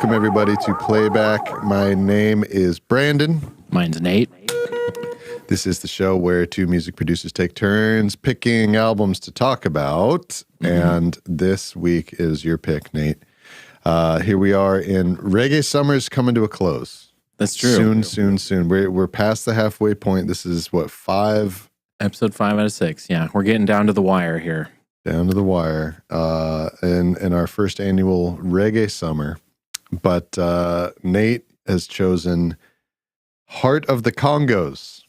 Welcome, everybody, to Playback. My name is Brandon. Mine's Nate. This is the show where two music producers take turns picking albums to talk about. And this week is your pick, Nate. Here we are in Reggae Summer's coming to a close. That's true. Soon. We're past the halfway point. This is what, 5? Episode 5 out of 6. Yeah, we're getting down to the wire here. Down to the wire. In our first annual Reggae Summer. But Nate has chosen Heart of the Congos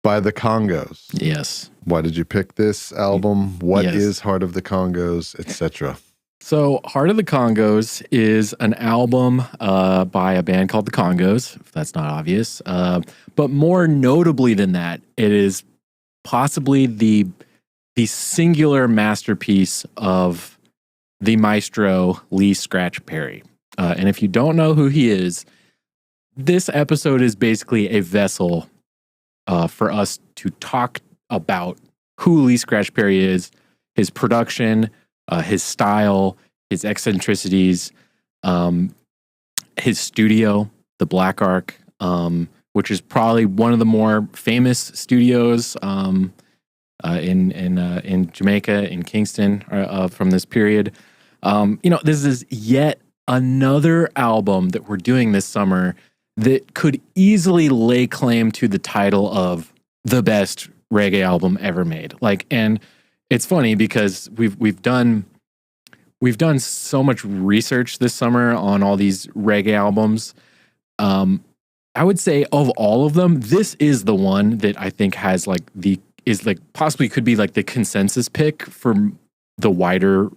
by the Congos. Yes. Why did you pick this album? What is Heart of the Congos, etc.? So Heart of the Congos is an album by a band called the Congos, if that's not obvious. But more notably than that, it is possibly the singular masterpiece of the maestro Lee Scratch Perry. And if you don't know who he is, this episode is basically a vessel for us to talk about who Lee Scratch Perry is, his production, his style, his eccentricities, his studio, the Black Ark, which is probably one of the more famous studios in Jamaica, in Kingston, from this period. This is yet another album that we're doing this summer that could easily lay claim to the title of the best reggae album ever made. And it's funny because we've done so much research this summer on all these reggae albums. I would say of all of them, this is the one that I think has possibly could be like the consensus pick for the wider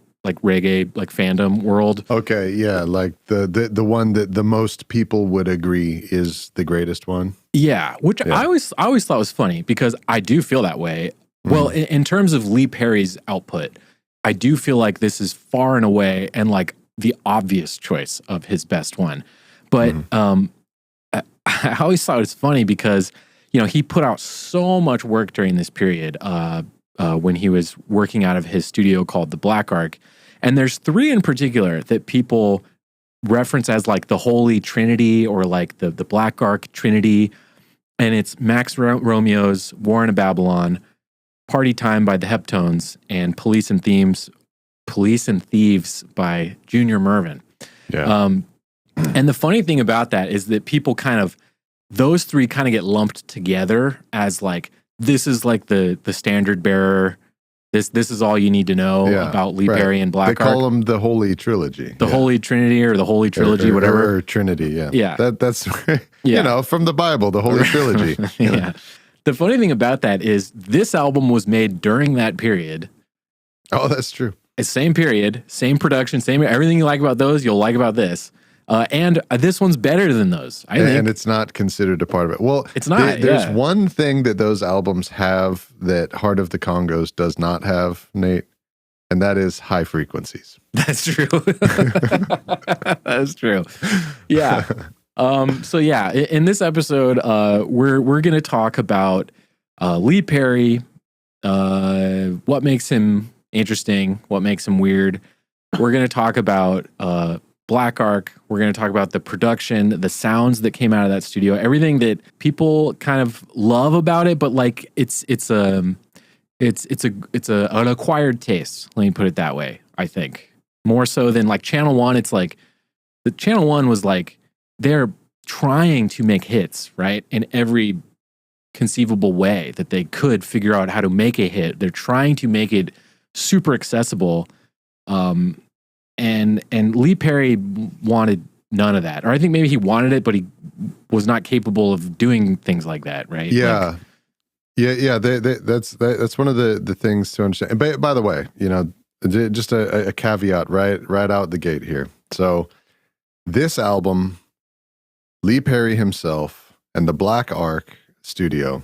reggae fandom world. Okay, yeah, the one that the most people would agree is the greatest one. Yeah, which I always thought was funny because I do feel that way. Well, in terms of Lee Perry's output, I do feel like this is far and away and the obvious choice of his best one. But I always thought it was funny because he put out so much work during this period when he was working out of his studio called the Black Ark. And there's 3 in particular that people reference as the Holy Trinity or the Black Ark Trinity. And it's Max Romeo's War in a Babylon, Party Time by the Heptones, and Police and Thieves by Junior Mervin. Yeah. And the funny thing about that is that people those 3 kind of get lumped together as this is the standard bearer. This is all you need to know about Lee Perry and Black Ark. They call them the Holy Trilogy. The Holy Trinity or the Holy Trilogy, whatever. Or Trinity, yeah. Yeah. That's from the Bible, the Holy Trilogy. Yeah. The funny thing about that is this album was made during that period. Oh, that's true. Same period, same production, same everything you like about those, you'll like about this. And this one's better than those, I think. And it's not considered a part of it. Well, it's not. There's one thing that those albums have that Heart of the Congos does not have, Nate, and that is high frequencies. That's true. That's true. Yeah. In this episode, we're going to talk about Lee Perry, what makes him interesting, what makes him weird. We're going to talk about Black Ark. We're going to talk about the production, the sounds that came out of that studio, everything that people kind of love about it, but it's an acquired taste. Let me put it that way. I think more so than Channel One. It's the Channel One was they're trying to make hits, right, in every conceivable way that they could figure out how to make a hit. They're trying to make it super accessible. And Lee Perry wanted none of that. Or I think maybe he wanted it, but he was not capable of doing things like that, right? Yeah. That's one of the things to understand. And by the way, just a caveat right out the gate here. So this album, Lee Perry himself and the Black Ark studio,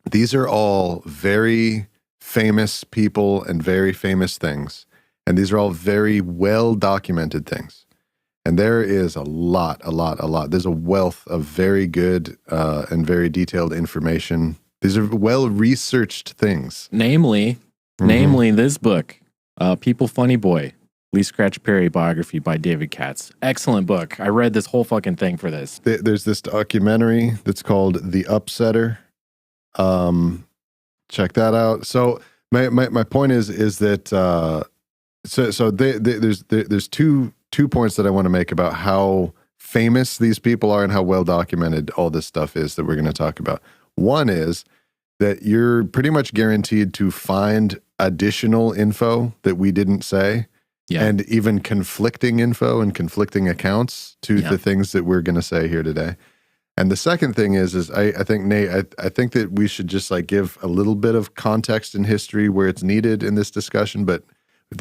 these are all very famous people and very famous things. And these are all very well-documented things. And there is a lot. There's a wealth of very good and very detailed information. These are well-researched things. Namely this book, People Funny Boy, Lee Scratch Perry biography by David Katz. Excellent book. I read this whole fucking thing for this. There's this documentary that's called The Upsetter. Check that out. So my point is that there's two points that I want to make about how famous these people are and how well documented all this stuff is that we're going to talk about. One is that you're pretty much guaranteed to find additional info that we didn't say, and even conflicting info and conflicting accounts to the things that we're going to say here today. And the second thing is I think, Nate, I think that we should just like give a little bit of context and history where it's needed in this discussion, but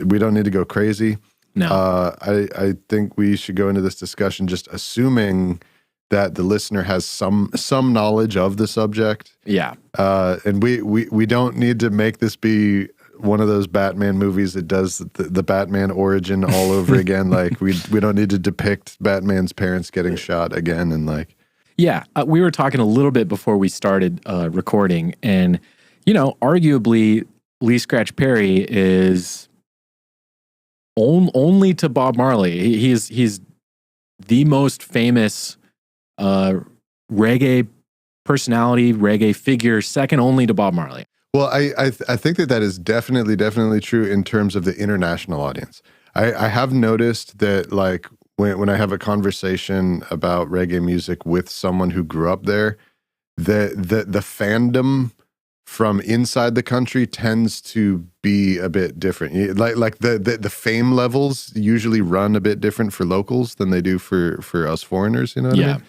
we don't need to go crazy. No. I think we should go into this discussion just assuming that the listener has some knowledge of the subject. Yeah. And we don't need to make this be one of those Batman movies that does the Batman origin all over again. Like we don't need to depict Batman's parents getting shot again and like. Yeah, we were talking a little bit before we started recording, and arguably Lee Scratch Perry is only to Bob Marley. He's the most famous reggae personality, reggae figure, second only to Bob Marley. Well, I think that is definitely true in terms of the international audience. I have noticed that like when I have a conversation about reggae music with someone who grew up there, the fandom from inside the country tends to be a bit different. Like the fame levels usually run a bit different for locals than they do for us foreigners. You know what I mean?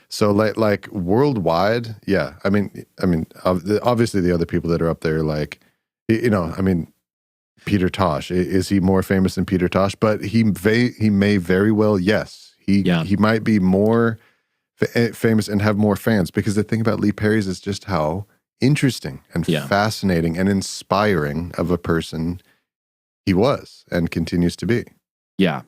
So like worldwide, yeah. I mean, obviously the other people that are up there, like, Peter Tosh, is he more famous than Peter Tosh? But he may very well, yes. He might be more famous and have more fans, because the thing about Lee Perry's is just how interesting and fascinating and inspiring of a person he was and continues to be. Yeah.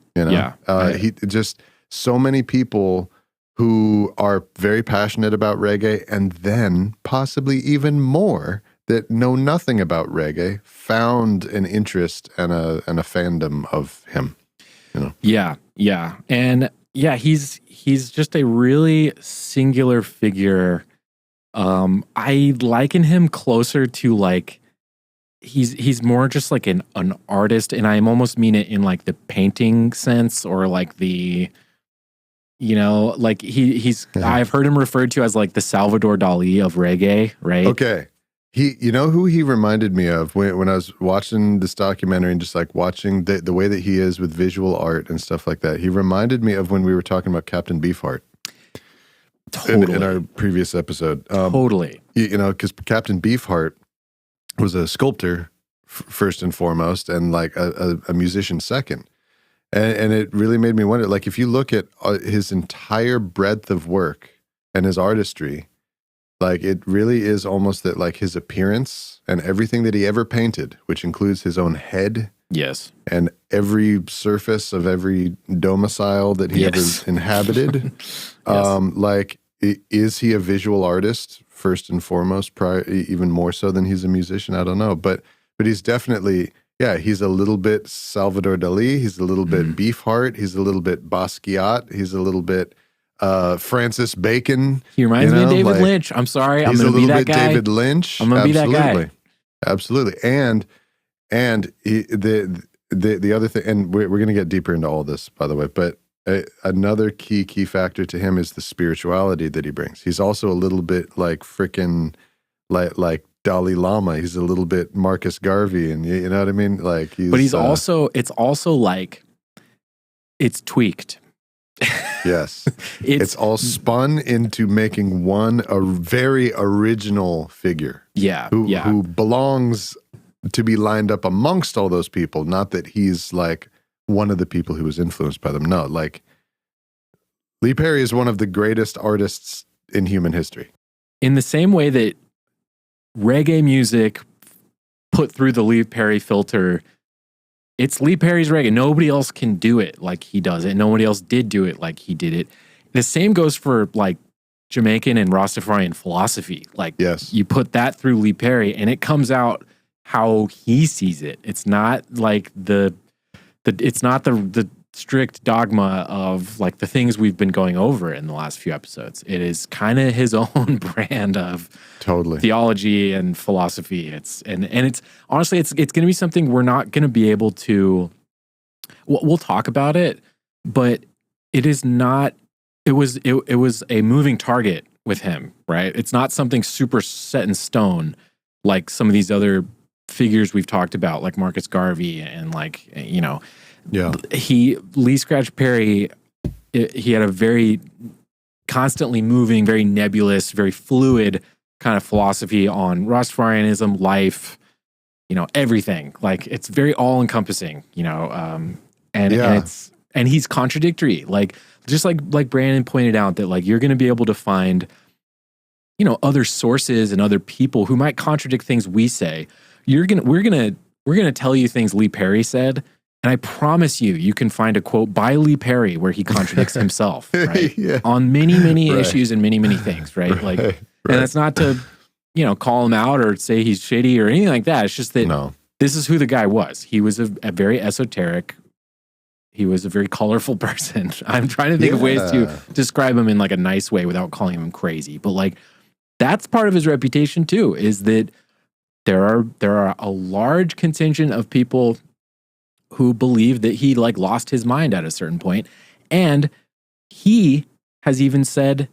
He just so many people who are very passionate about reggae, and then possibly even more that know nothing about reggae, found an interest and a fandom of him. Yeah. And he's just a really singular figure. I liken him closer to like he's more just like an artist, and I almost mean it in like the painting sense, or like the like he's I've heard him referred to as like the Salvador Dali of reggae, right? Okay. Who he reminded me of when I was watching this documentary and just like watching the way that he is with visual art and stuff like that. He reminded me of when we were talking about Captain Beefheart. Totally. In our previous episode. Totally. Because Captain Beefheart was a sculptor first and foremost, and like a musician second. And it really made me wonder, like, if you look at his entire breadth of work and his artistry, like, it really is almost that, like, his appearance and everything that he ever painted, which includes his own head. Yes. And every surface of every domicile that he ever inhabited. Like, is he a visual artist first and foremost, even more so than he's a musician? I don't know. But he's definitely, he's a little bit Salvador Dali. He's a little bit Beefheart. He's a little bit Basquiat. He's a little bit Francis Bacon. He reminds me of David Lynch. I'm sorry. I'm going to be that guy. David Lynch. I'm going to be that guy. Absolutely. And the other thing, and we're going to get deeper into all this, by the way, but another key factor to him is the spirituality that he brings. He's also a little bit like freaking like Dalai Lama. He's a little bit Marcus Garvey, and you know what I mean? Like, but he's also, it's also like, it's tweaked. Yes. It's all spun into making a very original figure. Who belongs to be lined up amongst all those people. Not that he's like one of the people who was influenced by them. No, like Lee Perry is one of the greatest artists in human history. In the same way that reggae music put through the Lee Perry filter, it's Lee Perry's reggae. Nobody else can do it like he does it. Nobody else did do it like he did it. The same goes for like Jamaican and Rastafarian philosophy. Like, you put that through Lee Perry and it comes out how he sees it. It's not like the it's not the strict dogma of like the things we've been going over in the last few episodes. It is kind of his own brand of theology and philosophy. It's honestly it's going to be something we're not going to be able to. We'll talk about it, but it is not. It was a moving target with him, right? It's not something super set in stone like some of these other figures we've talked about, like Marcus Garvey and like, you know, Lee Scratch Perry, he had a very constantly moving, very nebulous, very fluid kind of philosophy on Rastafarianism, life, you know, everything. Like it's very all encompassing, you know, and he's contradictory. Like just like Brandon pointed out that like you're going to be able to find, you know, other sources and other people who might contradict things we say. We're gonna tell you things Lee Perry said, and I promise you can find a quote by Lee Perry where he contradicts himself, right? On many issues and many things, right? Like, and that's not to, you know, call him out or say he's shitty or anything like that. It's just that this is who the guy was. He was a very esoteric. He was a very colorful person. I'm trying to think of ways to describe him in like a nice way without calling him crazy, but like that's part of his reputation too. Is that there are a large contingent of people who believe that he like lost his mind at a certain point. And he has even said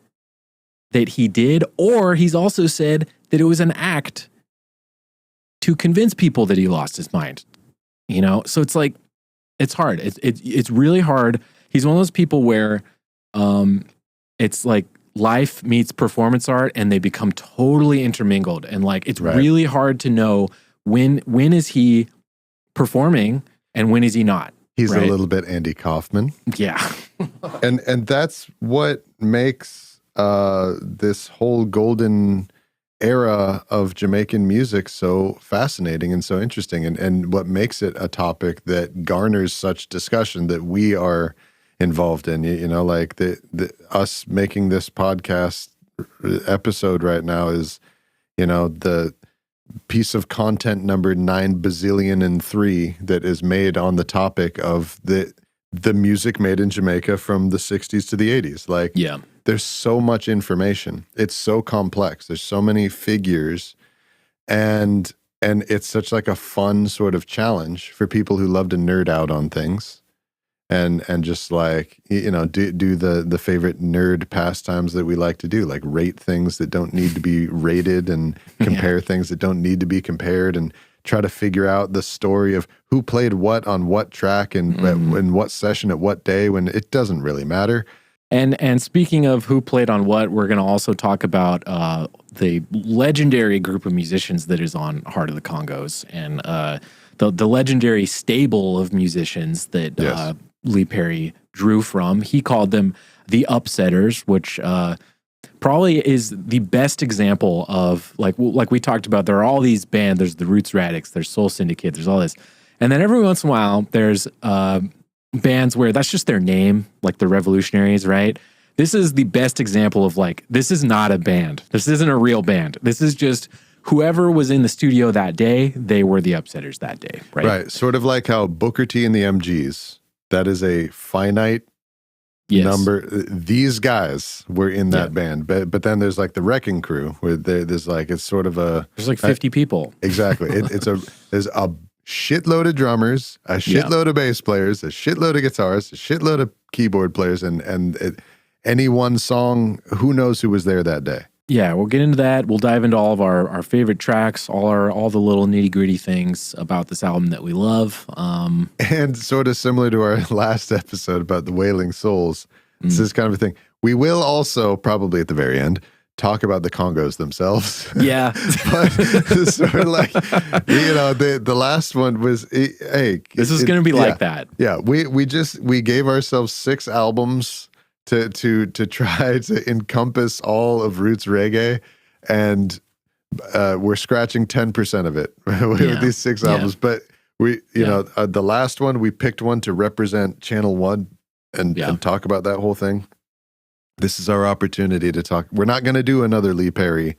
that he did, or he's also said that it was an act to convince people that he lost his mind. You know? So it's like, it's hard. It's really hard. He's one of those people where it's like life meets performance art and they become totally intermingled. And like, it's really hard to know when is he performing and when is he not. He's a little bit Andy Kaufman. Yeah. and that's what makes this whole golden era of Jamaican music so fascinating and so interesting. And what makes it a topic that garners such discussion that we are involved in, you know, like the us making this podcast episode right now is, you know, the piece of content number 9 bazillion and 3 that is made on the topic of the music made in Jamaica from the 60s to the 80s. Like, there's so much information. It's so complex. There's so many figures, and it's such like a fun sort of challenge for people who love to nerd out on things. And just like, you know, do the favorite nerd pastimes that we like to do, like rate things that don't need to be rated and compare things that don't need to be compared and try to figure out the story of who played what on what track and in what session at what day when it doesn't really matter. And speaking of who played on what, we're going to also talk about the legendary group of musicians that is on Heart of the Congos and the legendary stable of musicians that Lee Perry drew from. He called them the Upsetters, which probably is the best example of like we talked about. There are all these bands. There's the Roots Radics, there's Soul Syndicate, there's all this, and then every once in a while there's bands where that's just their name, like the Revolutionaries, right? This is the best example of like, this is not a band. This isn't a real band. This is just whoever was in the studio that day, they were the Upsetters that day, right? Right. Sort of like how Booker T and the MGs, that is a finite number. These guys were in that band. But then there's like the Wrecking Crew where there's like, it's sort of there's like 50 people. Exactly. There's a shitload of drummers, a shitload of bass players, a shitload of guitarists, a shitload of keyboard players, and any one song, who knows who was there that day. Yeah, we'll get into that. We'll dive into all of our favorite tracks, all the little nitty-gritty things about this album that we love. And sort of similar to our last episode about the Wailing Souls, this is kind of a thing. We will also, probably at the very end, talk about the Congos themselves. Yeah. But sort of like, you know, the last one was, hey. This is going to be like that. Yeah, we gave ourselves 6 albums to try to encompass all of roots reggae, and we're scratching 10% of it with these 6 albums. But we, you know, the last one, we picked one to represent Channel 1 and talk about that whole thing. This is our opportunity to talk. We're not going to do another Lee Perry.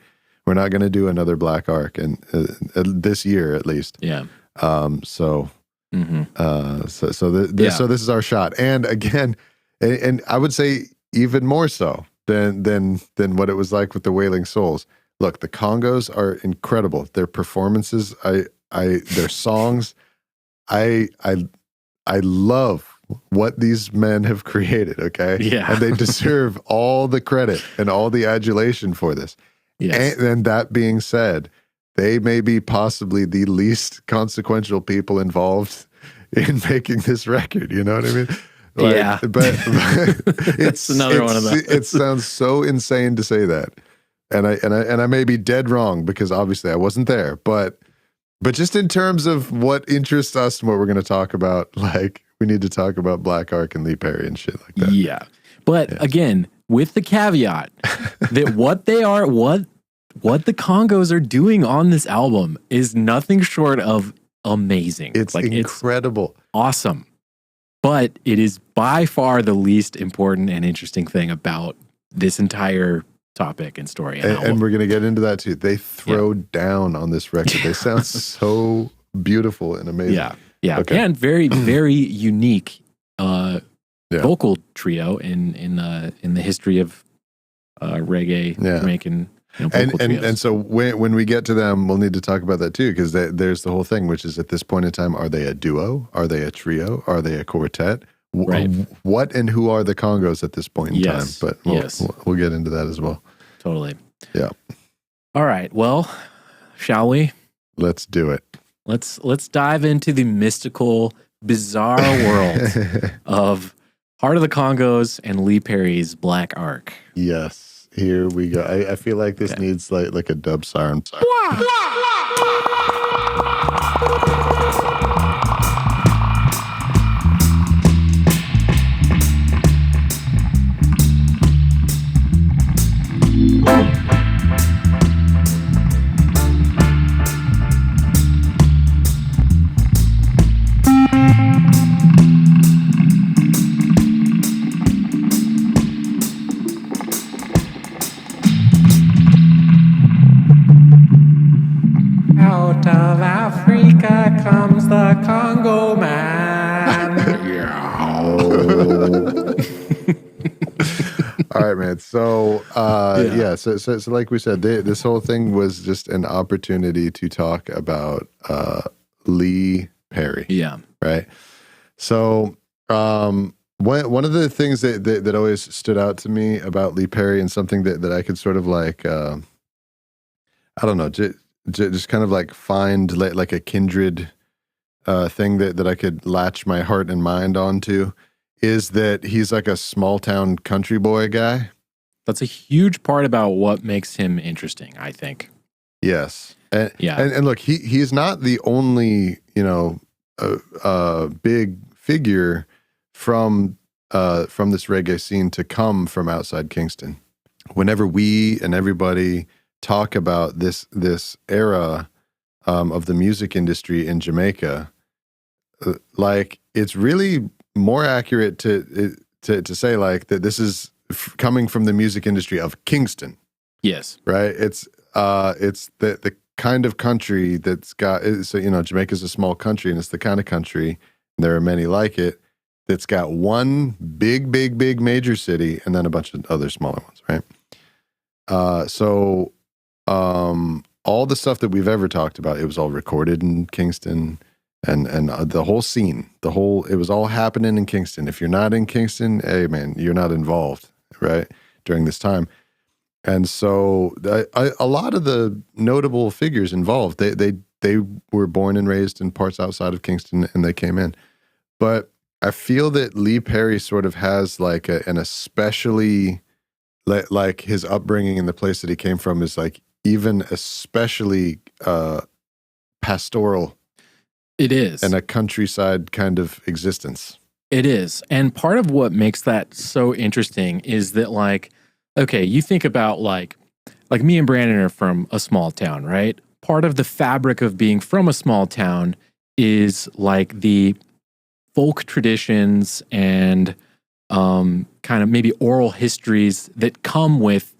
We're not going to do another Black Ark, and this year at least. Yeah. So So this is our shot. And again, and I would say even more so than what it was like with the Wailing Souls. Look, the Congos are incredible. Their performances, their songs, I love what these men have created, okay? Yeah. And they deserve all the credit and all the adulation for this. Yes. And that being said, they may be possibly the least consequential people involved in making this record. You know what I mean? Yeah. But it's another one of those. It sounds so insane to say that. And I may be dead wrong because obviously I wasn't there, but just in terms of what interests us and what we're going to talk about, like we need to talk about Black Ark and Lee Perry and shit like that. Yeah. But again, with the caveat that what the Congos are doing on this album is nothing short of amazing. It's like incredible. It's awesome. But it is by far the least important and interesting thing about this entire topic and story. And we're going to get into that too. They throw down on this record. They sound so beautiful and amazing. Yeah. Yeah. Okay. And very, very unique vocal trio in the history of reggae Jamaican vocal trios. And so when we get to them, we'll need to talk about that too, because there's the whole thing, which is at this point in time, are they a duo? Are they a trio? Are they a quartet? Right. What and who are the Congos at this point in time? But we'll get into that as well. Totally. Yeah. All right. Well, shall we? Let's do it. Let's dive into the mystical, bizarre world of Heart of the Congos and Lee Perry's Black Ark. Yes. Here we go. I feel like this needs like a dub siren. Out of Africa comes the Congo man. All right, man. So, so like we said, this whole thing was just an opportunity to talk about Lee Perry. Yeah. Right. So, one of the things that always stood out to me about Lee Perry, and something that I could sort of like, I don't know, just kind of like find like a kindred thing that I could latch my heart and mind onto, is that he's like a small town country boy guy. That's a huge part about what makes him interesting, I think. Yes. And look, he's not the only, big figure from this reggae scene to come from outside Kingston. Whenever we and everybody talk about this era of the music industry in Jamaica, like it's really more accurate to say like that this is coming from the music industry of Kingston. Yes. Right. It's the kind of country that's got, so Jamaica's a small country, and it's the kind of country, and there are many like it, that's got one big major city and then a bunch of other smaller ones, right? So all the stuff that we've ever talked about, it was all recorded in Kingston, and the whole scene, it was all happening in Kingston. If you're not in Kingston, hey man, you're not involved, right? During this time. And so a lot of the notable figures involved, they were born and raised in parts outside of Kingston, and they came in. But I feel that Lee Perry sort of has like an especially, like his upbringing and the place that he came from is like even especially pastoral. It is. And a countryside kind of existence. It is. And part of what makes that so interesting is that, like, okay, you think about like me and Brandon are from a small town, right? Part of the fabric of being from a small town is like the folk traditions and kind of maybe oral histories that come with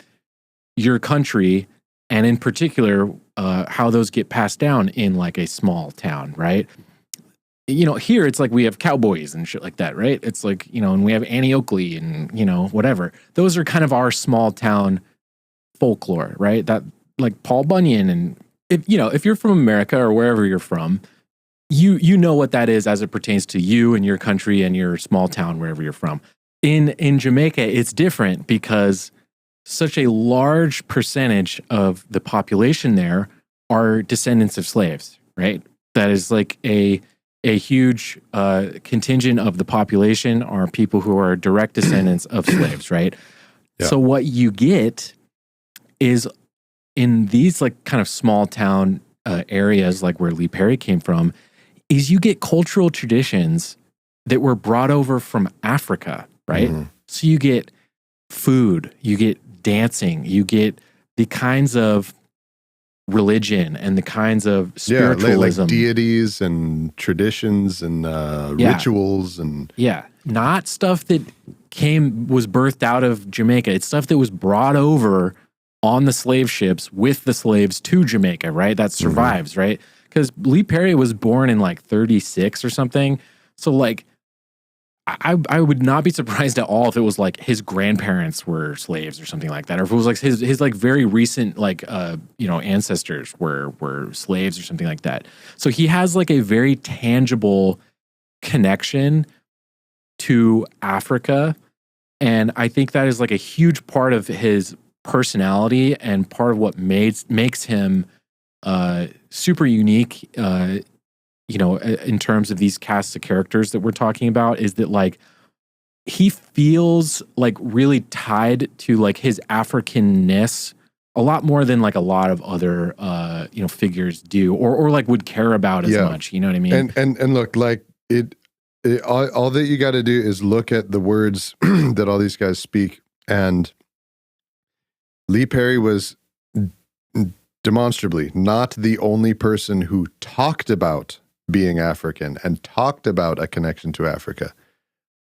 your country, and in particular, how those get passed down in like a small town, right? here it's like we have cowboys and shit like that, right? It's like, and we have Annie Oakley and, whatever. Those are kind of our small town folklore, right? That like Paul Bunyan. And if you're from America or wherever you're from, you know what that is as it pertains to you and your country and your small town, wherever you're from. In Jamaica, it's different because such a large percentage of the population there are descendants of slaves, right? That is like a huge contingent of the population are people who are direct descendants of slaves, right? Yeah. So what you get is in these like kind of small town areas, like where Lee Perry came from, is you get cultural traditions that were brought over from Africa, right? Mm-hmm. So you get food, you get dancing, you get the kinds of religion and the kinds of spiritualism. Like deities and traditions and rituals and... Yeah, not stuff that was birthed out of Jamaica. It's stuff that was brought over on the slave ships with the slaves to Jamaica, right? That survives, mm-hmm. right? Because Lee Perry was born in like 36 or something. So like, I would not be surprised at all if it was like his grandparents were slaves or something like that, or if it was like his like very recent like ancestors were slaves or something like that. So he has like a very tangible connection to Africa, and I think that is like a huge part of his personality and part of what makes him super unique. In terms of these casts of characters that we're talking about, is that like he feels like really tied to like his Africanness a lot more than like a lot of other figures do or like would care about as much. You know what I mean? And look, like all that you got to do is look at the words that all these guys speak. And Lee Perry was demonstrably not the only person who talked about being African and talked about a connection to Africa.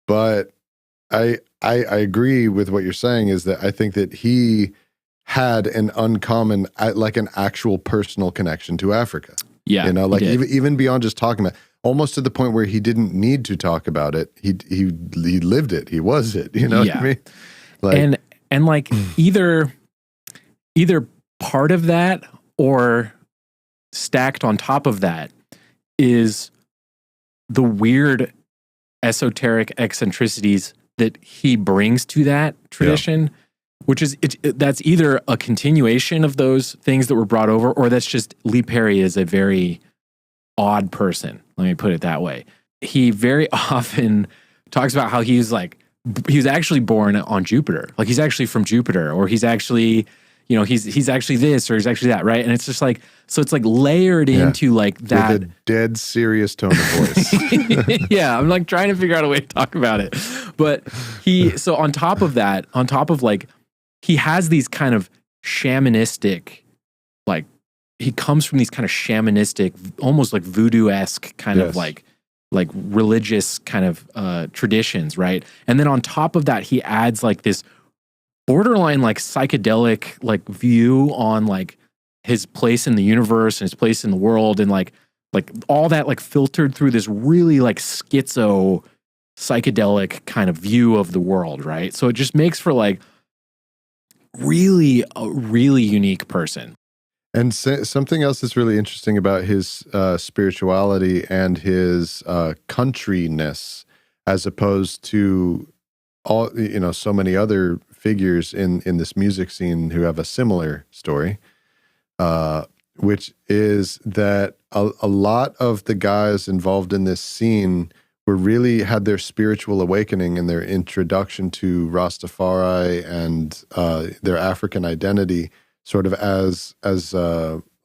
But I agree with what you're saying, is that I think that he had an uncommon, like an actual personal connection to Africa. Yeah. Like even beyond just talking about, almost to the point where he didn't need to talk about it. He lived it. He was it. You know what I mean? Like, and like either part of that or stacked on top of that is the weird esoteric eccentricities that he brings to that tradition, which is that's either a continuation of those things that were brought over, or that's just Lee Perry is a very odd person. Let me put it that way. He very often talks about how he was actually born on Jupiter. Like he's actually from Jupiter, or he's actually, he's actually this, or he's actually that, right? And it's just like, so it's like layered into like that. With a dead serious tone of voice. Yeah, I'm like trying to figure out a way to talk about it. But so on top of that, on top of like, he has these kind of shamanistic, like he comes from these kind of shamanistic, almost like voodoo-esque kind of like religious kind of traditions, right? And then on top of that, he adds like this borderline like psychedelic like view on like his place in the universe and his place in the world, and like all that like filtered through this really like schizo psychedelic kind of view of the world, right? So it just makes for like a really unique person. And something else that's really interesting about his spirituality and his countryness, as opposed to all so many other figures in this music scene who have a similar story, which is that a lot of the guys involved in this scene really had their spiritual awakening and their introduction to Rastafari and their African identity sort of as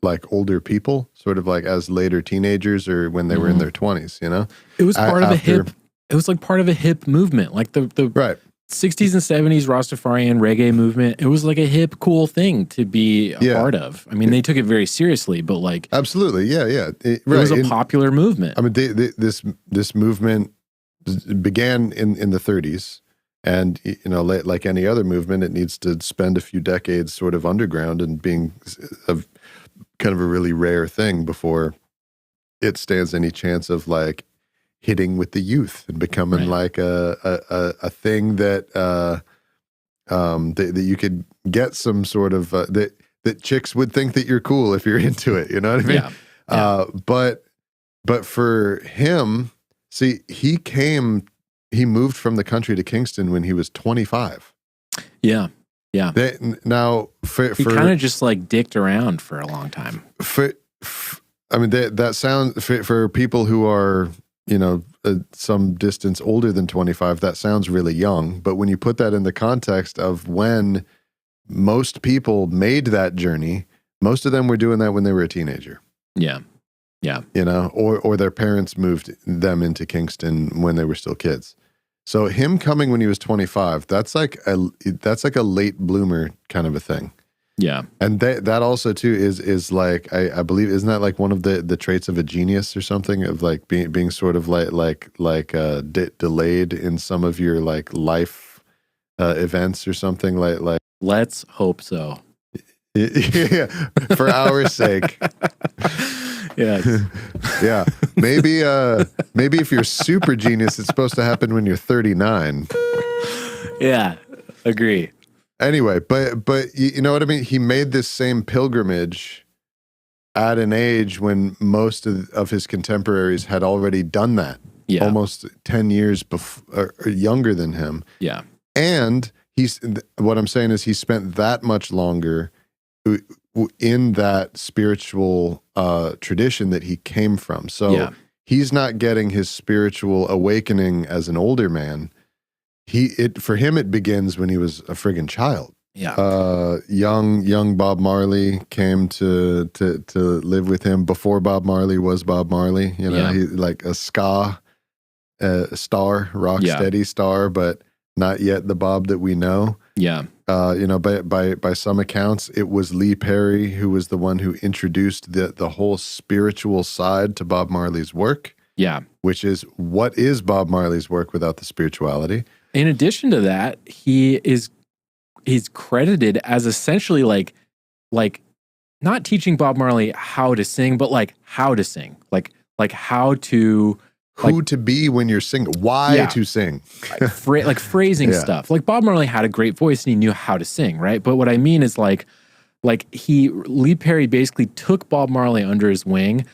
like older people, sort of like as later teenagers or when they were in their 20s, It was part of a hip, it was like part of a hip movement, like the right. 60s and 70s Rastafarian reggae movement. It was like a hip, cool thing to be a part of. I mean, they took it very seriously, but like... Absolutely, yeah. It was a popular movement. I mean, this movement began in the 30s, and, like any other movement, it needs to spend a few decades sort of underground and being kind of a really rare thing before it stands any chance of like hitting with the youth and becoming like a thing that that you could get some sort of that chicks would think that you're cool if you're into it. You know what I mean? Yeah. But for him, see, he moved from the country to Kingston when he was 25. Yeah. He kind of just like dicked around for a long time. I mean, that sounds for people who are, you know, some distance older than 25, that sounds really young. But when you put that in the context of when most people made that journey, most of them were doing that when they were a teenager. Yeah. Yeah. You know, or their parents moved them into Kingston when they were still kids. So him coming when he was 25, that's like a late bloomer kind of a thing. Yeah. And that also too is like, I believe, isn't that like one of the traits of a genius or something, of like being sort of like delayed in some of your like life events or something like. Let's hope so. Yeah, for our sake. Yes. Yeah. Maybe if you're super genius, it's supposed to happen when you're 39. Yeah. Agree. Anyway, but you know what I mean? He made this same pilgrimage at an age when most of his contemporaries had already done that. Yeah. Almost 10 years before, or younger than him. Yeah. And what I'm saying is he spent that much longer in that spiritual tradition that he came from. So he's not getting his spiritual awakening as an older man. For him, it begins when he was a friggin' child. Yeah. Young Bob Marley came to live with him before Bob Marley was Bob Marley. You know, he like a ska star, rock steady star, but not yet the Bob that we know. Yeah. You know, by some accounts, it was Lee Perry who was the one who introduced the whole spiritual side to Bob Marley's work. Yeah. Which is, what is Bob Marley's work without the spirituality? In addition to that, he's credited as essentially like not teaching Bob Marley how to sing, but like how to sing, like how to who to be when you're singing, why to sing, like phrasing stuff. Like Bob Marley had a great voice and he knew how to sing, right? But what I mean is like Lee Perry basically took Bob Marley under his wing,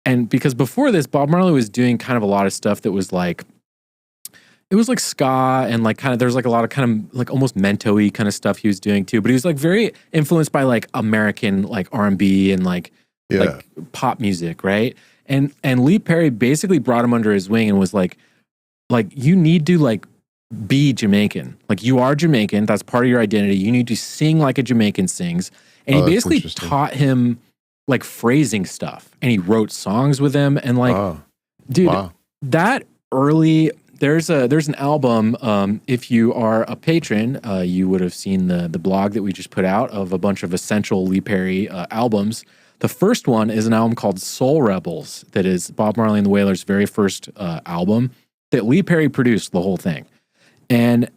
and because before this, Bob Marley was doing kind of a lot of stuff that was like, it was like ska and like kind of, there's like a lot of kind of like almost mento-y kind of stuff he was doing too. But he was like very influenced by like American like R&B and like pop music, right? And Lee Perry basically brought him under his wing and was like you need to like be Jamaican. Like you are Jamaican, that's part of your identity. You need to sing like a Jamaican sings. And he basically taught him like phrasing stuff. And he wrote songs with him and like that early. There's an album. If you are a patron, you would have seen the blog that we just put out of a bunch of essential Lee Perry albums. The first one is an album called Soul Rebels, that is Bob Marley and the Wailers' very first album that Lee Perry produced the whole thing, and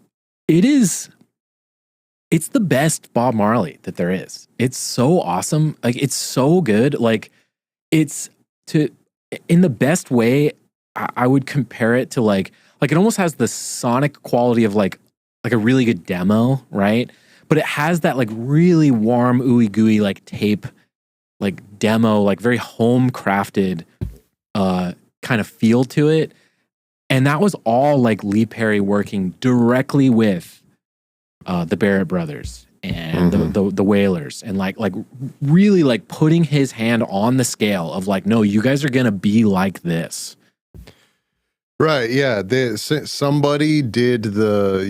it's the best Bob Marley that there is. It's so awesome, like it's so good, like it's in the best way. I would compare it to like it almost has the sonic quality of like a really good demo, right? But it has that like really warm, ooey gooey like tape, like demo, like very home crafted kind of feel to it. And that was all like Lee Perry working directly with the Barrett brothers and the Wailers, and like really like putting his hand on the scale of like, no, you guys are gonna be like this. Right, yeah. Somebody did the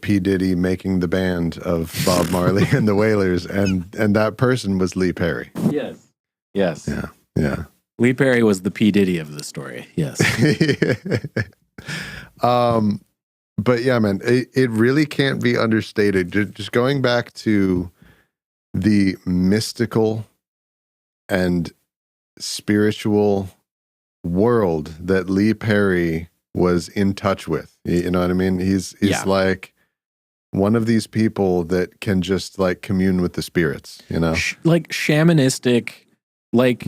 P. Diddy making the band of Bob Marley and the Wailers, and that person was Lee Perry. Yes. Yes. Yeah. Lee Perry was the P. Diddy of the story. Yes. But yeah, man, it really can't be understated. Just going back to the mystical and spiritual world that Lee Perry was in touch with. You know what I mean? He's like one of these people that can just like commune with the spirits, you know? Like shamanistic, like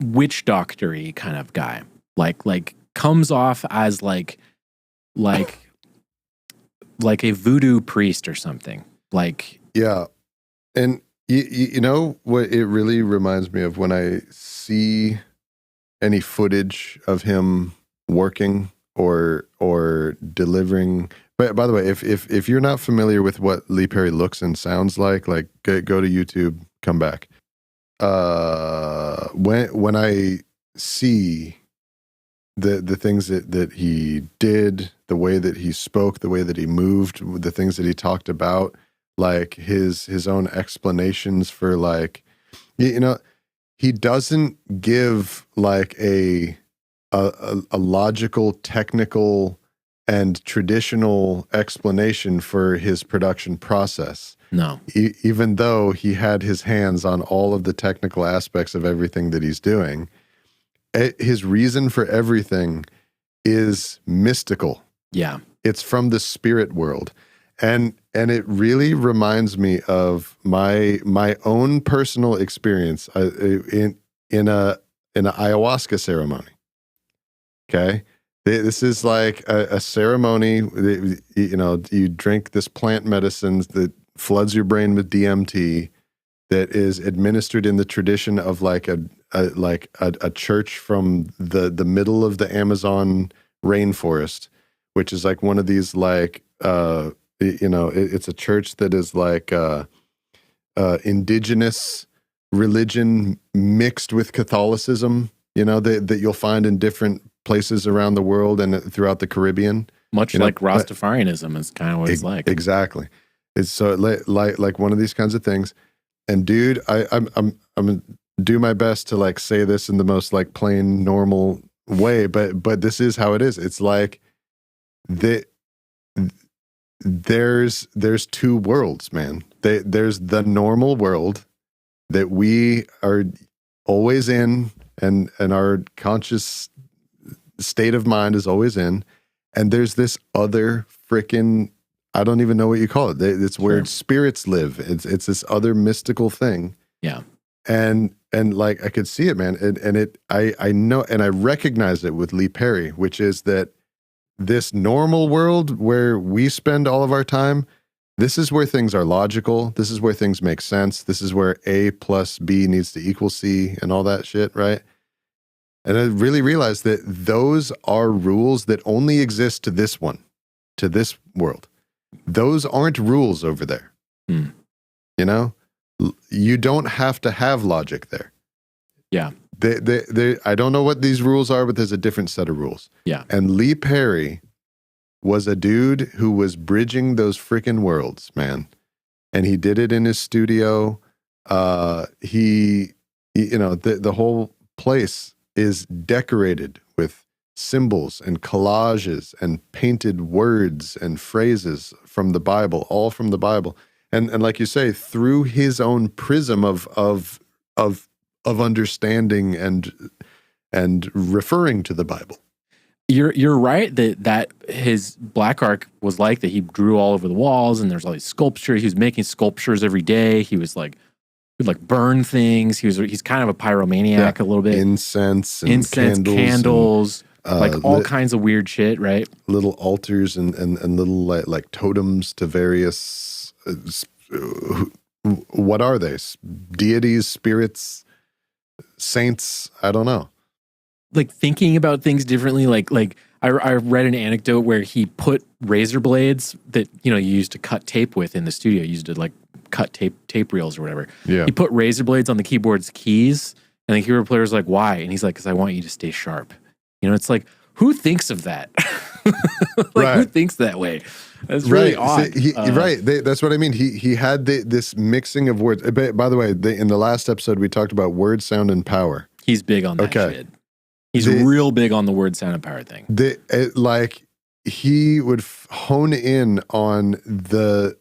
witch doctor-y kind of guy. like comes off as like a voodoo priest or something. Like, yeah. And you know what it really reminds me of when I see any footage of him working or delivering. But by the way, if you're not familiar with what Lee Perry looks and sounds like go to YouTube, come back. When I see the things that he did, the way that he spoke, the way that he moved, the things that he talked about, like his own explanations for, like, you know, he doesn't give like a logical, technical, and traditional explanation for his production process. no. Even though he had his hands on all of the technical aspects of everything that he's doing, his reason for everything is mystical. Yeah. It's from the spirit world. And it really reminds me of my own personal experience in a ayahuasca ceremony. Okay, this is like a ceremony. You know, you drink this plant medicine that floods your brain with DMT, that is administered in the tradition of like a church from the middle of the Amazon rainforest, which is like one of these like you know, it's a church that is like indigenous religion mixed with Catholicism, you know, that you'll find in different places around the world and throughout the Caribbean. Much like Rastafarianism is kind of what it's like. Exactly. It's so like one of these kinds of things. And dude, I'm gonna do my best to like say this in the most like plain normal way, but this is how it is. It's like there's two worlds, man. There's the normal world that we are always in, and our conscious state of mind is always in, and there's this other freaking, I don't even know what you call it. It's where spirits live. It's this other mystical thing. Yeah. And like I could see it, man. And I know, and I recognize it with Lee Perry, which is that this normal world where we spend all of our time, this is where things are logical. This is where things make sense. This is where A plus B needs to equal C and all that shit, right? And I really realized that those are rules that only exist to this one, to this world. Those aren't rules over there. Mm. You know? You don't have to have logic there. Yeah. I don't know what these rules are, but there's a different set of rules. Yeah. And Lee Perry was a dude who was bridging those freaking worlds, man. And he did it in his studio. He you know, the whole place is decorated with symbols and collages and painted words and phrases from the Bible, all from the Bible. And like you say, through his own prism of understanding and referring to the Bible. You're right that his Black Ark was like that. He drew all over the walls, and there's all these sculptures. He was making sculptures every day. He was like, he would like burn things. He's kind of a pyromaniac a little bit. Incense, candles, and, like all kinds of weird shit, right? Little altars and little like totems to various what are they? Deities, spirits, saints? I don't know. Like thinking about things differently. Like I read an anecdote where he put razor blades that, you know, you used to cut tape with in the studio. You used to like cut tape reels or whatever. Yeah. He put razor blades on the keyboard's keys, and the keyboard player's like, "Why?" And he's like, "Because I want you to stay sharp." You know, it's like, who thinks of that? Who thinks that way? That's really odd. That's what I mean. He had this mixing of words. By the way, in the last episode, we talked about word, sound, and power. He's big on that shit. He's real big on the word, sound, and power thing. Like he would hone in on the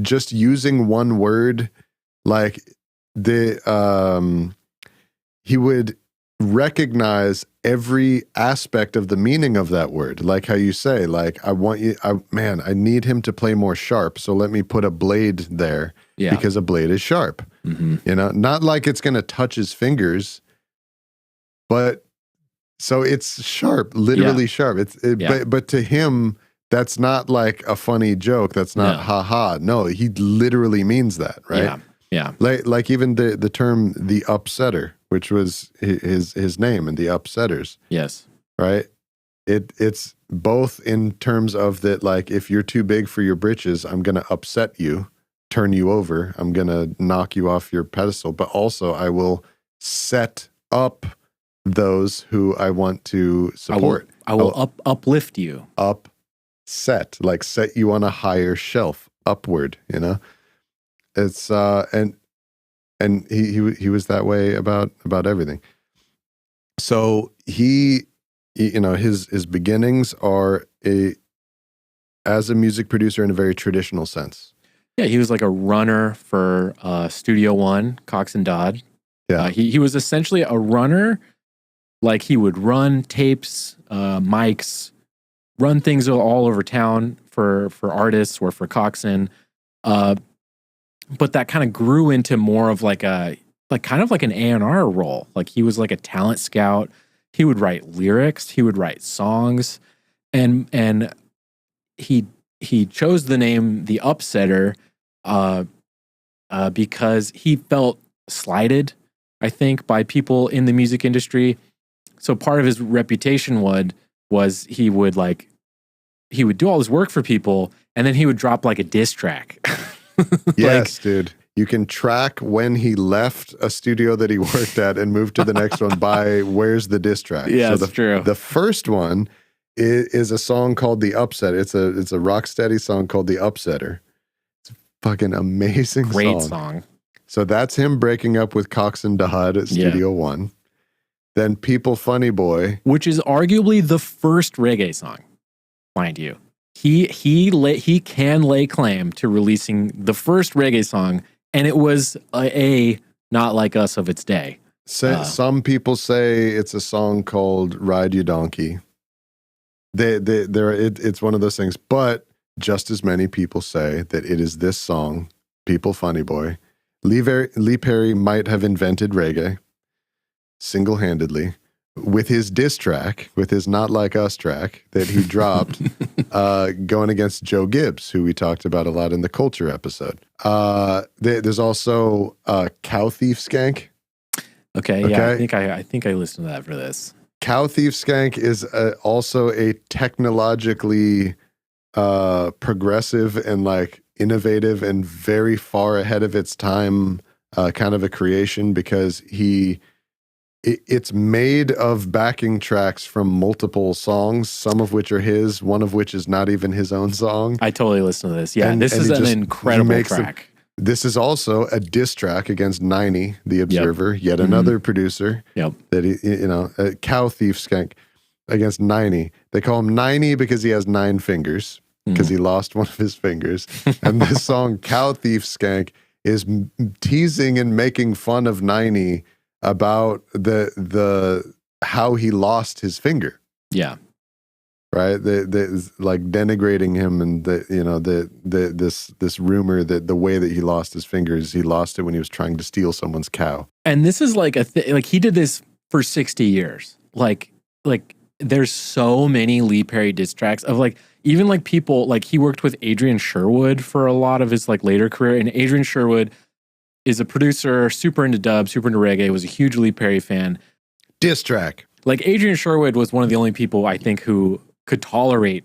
just using one word, like he would recognize every aspect of the meaning of that word. Like how you say, like, I need him to play more sharp, so let me put a blade there because a blade is sharp. Mm-hmm. You know, not like it's going to touch his fingers, but So it's sharp, literally sharp. But to him, that's not like a funny joke. That's not ha. No, he literally means that, right? Yeah. Like even the term the upsetter, which was his name, and the upsetters. Yes. Right? It's both in terms of that, like, if you're too big for your britches, I'm gonna upset you, turn you over, I'm gonna knock you off your pedestal, but also I will set up those who I want to support. I will uplift you. Upset, like set you on a higher shelf, upward, you know? It's and he was that way about everything. So he you know, his beginnings are as a music producer in a very traditional sense. Yeah, he was like a runner for Studio One, Cox and Dodd. Yeah, he was essentially a runner. Like he would run tapes, mics, run things all over town for artists or for Coxon. But that kind of grew into more of like kind of like an A&R role. Like he was like a talent scout. He would write lyrics. He would write songs, and he chose the name The Upsetter because he felt slighted, I think, by people in the music industry. So part of his reputation was he would do all his work for people, and then he would drop like a diss track. Yes, dude. You can track when he left a studio that he worked at and moved to the next one by where's the diss track. Yeah, that's true. The first one is a song called The Upset. It's a Rocksteady song called The Upsetter. It's a fucking amazing Great song. So that's him breaking up with Cox and Dodd at Studio One. Then People Funny Boy. Which is arguably the first reggae song, mind you. He can lay claim to releasing the first reggae song, and it was a Not Like Us of its day. Some people say it's a song called Ride You Donkey. It's one of those things, but just as many people say that it is this song, People Funny Boy. Lee Perry might have invented reggae single-handedly with his diss track, with his Not Like Us track that he dropped, going against Joe Gibbs, who we talked about a lot in the Culture episode. There's also Cow Thief Skank. Okay, yeah, I think I listened to that for this. Cow Thief Skank is also a technologically progressive and like innovative and very far ahead of its time kind of a creation, because it's made of backing tracks from multiple songs, some of which are his, one of which is not even his own song. I totally listened to this. Yeah, and this is an incredible track. This is also a diss track against 90, The Observer, yet another producer. That he, Cow Thief Skank against 90. They call him 90 because he has 9 fingers, because he lost one of his fingers. And this song, Cow Thief Skank, is teasing and making fun of 90 about the how he lost his finger. Yeah. Right? Like denigrating him, and this rumor that the way that he lost his fingers, he lost it when he was trying to steal someone's cow. And this is like like he did this for 60 years. Like there's so many Lee Perry diss tracks of like, even like people, like he worked with Adrian Sherwood for a lot of his like later career, and Adrian Sherwood is a producer, super into dub, super into reggae, was a huge Lee Perry fan. Diss track. Like Adrian Sherwood was one of the only people I think who could tolerate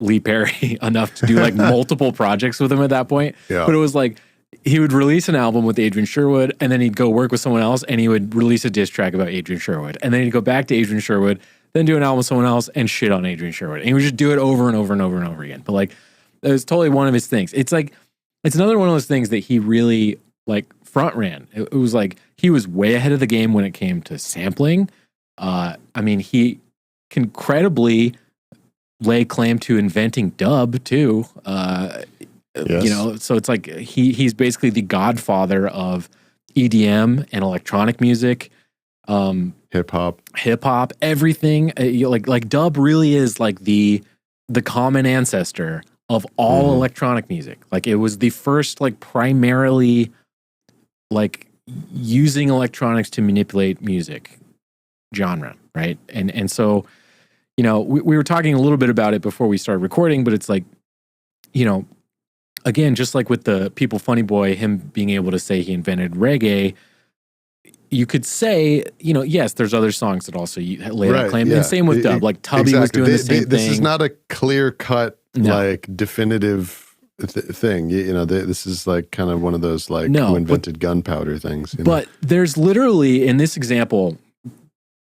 Lee Perry enough to do like multiple projects with him at that point. Yeah. But it was like, he would release an album with Adrian Sherwood, and then he'd go work with someone else, and he would release a diss track about Adrian Sherwood. And then he'd go back to Adrian Sherwood, then do an album with someone else and shit on Adrian Sherwood. And he would just do it over and over and over and over again. But like, it was totally one of his things. It's like, it's another one of those things that he really like front ran. It was like, he was way ahead of the game when it came to sampling. I mean, he can credibly lay claim to inventing dub too. Yes. So it's like he's basically the godfather of EDM and electronic music, hip hop, everything. Like dub really is like the common ancestor of all electronic music. Like it was the first like primarily like using electronics to manipulate music genre, right? And so, you know, we were talking a little bit about it before we started recording, but it's like, you know, again, just like with the People Funny Boy, him being able to say he invented reggae, you could say, you know, yes, there's other songs that also lay that claim. And same with dub, like Tubby was doing the same thing. This is not a clear cut, like definitive thing. You know, this is like kind of one of those like who invented gunpowder things. You know? But there's literally, in this example,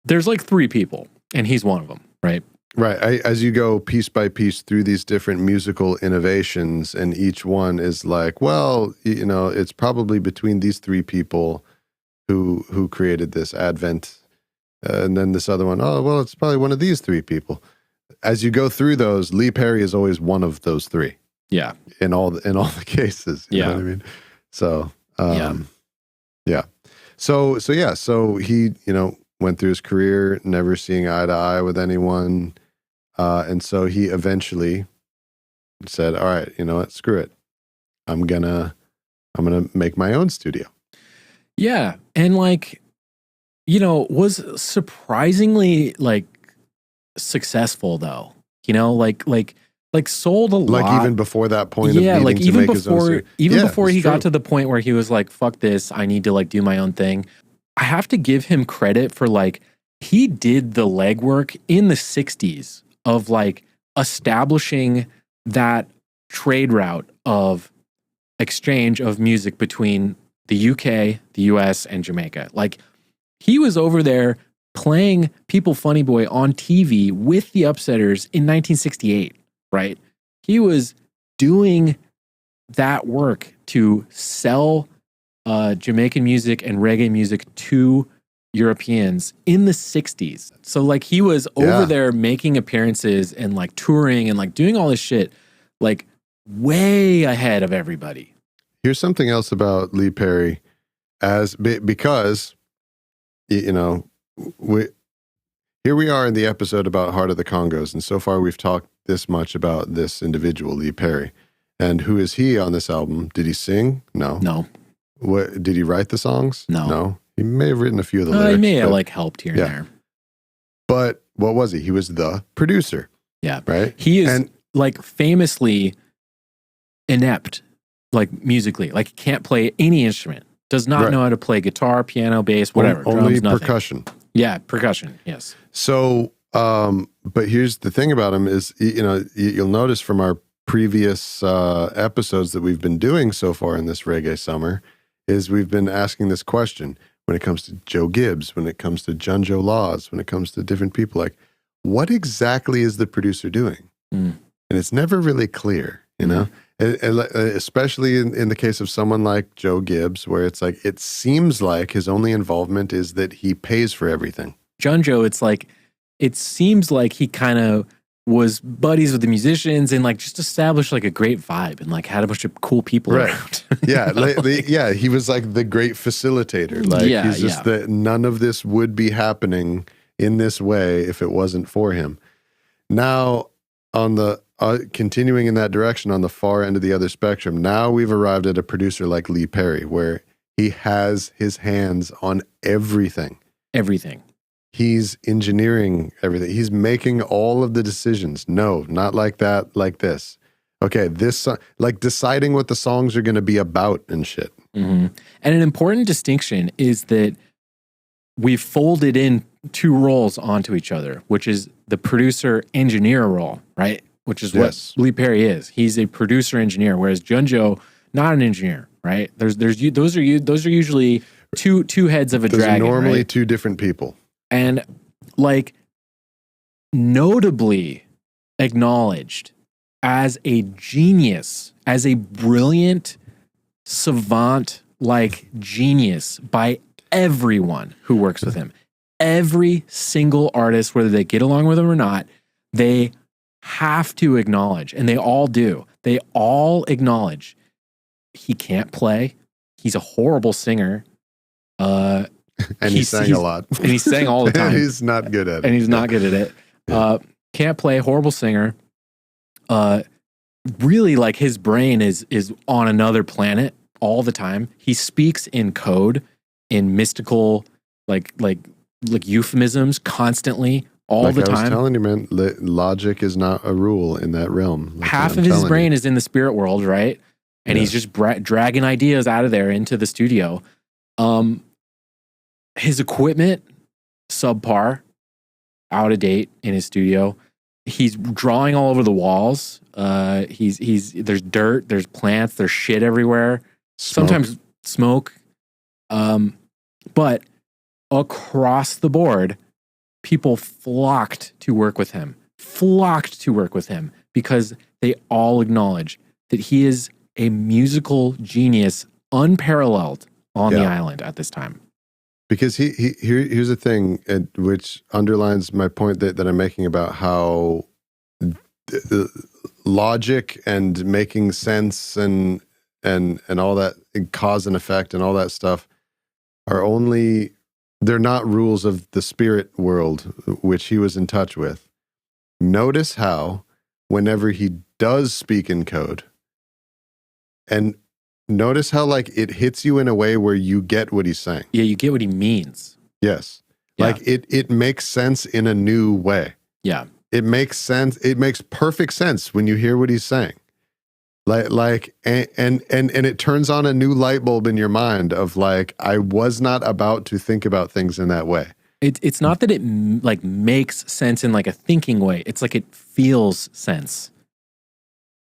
there's like 3 people, and he's one of them, right? Right. As you go piece by piece through these different musical innovations, and each one is like, well, you know, it's probably between these 3 people who created this Advent, and then this other one, oh, well, it's probably one of these 3 people. As you go through those, Lee Perry is always one of those 3. Yeah. In all the cases. You know what I mean? So, yeah. So he, you know, went through his career never seeing eye to eye with anyone. And so he eventually said, all right, you know what, screw it. I'm gonna make my own studio. Yeah. And like, you know, was surprisingly like successful though, you know, like sold a lot. Like even before that point, yeah, of like to even make his own before he got to the point where he was like, fuck this, I need to like do my own thing. I have to give him credit for like, he did the legwork in the 60s of like establishing that trade route of exchange of music between the UK, the US, and Jamaica. Like he was over there playing People Funny Boy on TV with the Upsetters in 1968, right? He was doing that work to sell Jamaican music and reggae music to Europeans in the 60s. So like he was over there making appearances and like touring and like doing all this shit like way ahead of everybody. Here's something else about Lee Perry, because you know, here we are in the episode about Heart of the Congos, and so far we've talked this much about this individual, Lee Perry. And who is he on this album? Did he sing? No. What did he write the songs? No. He may have written a few of the lyrics. He may have like helped here and there. But what was he? He was the producer. Yeah. Right? He is like famously inept, like musically. Like he can't play any instrument. Does not know how to play guitar, piano, bass, whatever. Only drums, percussion. Yeah, percussion, yes. So, but here's the thing about him is, you know, you'll notice from our previous episodes that we've been doing so far in this Reggae Summer is we've been asking this question when it comes to Joe Gibbs, when it comes to Junjo Laws, when it comes to different people, like, what exactly is the producer doing? And it's never really clear, you know? And especially in the case of someone like Joe Gibbs, where it's like, it seems like his only involvement is that he pays for everything. Junjo, it's like, it seems like he kind of was buddies with the musicians and like just established like a great vibe and like had a bunch of cool people around. Yeah, he was like the great facilitator. Like he's just that none of this would be happening in this way if it wasn't for him. Now, on the continuing in that direction on the far end of the other spectrum, now we've arrived at a producer like Lee Perry, where he has his hands on everything. Everything. He's engineering everything. He's making all of the decisions. No, not like that, like this. Okay, this, like deciding what the songs are going to be about and shit. And an important distinction is that we've folded in 2 roles onto each other, which is the producer-engineer role, right? Which is what Lee Perry is. He's a producer-engineer, whereas Junjo, not an engineer, right? Those are usually two heads of a dragon. Normally right? 2 different people. And like notably acknowledged as a genius, as a brilliant savant, like genius by everyone who works with him. Every single artist, whether they get along with him or not, they have to acknowledge, and they all do. They all acknowledge he can't play. He's a horrible singer. And he sang a lot. And he sang all the time. And he's not good at it. And he's not good at it. Can't play, horrible singer. Really, like his brain is on another planet all the time. He speaks in code, in mystical, like like euphemisms constantly all the I was time. telling you, man, logic is not a rule in that realm. Half of his brain is in the spirit world, right? And he's just dragging ideas out of there into the studio. His equipment, subpar, out of date in his studio. He's drawing all over the walls. There's dirt, there's plants, there's shit everywhere. Sometimes smoke. But across the board, people flocked to work with him because they all acknowledge that he is a musical genius unparalleled on the island at this time. Because here's the thing, which underlines my point that I'm making about how logic and making sense and all that, cause and effect and all that stuff they're not rules of the spirit world, which he was in touch with. Notice how whenever he does speak in code, and notice how like it hits you in a way where you get what he's saying. Yeah, you get what he means. Yes. Yeah. Like it makes sense in a new way. Yeah. It makes sense. It makes perfect sense when you hear what he's saying. And it turns on a new light bulb in your mind of like, I was not about to think about things in that way. It's not that it like makes sense in like a thinking way. It's like it feels sense.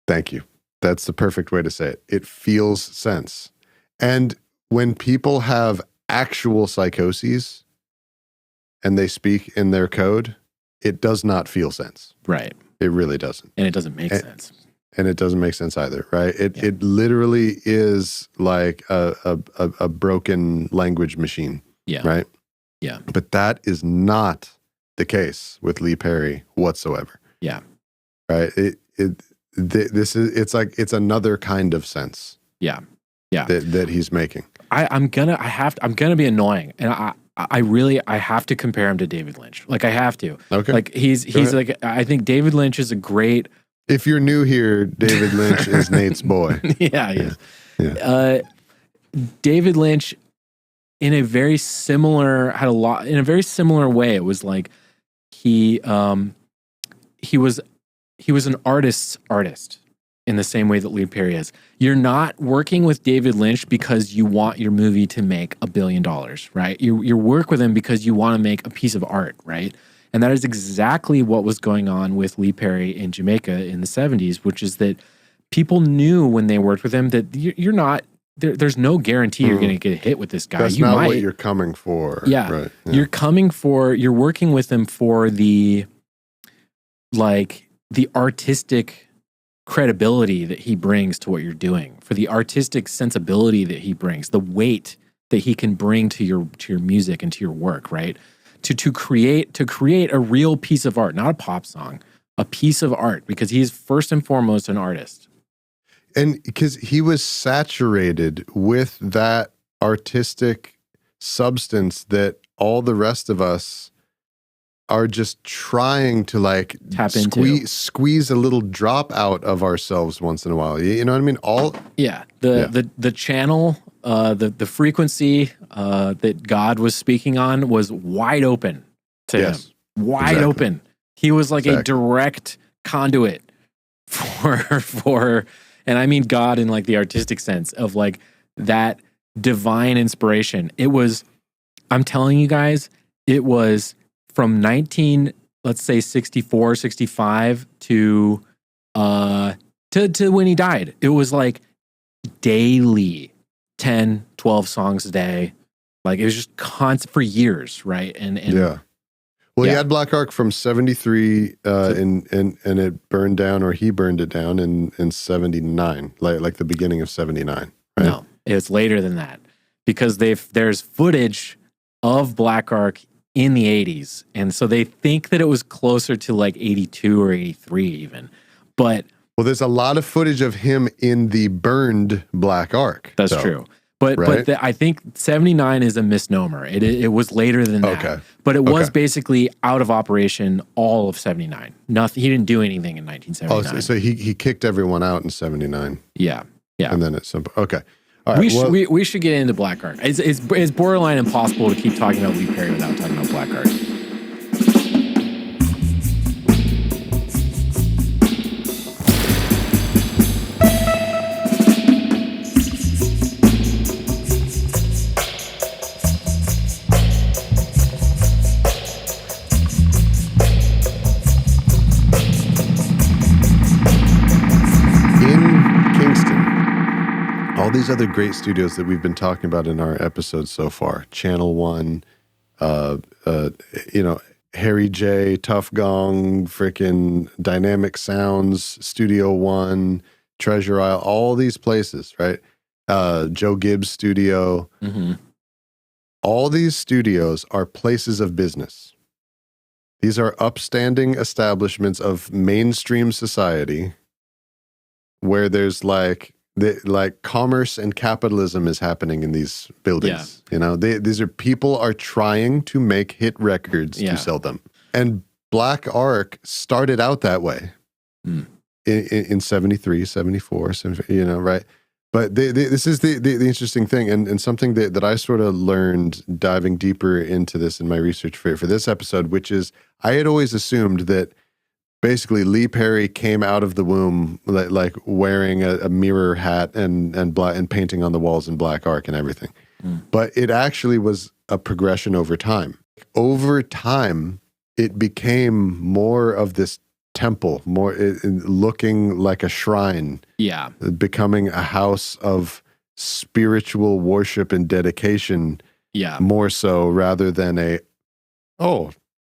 Thank you. That's the perfect way to say it. It feels sense. And when people have actual psychoses and they speak in their code, it does not feel sense. Right. It really doesn't. And it doesn't make sense. And it doesn't make sense either, right? It literally is like a broken language machine. Yeah. Right? Yeah. But that is not the case with Lee Perry whatsoever. Yeah. Right? It's another kind of sense. Yeah. Yeah. That he's making. I'm gonna be annoying. And I have to compare him to David Lynch. Like I have to. Okay. Like he's like, I think David Lynch is a great. If you're new here, David Lynch is Nate's boy. Yeah, he is. Yeah. David Lynch in a very similar way. It was like he was an artist's artist in the same way that Lee Perry is. You're not working with David Lynch because you want your movie to make $1 billion, right? You work with him because you want to make a piece of art, right? And that is exactly what was going on with Lee Perry in Jamaica in the 70s, which is that people knew when they worked with him that you're not, there's no guarantee you're going to get hit with this guy. That's not what you're coming for. Yeah. Right. Yeah. You're working with him for the artistic credibility that he brings to what you're doing, for the artistic sensibility that he brings, the weight that he can bring to your music and to your work, right? To create a real piece of art, not a pop song, a piece of art, because he's first and foremost an artist. And because he was saturated with that artistic substance that all the rest of us are just trying to like tap into, squeeze a little drop out of ourselves once in a while. You know what I mean? The channel, the frequency that God was speaking on was wide open to him. Wide open. He was like a direct conduit for, and I mean God in like the artistic sense of like that divine inspiration. It was, I'm telling you guys, it was from 64, 65 to when he died. It was like daily 10, 12 songs a day. Like it was just constant for years, right? And yeah. Well, he had Black Ark from 73 and it burned down, or he burned it down in 79, like the beginning of 79. Right? No, it's later than that because there's footage of Black Ark in the 80s. And so they think that it was closer to like 82 or 83 even. But well, there's a lot of footage of him in the burned Black Ark. That's true. But I think 79 is a misnomer. It was later than that. Okay. But it was basically out of operation all of 79. Nothing. He didn't do anything in 1979. Oh, so he kicked everyone out in 79. Yeah. Yeah. And then it's simple. Okay. All right, we should get into Black Ark. It's borderline impossible to keep talking about Lee Perry without talking about Black Ark. these other great studios that we've been talking about in our episodes so far, Channel One, Harry J, Tough Gong, freaking Dynamic Sounds, Studio One, Treasure Isle, all these places, right? Joe Gibbs Studio. Mm-hmm. All these studios are places of business. These are upstanding establishments of mainstream society where there's like commerce and capitalism is happening in these buildings. Yeah. You know, these are people are trying to make hit records to sell them. And Black Ark started out that way in 73, 74, you know, right? But this is the interesting thing, and something that I sort of learned diving deeper into this in my research for this episode, which is I had always assumed that basically Lee Perry came out of the womb like wearing a mirror hat and painting on the walls in Black Ark and everything. But it actually was a progression over time. Over time, it became more of this temple, more looking like a shrine. Yeah. Becoming a house of spiritual worship and dedication. Yeah. More so rather than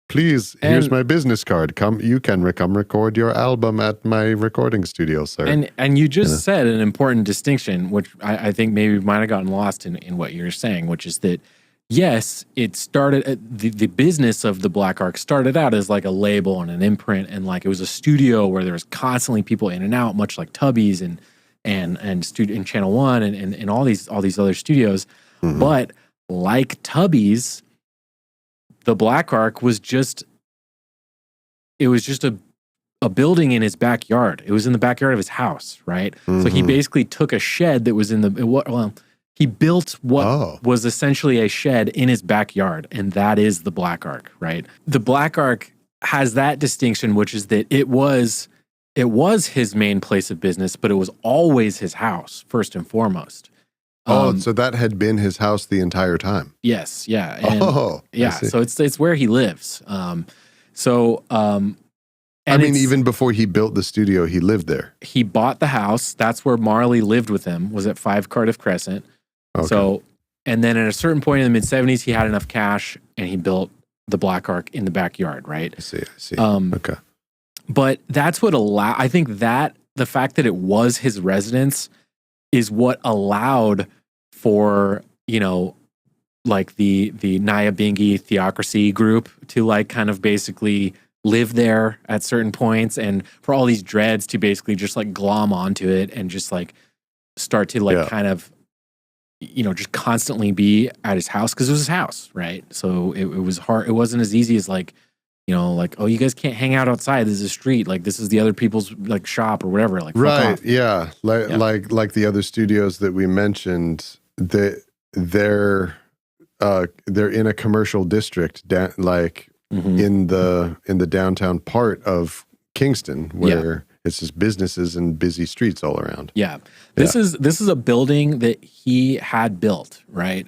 please, here's my business card. You can come record your album at my recording studio, sir. And you just said an important distinction, which I think maybe might have gotten lost in what you're saying, which is that yes, it started, the business of the Black Ark started out as like a label and an imprint, and like it was a studio where there was constantly people in and out, much like Tubby's and Channel One and all these other studios. Mm-hmm. But like Tubby's, the Black Ark was just a building in his backyard. It was in the backyard of his house, right? Mm-hmm. So he basically took a shed that was he built what was essentially a shed in his backyard, and that is the Black Ark, right? The Black Ark has that distinction, which is that it was his main place of business, but it was always his house, first and foremost. So that had been his house the entire time. Yes, yeah. And, so it's where he lives. Even before he built the studio, he lived there. He bought the house. That's where Marley lived with him, was at 5 Cardiff Crescent. Okay. So, and then at a certain point in the mid-70s, he had enough cash and he built the Black Ark in the backyard, right? I see. Okay. But that's what I think that the fact that it was his residence is what allowed for, you know, like the Nyabingi theocracy group to like kind of basically live there at certain points, and for all these dreads to basically just like glom onto it and just like start to like kind of, you know, just constantly be at his house because it was his house, right? So it was hard. It wasn't as easy as like, you know, like, oh, you guys can't hang out outside. This is a street. Like, this is the other people's like shop or whatever. Like, right? Off. Yeah, like the other studios that we mentioned. They're in a commercial district, in the downtown part of Kingston, where it's just businesses and busy streets all around. Yeah, this is a building that he had built, right?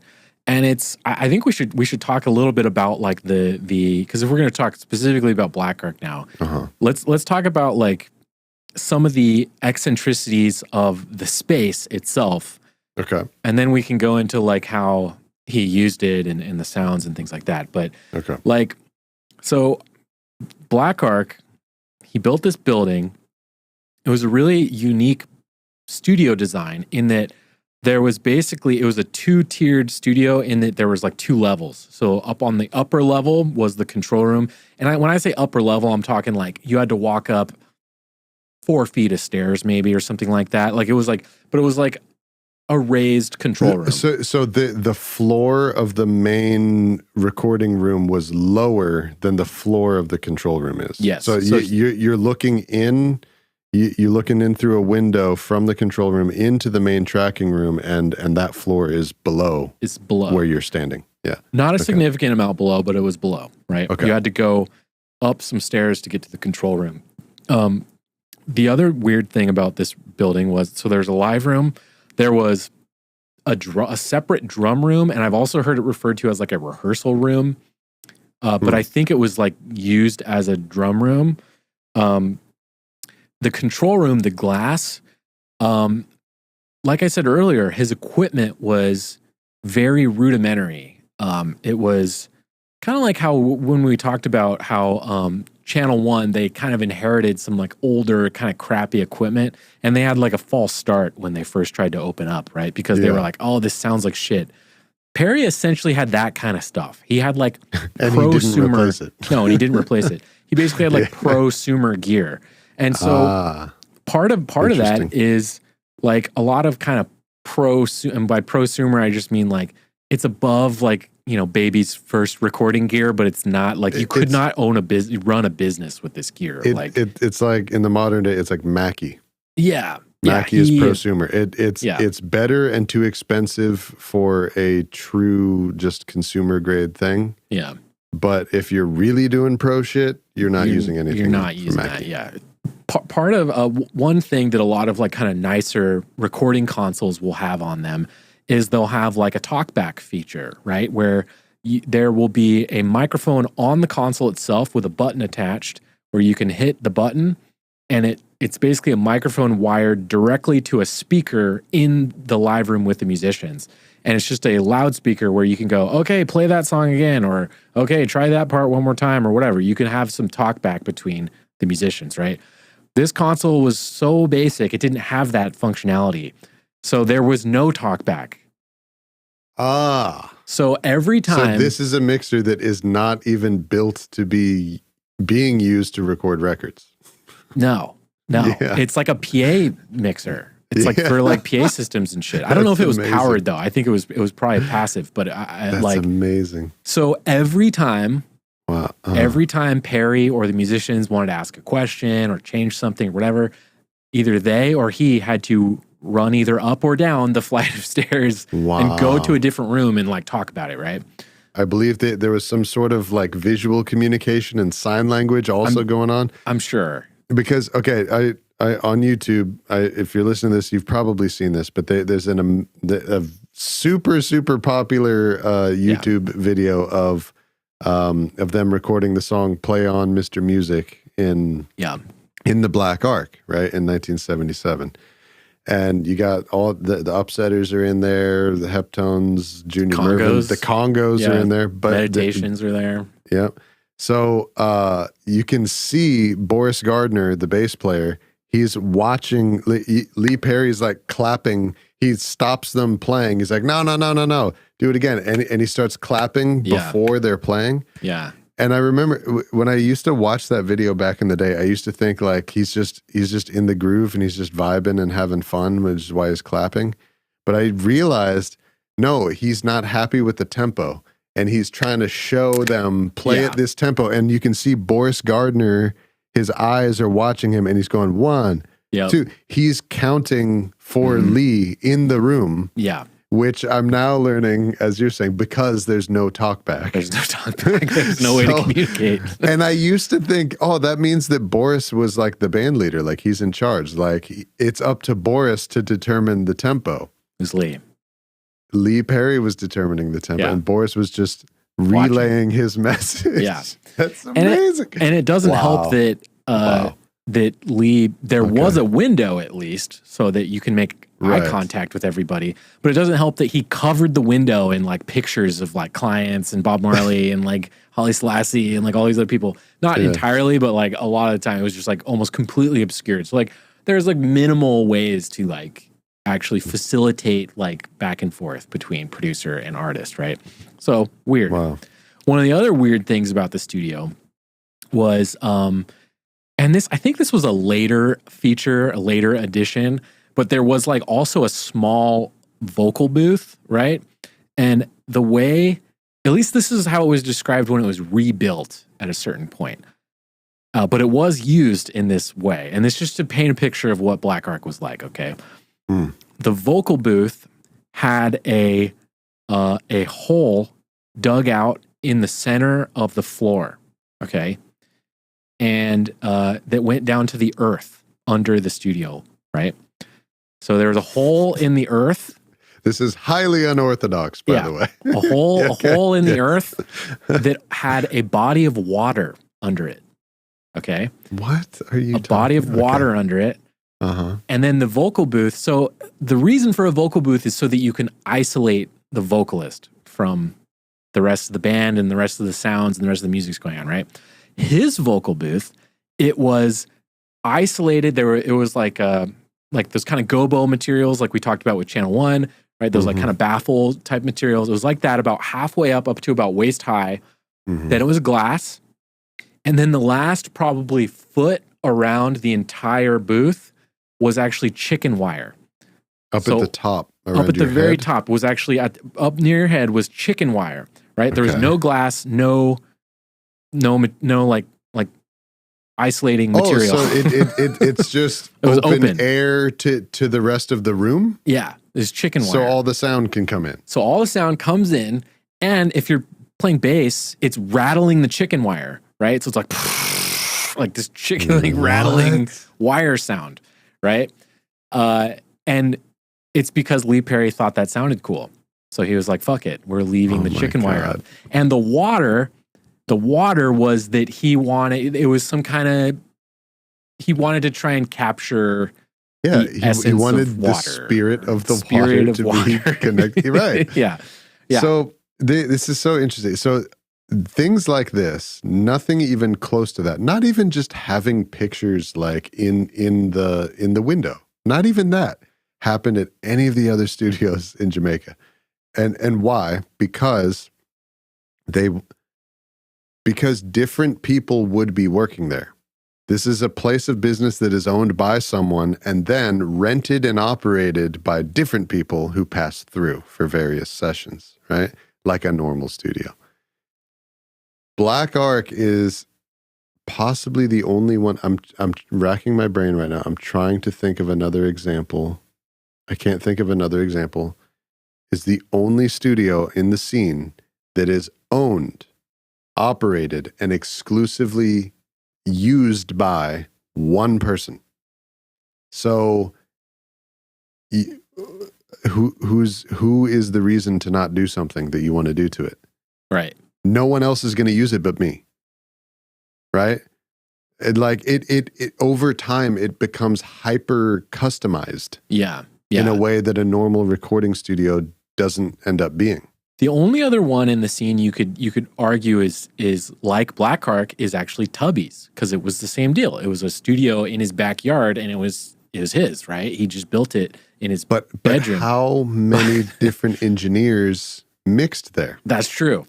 And I think we should talk a little bit about like the because if we're going to talk specifically about Black Ark now, let's talk about like some of the eccentricities of the space itself. Okay. And then we can go into like how he used it and the sounds and things like that. But so Black Ark, he built this building. It was a really unique studio design in that there was basically, it was a 2-tiered studio in that there was like 2 levels. So up on the upper level was the control room. And when I say upper level, I'm talking like you had to walk up 4 feet of stairs maybe or something like that. Like it was like a raised control room. So the floor of the main recording room was lower than the floor of the control room is. Yes. So you're looking in you're looking in through a window from the control room into the main tracking room, and that floor is below. It's below where you're standing. Yeah, not a significant amount below, but it was below. Right. Okay. You had to go up some stairs to get to the control room. The other weird thing about this building was, so there's a live room. There was a separate drum room, and I've also heard it referred to as like a rehearsal room. But I think it was like used as a drum room. The control room, the glass, like I said earlier, his equipment was very rudimentary. It was kind of like how when we talked about how Channel 1, they kind of inherited some like older kind of crappy equipment, and they had like a false start when they first tried to open up, right? Because they were like, oh, this sounds like shit. Perry essentially had that kind of stuff. He had like and prosumer. No, and he didn't replace it. He basically had like prosumer gear. And so part of that is like a lot of kind of and by prosumer I just mean like it's above like, you know, baby's first recording gear, but it's not like you could not run a business with this gear. It's like in the modern day, it's like Mackie. Yeah. Mackie is prosumer. It's better and too expensive for a true just consumer grade thing. Yeah. But if you're really doing pro shit, you're not using anything. You're not using that. Yeah. Part of one thing that a lot of like kind of nicer recording consoles will have on them is they'll have like a talkback feature, right? Where there will be a microphone on the console itself with a button attached where you can hit the button, and it's basically a microphone wired directly to a speaker in the live room with the musicians. And it's just a loudspeaker where you can go, okay, play that song again, or okay, try that part one more time, or whatever. You can have some talkback between the musicians, right? This console was so basic, it didn't have that functionality. So there was no talkback. So every time... So this is a mixer that is not even built to be being used to record records. No. Yeah. It's like a PA mixer. It's like for like PA systems and shit. I don't know if it was powered though. I think it was probably passive, but That's like amazing. So every time... Wow. Every time Perry or the musicians wanted to ask a question or change something or whatever, either they or he had to run either up or down the flight of stairs and go to a different room and like talk about it, right? I believe that there was some sort of like visual communication and sign language also going on. I'm sure. Because, okay, I on YouTube, if you're listening to this, you've probably seen this, but there's a super, super popular YouTube video of them recording the song "Play On, Mr. Music" in the Black Ark, right, in 1977. And you got all the Upsetters are in there, the Heptones, Junior Mervyn, the Congos are in there, but Meditations are there. Yeah. So you can see Boris Gardiner, the bass player. He's watching Lee Perry's like clapping. He stops them playing. He's like, no, do it again. And he starts clapping before they're playing. Yeah. And I remember when I used to watch that video back in the day, I used to think like he's just in the groove and he's just vibing and having fun, which is why he's clapping. But I realized, no, he's not happy with the tempo. And he's trying to show them play at this tempo. And you can see Boris Gardiner, his eyes are watching him and he's going 1, 2. He's counting for Lee in the room. Yeah. Which I'm now learning, as you're saying, because there's no talkback. There's no talkback. There's no way to communicate. And I used to think, oh, that means that Boris was like the band leader, like he's in charge. Like it's up to Boris to determine the tempo. It was Lee. Lee Perry was determining the tempo, and Boris was just relaying his message. Yeah. That's amazing. And it doesn't help that that Lee, there was a window at least so that you can make eye contact with everybody. But it doesn't help that he covered the window in like pictures of like clients and Bob Marley and like Holly Selassie and like all these other people. Not entirely, but like a lot of the time it was just like almost completely obscured. So like there's like minimal ways to like actually facilitate like back and forth between producer and artist, right? So weird. Wow. One of the other weird things about the studio was and this, I think this was a later feature, a later addition, but there was like also a small vocal booth, right? And the way, at least this is how it was described when it was rebuilt at a certain point. But it was used in this way. And this just to paint a picture of what Black Ark was like, okay? The vocal booth had a hole dug out in the center of the floor, okay? And that went down to the earth under the studio, right? So there was a hole in the earth. This is highly unorthodox, by the way. A hole in the earth that had a body of water under it. Okay. What are you talking about? A body of water under it. And then the vocal booth. So the reason for a vocal booth is so that you can isolate the vocalist from the rest of the band and the rest of the sounds and the rest of the music's going on, right? His vocal booth, it was isolated. It was like those kind of gobo materials like we talked about with Channel 1, right? Those like kind of baffle type materials. It was like that about halfway up to about waist high. Then it was glass. And then the last probably foot around the entire booth was actually chicken wire. Up at the top. Up at the very top was actually up near your head was chicken wire, right? There was no glass, no like isolating material. Oh, so it's just it was open air to the rest of the room? Yeah, there's chicken wire. So all the sound can come in. So all the sound comes in, and if you're playing bass, it's rattling the chicken wire, right? So it's like this chicken like rattling wire sound, right? And it's because Lee Perry thought that sounded cool. So he was like, fuck it, we're leaving the chicken wire up. And the water was that he wanted to try and capture the essence he wanted of the water. Spirit of the water to be connected. Right. Yeah. So this is so interesting. So things like this, nothing even close to that. Not even just having pictures like in the window. Not even that happened at any of the other studios in Jamaica. And why? Because different people would be working there. This is a place of business that is owned by someone and then rented and operated by different people who pass through for various sessions, right? Like a normal studio. Black Ark is possibly the only one. I'm racking my brain right now. I'm trying to think of another example. I can't think of another example. Is the only studio in the scene that is owned, operated, and exclusively used by one person. So who is the reason to not do something that you want to do to it? Right. No one else is going to use it but me. Right? It over time it becomes hyper customized. Yeah. In a way that a normal recording studio doesn't end up being. The only other one in the scene you could argue is like Black Ark is actually Tubby's, because it was the same deal. It was a studio in his backyard and it was his, right? He just built it in his bedroom. But how many different engineers mixed there? That's true.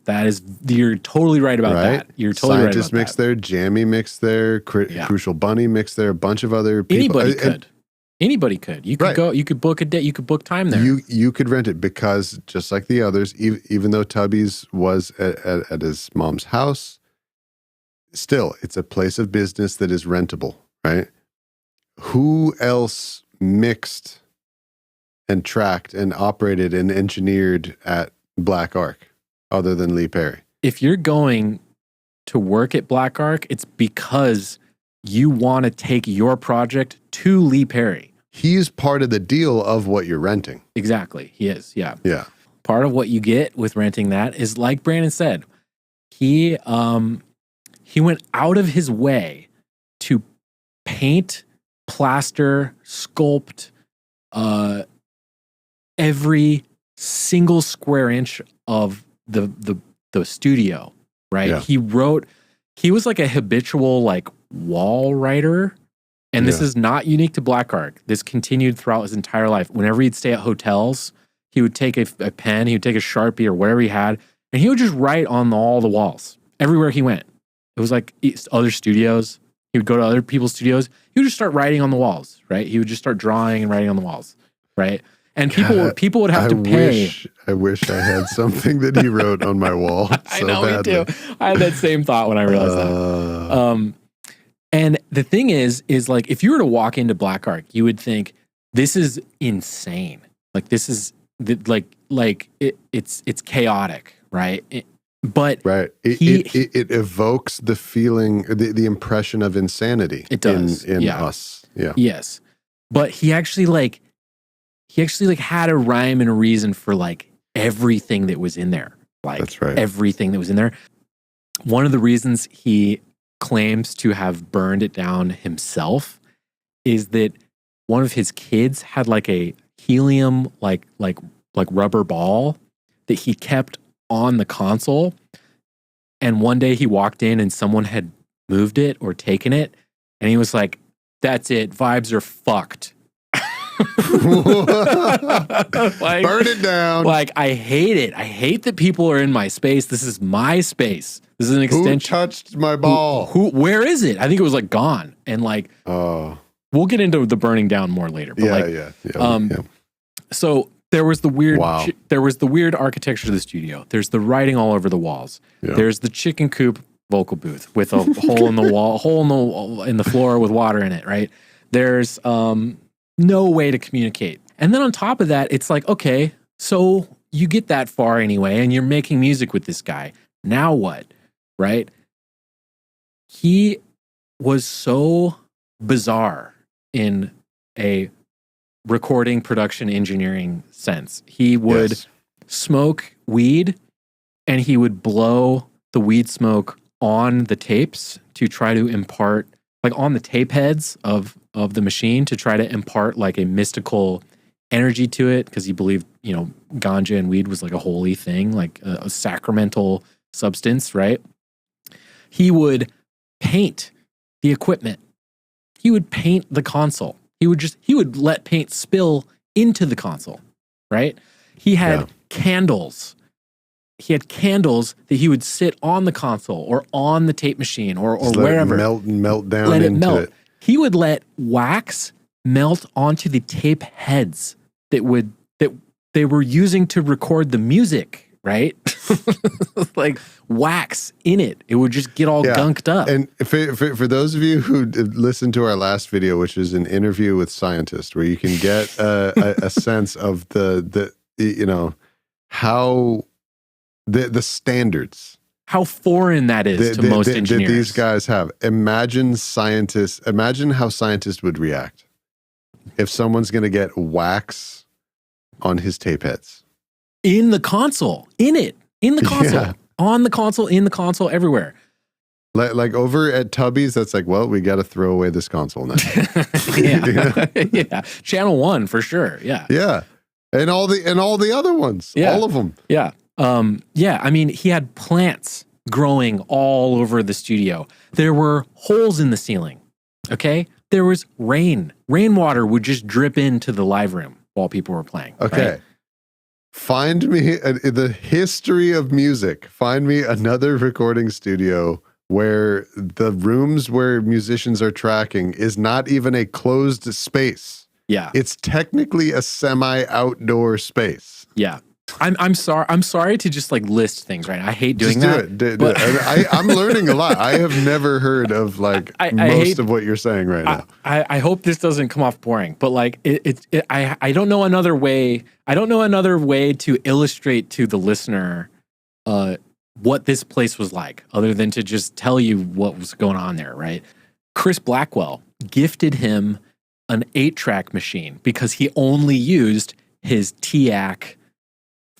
You're totally right about that. You're totally right about that. Scientist mixed there, Jammy mixed there, Crucial Bunny mixed there, a bunch of other people. Anybody could. You could go. You could book a day. You could book time there. You could rent it because just like the others, even though Tubby's was at his mom's house, still it's a place of business that is rentable, right? Who else mixed and tracked and operated and engineered at Black Ark other than Lee Perry? If you're going to work at Black Ark, it's because you want to take your project to Lee Perry. He's part of the deal of what you're renting. Exactly. He is. Yeah. Yeah. Part of what you get with renting that is, like Brandon said, he went out of his way to paint, plaster, sculpt every single square inch of the studio, right? Yeah. He was like a habitual like wall writer. And this is not unique to Black Ark. This continued throughout his entire life. Whenever he'd stay at hotels, he would take a pen, he would take a Sharpie or whatever he had, and he would just write on all the walls everywhere he went. It was like other studios. He would go to other people's studios. He would just start writing on the walls, right? He would just start drawing and writing on the walls, right? And people would have to pay. I wish I had something that he wrote on my wall. I know, badly. Me too. I had that same thought when I realized that. And the thing is like, if you were to walk into Black Ark, you would think this is insane. Like this is it's chaotic, right? But right, it evokes the feeling, the impression of insanity. It does in us. Yeah. Yes, but he actually had a rhyme and a reason for like everything that was in there. Like that's right. Everything that was in there. One of the reasons he claims to have burned it down himself is that one of his kids had like a helium like rubber ball that he kept on the console, and one day he walked in and someone had moved it or taken it, and he was like, that's it, vibes are fucked. Like, burn it down. Like, I hate it. I hate that people are in my space. This is my space. This is an extension. Who touched my ball? Where is it? I think it was like gone. And like, we'll get into the burning down more later. But yeah. So there was the weird, architecture of the studio. There's the writing all over the walls. Yeah. There's the chicken coop vocal booth with a hole in the wall, in the floor with water in it. Right. There's no way to communicate. And then on top of that, it's like, okay, so you get that far anyway, and you're making music with this guy. Now what? Right? He was so bizarre in a recording, production, engineering sense. He would smoke weed, and he would blow the weed smoke on the tapes to try to impart, like on the tape heads of the machine, to try to impart like a mystical energy to it, because he believed, ganja and weed was like a holy thing, like a sacramental substance, right? He would paint the equipment. He would paint the console. He would let paint spill into the console, right? He had candles. He had candles that he would sit on the console or on the tape machine or wherever. Melt down into it. He would let wax melt onto the tape heads that they were using to record the music, right? Like wax in it. It would just get all gunked up. And for those of you who listened to our last video, which is an interview with scientists, where you can get a sense of how the standards, how foreign that is to most engineers. That these guys have. Imagine how scientists would react if someone's going to get wax on his tape heads. In the console. In the console. Yeah. On the console, in the console, everywhere. Like over at Tubby's, that's like, well, we got to throw away this console now. Yeah. Channel 1 for sure. Yeah. Yeah. And all the other ones. Yeah. All of them. Yeah. I mean, he had plants growing all over the studio. There were holes in the ceiling. Okay. There was rain. Rainwater would just drip into the live room while people were playing. Okay. Right? Find me the history of music. Find me another recording studio where the rooms where musicians are tracking is not even a closed space. Yeah. It's technically a semi-outdoor space. Yeah. I'm sorry to just like list things, right? I hate doing that. Do it. I'm learning a lot. I have never heard of like most of what you're saying right now. I hope this doesn't come off boring, but like I don't know another way. I don't know another way to illustrate to the listener what this place was like, other than to just tell you what was going on there, right? Chris Blackwell gifted him an 8-track machine because he only used his TIAC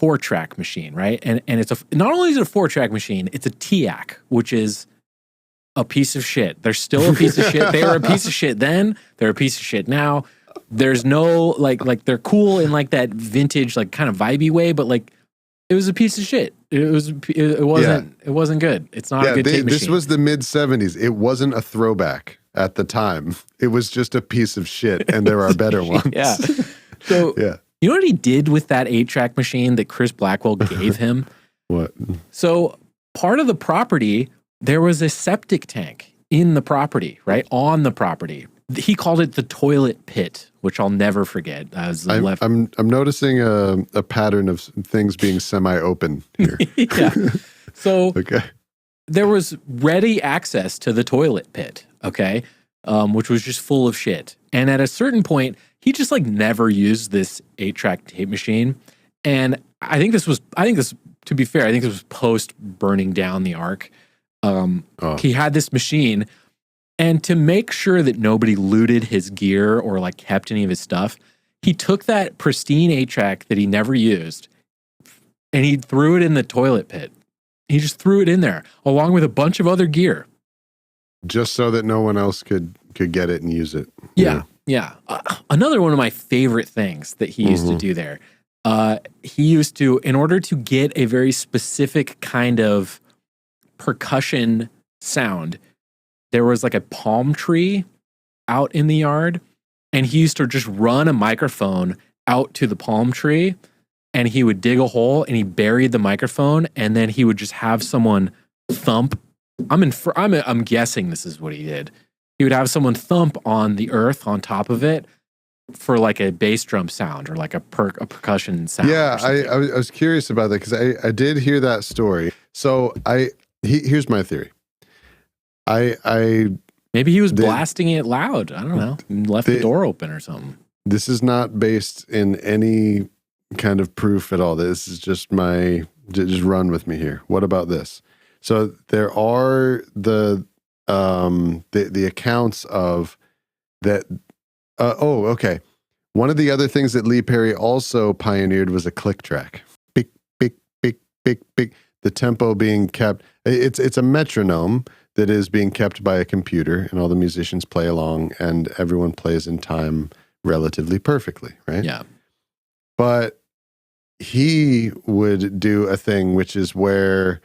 4-track machine, right? And it's not only is it a 4-track machine, it's a TIAC, which is a piece of shit. They're still a piece of shit. They were a piece of shit then. They're a piece of shit now. There's no like they're cool in like that vintage like kind of vibey way, but like it was a piece of shit. It wasn't good. It's not a good tape machine. This was the mid 70s. It wasn't a throwback at the time. It was just a piece of shit, and there are better ones. Yeah. So you know what he did with that 8-track machine that Chris Blackwell gave him? What? So part of the property, there was a septic tank in the property, right? On the property. He called it the toilet pit, which I'll never forget. I'm noticing a pattern of things being semi-open here. Yeah. So there was ready access to the toilet pit okay, which was just full of shit. And at a certain point, he just like never used this 8-track tape machine. And I think this, to be fair, I think this was post burning down the Ark. He had this machine, and to make sure that nobody looted his gear or like kept any of his stuff, he took that pristine 8-track that he never used and he threw it in the toilet pit. He just threw it in there along with a bunch of other gear. Just so that no one else could get it and use it. Yeah. Another one of my favorite things that he used to do there, he used to, in order to get a very specific kind of percussion sound, there was like a palm tree out in the yard, and he used to just run a microphone out to the palm tree, and he would dig a hole and he buried the microphone, and then he would just have someone thump. I'm guessing this is what he did. He would have someone thump on the earth on top of it for like a bass drum sound or like a percussion sound. Yeah, I was curious about that because I did hear that story. So here's my theory. Maybe he was blasting it loud. I don't know. Left the door open or something. This is not based in any kind of proof at all. This is just just run with me here. What about this? So there are the accounts of that. Okay. One of the other things that Lee Perry also pioneered was a click track. Pick, pick, pick, pick, pick. The tempo being kept. It's a metronome that is being kept by a computer, and all the musicians play along, and everyone plays in time relatively perfectly, right? Yeah. But he would do a thing which is where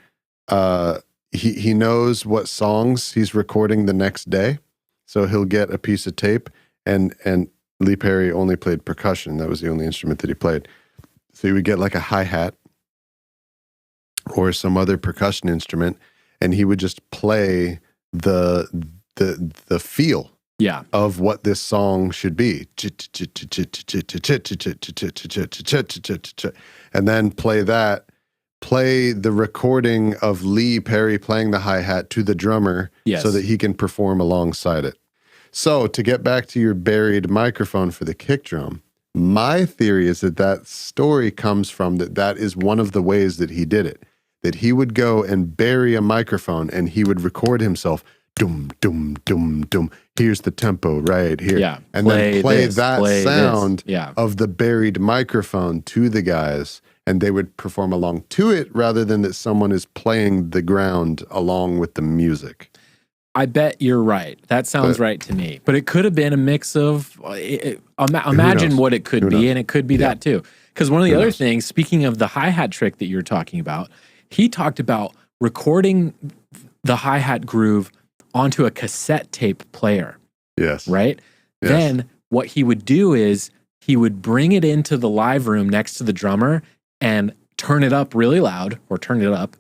he knows what songs he's recording the next day, so he'll get a piece of tape, and Lee Perry only played percussion. That was the only instrument that he played. So he would get like a hi-hat or some other percussion instrument, and he would just play the feel of what this song should be. And then play the recording of Lee Perry playing the hi-hat to the drummer so that he can perform alongside it. So to get back to your buried microphone for the kick drum, my theory is that story comes from that is one of the ways that he did it. That he would go and bury a microphone and he would record himself, dum, dum, dum, dum. Here's the tempo right here. Yeah. And then play that sound of the buried microphone to the guys, and they would perform along to it rather than that someone is playing the ground along with the music. I bet you're right. That sounds right to me. But it could have been a mix of, imagine what it could be, and it could be that too. Because one of the other things, speaking of the hi-hat trick that you're talking about, he talked about recording the hi-hat groove onto a cassette tape player. Yes. Right? Yes. Then what he would do is he would bring it into the live room next to the drummer and turn it up really loud, or turn it up,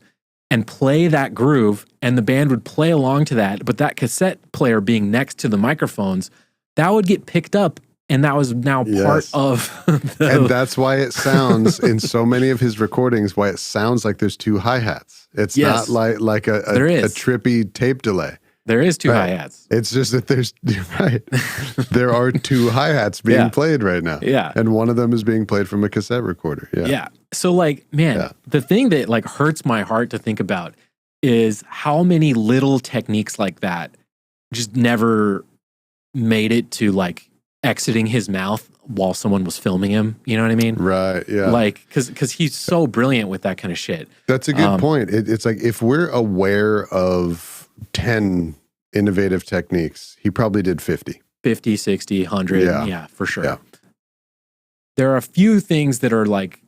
and play that groove, and the band would play along to that. But that cassette player being next to the microphones, that would get picked up, and that was now part of and that's why it sounds in so many of his recordings, why it sounds like there's two hi-hats. It's not like a trippy tape delay. There is two hi-hats. It's just that there are two hi-hats being played right now. Yeah. And one of them is being played from a cassette recorder. Yeah. Yeah. So like, man, the thing that like hurts my heart to think about is how many little techniques like that just never made it to like exiting his mouth while someone was filming him. You know what I mean? Right. Yeah. Like, because he's so brilliant with that kind of shit. That's a good point. It's like if we're aware of 10 innovative techniques, he probably did 50. 50, 60, 100. Yeah, for sure. Yeah. There are a few things that are like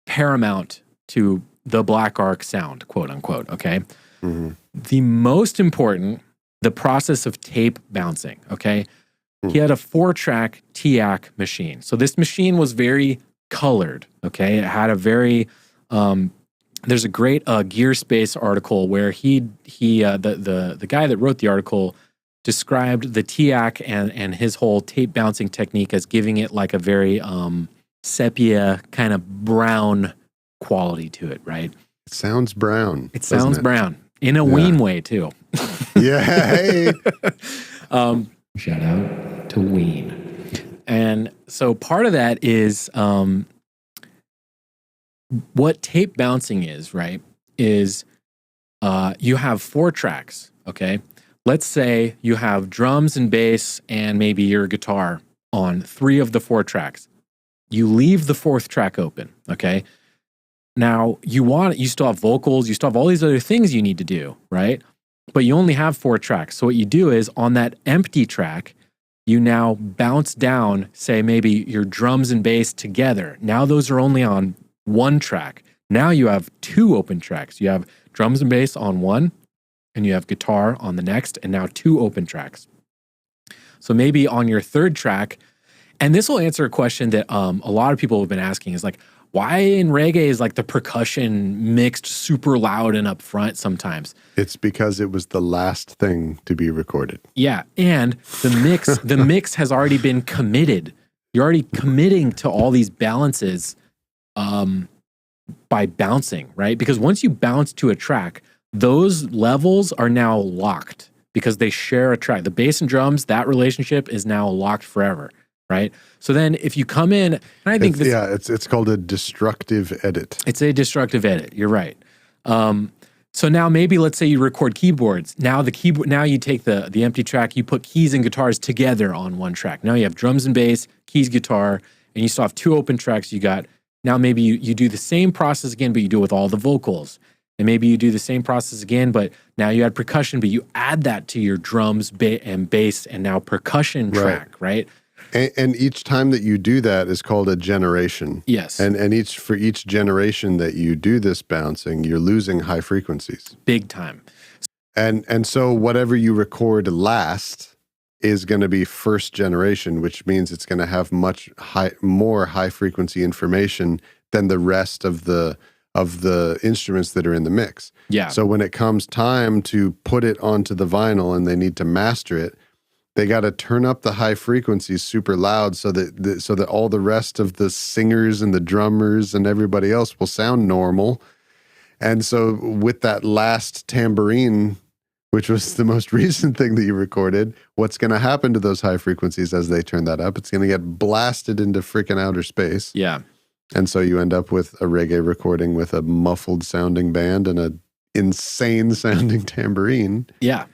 paramount to the Black Ark sound, quote unquote. Okay. Mm-hmm. The most important, the process of tape bouncing. Okay. He had a 4-track TAC machine. So this machine was very colored. Okay. It had a very, there's a great Gearspace article where the guy that wrote the article described the TAC and his whole tape bouncing technique as giving it like a very sepia kind of brown quality to it, right? It sounds brown. It sounds brown in a ween way too. Yeah, hey. Shout out to Ween. And so part of that is what tape bouncing is, right? Is you have 4 tracks, okay? Let's say you have drums and bass and maybe your guitar on 3 of the 4 tracks. You leave the 4th track open, okay? Now, you still have vocals, you still have all these other things you need to do, right? But you only have 4 tracks. So what you do is on that empty track, you now bounce down, say maybe your drums and bass together. Now those are only on 1 track. Now you have 2 open tracks. You have drums and bass on one, and you have guitar on the next, and now 2 open tracks. So maybe on your 3rd track, and this will answer a question that a lot of people have been asking is like, why in reggae is like the percussion mixed super loud and up front sometimes? It's because it was the last thing to be recorded. Yeah, and the mix has already been committed. You're already committing to all these balances by bouncing, right? Because once you bounce to a track, those levels are now locked because they share a track. The bass and drums, that relationship is now locked forever, right? So then if you come in, and I think it's called a destructive edit. It's a destructive edit. You're right. So now maybe let's say you record keyboards. Now you take the empty track, you put keys and guitars together on 1 track. Now you have drums and bass, keys, guitar, and you still have 2 open tracks. Now maybe you do the same process again, but you do it with all the vocals. And maybe you do the same process again, but now you add percussion, but you add that to your drums and bass and now percussion track, right? And each time that you do that is called a generation. Yes. And for each generation that you do this bouncing, you're losing high frequencies. Big time. And so whatever you record last is going to be 1st generation, which means it's going to have more high frequency information than the rest of the instruments that are in the mix. Yeah. So when it comes time to put it onto the vinyl and they need to master it, they got to turn up the high frequencies super loud so that all the rest of the singers and the drummers and everybody else will sound normal. And so with that last tambourine, which was the most recent thing that you recorded, what's going to happen to those high frequencies as they turn that up? It's going to get blasted into freaking outer space. Yeah. And so you end up with a reggae recording with a muffled sounding band and an insane sounding tambourine. Yeah.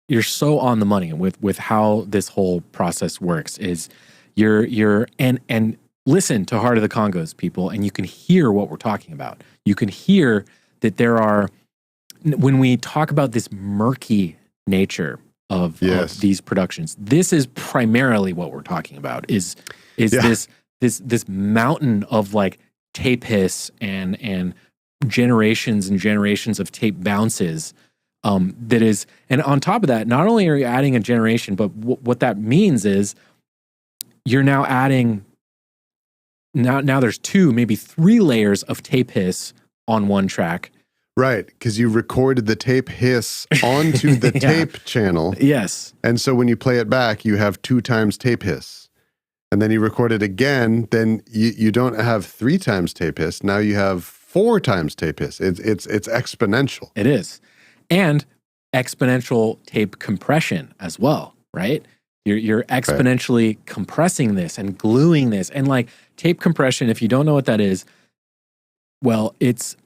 You're so on the money with how this whole process works is and listen to Heart of the Congos, people, and you can hear what we're talking about. You can hear that there are, when we talk about this murky nature of these productions, this is primarily what we're talking about is this mountain of like tape hiss and generations and generations of tape bounces. That is, and on top of that, not only are you adding a generation, but what that means is you're now adding, now there's 2, maybe 3 layers of tape hiss on 1 track. Right, because you recorded the tape hiss onto the tape channel. Yes. And so when you play it back, you have 2 times tape hiss. And then you record it again, then you don't have 3 times tape hiss. Now you have 4 times tape hiss. It's exponential. It is. And exponential tape compression as well, right? You're exponentially compressing this and gluing this. And like tape compression, if you don't know what that is, well, it's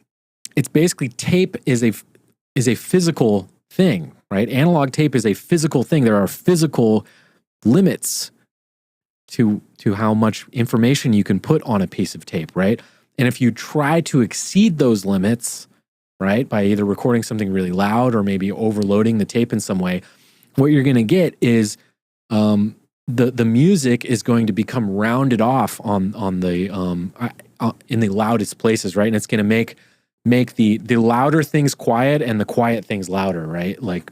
basically tape is a physical thing, right? Analog tape is a physical thing. There are physical limits to how much information you can put on a piece of tape, right? And if you try to exceed those limits, right, by either recording something really loud or maybe overloading the tape in some way, what you're going to get is the music is going to become rounded off on the in the loudest places, right? And it's going to make the louder things quiet and the quiet things louder, right? Like,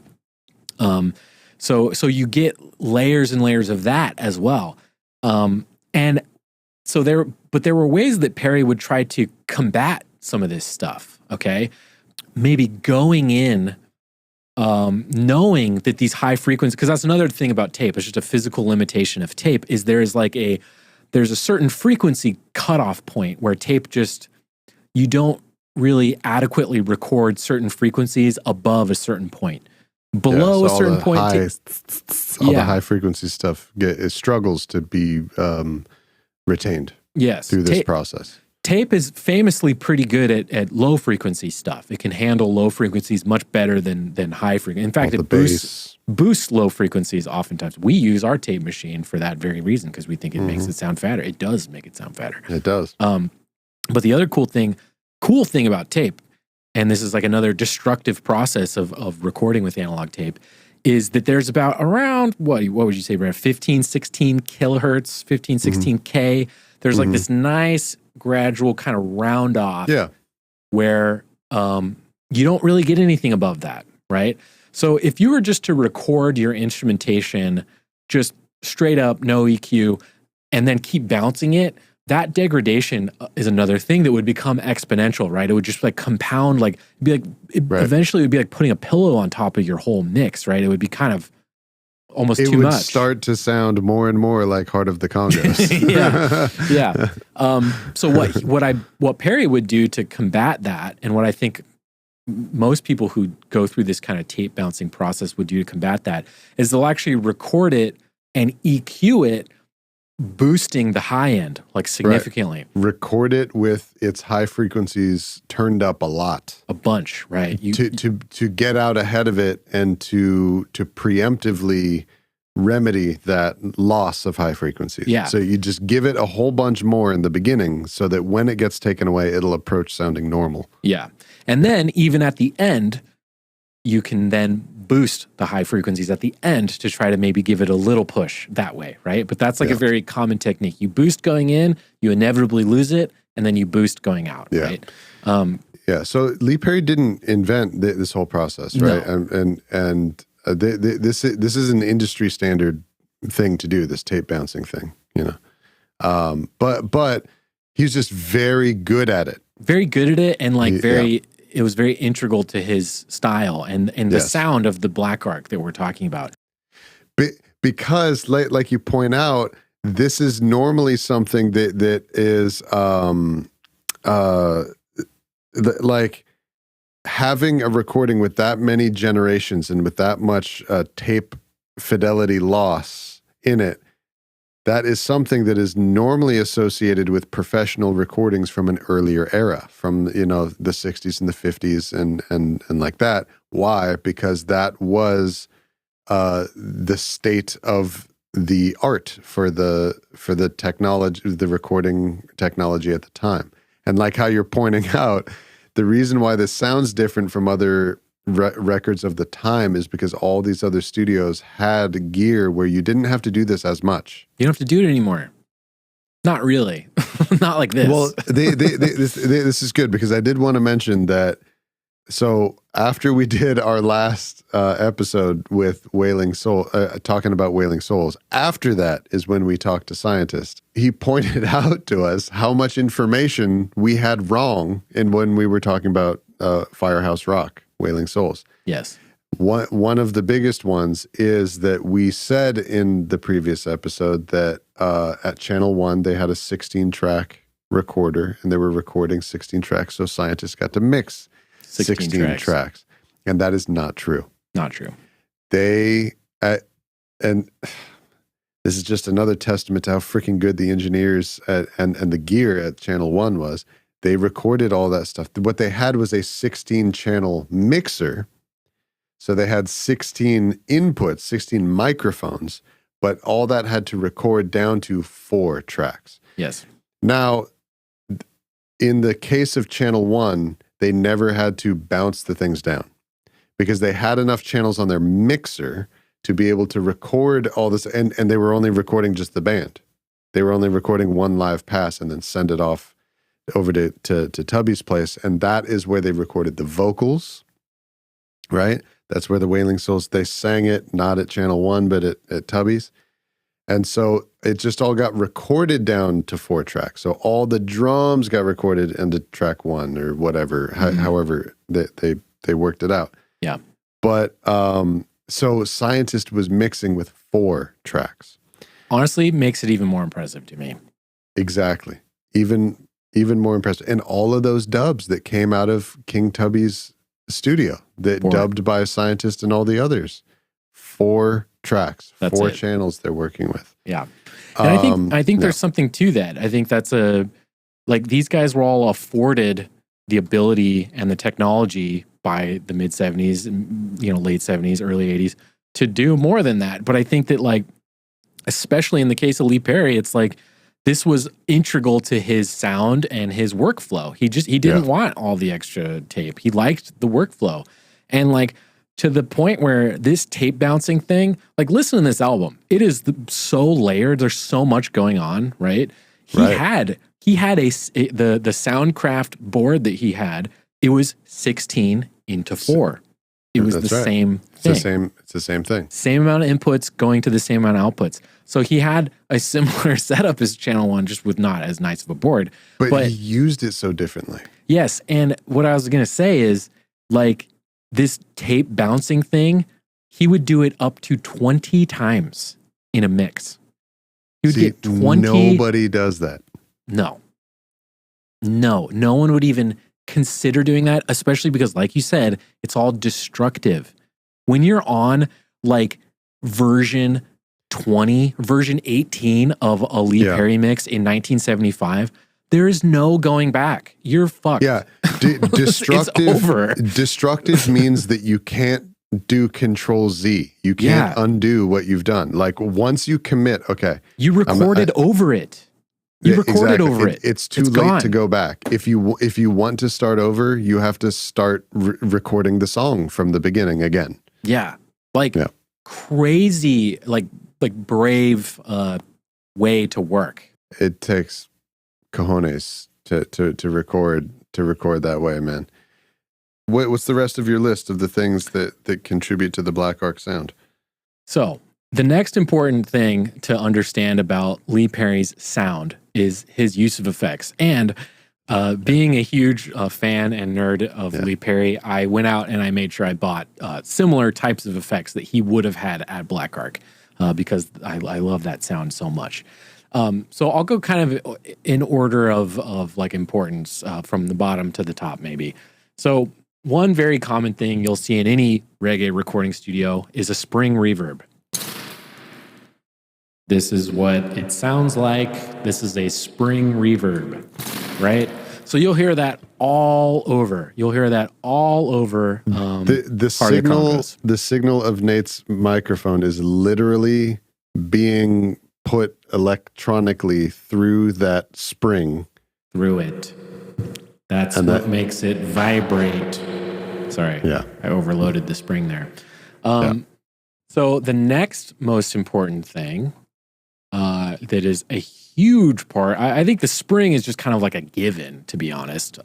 so you get layers and layers of that as well. And so there were ways that Perry would try to combat some of this stuff. Okay, maybe going in, knowing that these high frequencies, because that's another thing about tape. It's just a physical limitation of tape. Is there's a certain frequency cutoff point where tape you don't really adequately record certain frequencies above a certain point. Below a all certain the point, all the high frequency stuff it struggles to be retained through this process. Tape is famously pretty good at low frequency stuff. It can handle low frequencies much better than high frequency. In fact, it boosts low frequencies oftentimes. We use our tape machine for that very reason because we think it makes it sound fatter. It does make it sound fatter. It does. But the other cool thing about tape, and this is like another destructive process of recording with analog tape, is that there's about around, what would you say, around 15, 16 kilohertz, 15, 16 K. There's like this nice gradual kind of round off where you don't really get anything above that, right? So if you were just to record your instrumentation just straight up, no EQ, and then keep bouncing it, that degradation is another thing that would become exponential, right? It would just like compound, like eventually it would be like putting a pillow on top of your whole mix, right? It would be kind of almost too much. It would start to sound more and more like Heart of the Congos. So what Perry would do to combat that, and what I think most people who go through this kind of tape bouncing process would do to combat that, is they'll actually record it and EQ it, boosting the high end like significantly. Record it with its high frequencies turned up a lot, a bunch, right? To get out ahead of it and to preemptively remedy that loss of high frequencies. Yeah. So you just give it a whole bunch more in the beginning so that when it gets taken away, it'll approach sounding normal. Yeah. And then even at the end, you can then boost the high frequencies at the end to try to maybe give it a little push that way, right? But that's like a very common technique. You boost going in, you inevitably lose it, and then you boost going out, right? So Lee Perry didn't invent this whole process, right? No. And this is an industry standard thing to do, this tape bouncing thing, you know. But he's just very good at it. Very good at it, and like it was very integral to his style and the sound of the Black Ark that we're talking about. Because, like you point out, this is normally something that is like having a recording with that many generations and with that much tape fidelity loss in it. That is something that is normally associated with professional recordings from an earlier era, from, you know, the 60s and the 50s and like that. Why? Because that was the state of the art for the technology, the recording technology at the time. And like how you're pointing out, the reason why this sounds different from other records of the time is because all these other studios had gear where you didn't have to do this as much. You don't have to do it anymore. Not really. Not like this. Well, this is good because I did want to mention that. So after we did our last episode with Wailing Soul, talking about Wailing Souls, after that is when we talked to Scientist. He pointed out to us how much information we had wrong in when we were talking about Firehouse Rock, Wailing Souls. Yes. One of the biggest ones is that we said in the previous episode that at Channel 1, they had a 16-track recorder, and they were recording 16 tracks, so Scientists got to mix 16 tracks. And that is not true. Not true. They, and this is just another testament to how freaking good the engineers and the gear at Channel 1 was. They recorded all that stuff. What they had was a 16-channel mixer. So they had 16 inputs, 16 microphones, but all that had to record down to 4 tracks. Yes. Now, in the case of Channel 1, they never had to bounce the things down because they had enough channels on their mixer to be able to record all this. And they were only recording just the band. They were only recording one live pass and then send it off over to Tubby's place. And that is where they recorded the vocals, right? That's where the Wailing Souls, they sang it, not at Channel 1, but at Tubby's. And so it just all got recorded down to 4 tracks. So all the drums got recorded into track 1 or whatever, however they worked it out. Yeah. But so Scientist was mixing with 4 tracks. Honestly, makes it even more impressive to me. Exactly. Even more impressive. And all of those dubs that came out of King Tubby's studio that 4. dubbed by a scientist and all the others. 4 tracks, That's 4 it. channels they're working with. Yeah. And I think there's something to that. I think that's like these guys were all afforded the ability and the technology by the mid 70s, late 70s, early 80s to do more than that. But I think that, like, especially in the case of Lee Perry, it's like this was integral to his sound and his workflow. He didn't want all the extra tape. He liked the workflow. And like to the point where this tape bouncing thing, like listen to this album. It is so layered. There's so much going on, right? He had the Soundcraft board that he had. It was 16 into 4. It was the same thing. It's the same thing. Same amount of inputs going to the same amount of outputs. So he had a similar setup as Channel 1, just with not as nice of a board. But he used it so differently. Yes. And what I was going to say is, like, this tape bouncing thing, he would do it up to 20 times in a mix. He would get 20. Nobody does that. No one would even consider doing that, especially because, like you said, it's all destructive. When you're on like version 20, version 18 of a Lee Perry mix in 1975, there is no going back. You're fucked. Yeah. Destructive. It's over. Destructive means that you can't do Control Z. You can't undo what you've done. Like once you commit, okay. You recorded over it. You recorded over it. It's too late to go back. If you want to start over, you have to start recording the song from the beginning again. Yeah. Crazy, like brave way to work. It takes cojones to record that way, man. What's the rest of your list of the things that contribute to the Black Ark sound? So the next important thing to understand about Lee Perry's sound is his use of effects. And being a huge fan and nerd of Lee Perry, I went out and I made sure I bought similar types of effects that he would have had at Black Ark because I love that sound so much. So I'll go kind of in order of like importance from the bottom to the top, maybe. So one very common thing you'll see in any reggae recording studio is a spring reverb. This is what it sounds like. This is a spring reverb, right? So you'll hear that all over. The signal of Nate's microphone is literally being put electronically through that spring. Through it. That's what makes it vibrate. Sorry. Yeah. I overloaded the spring there. So the next most important thing that is a huge part, I think the spring is just kind of like a given, to be honest.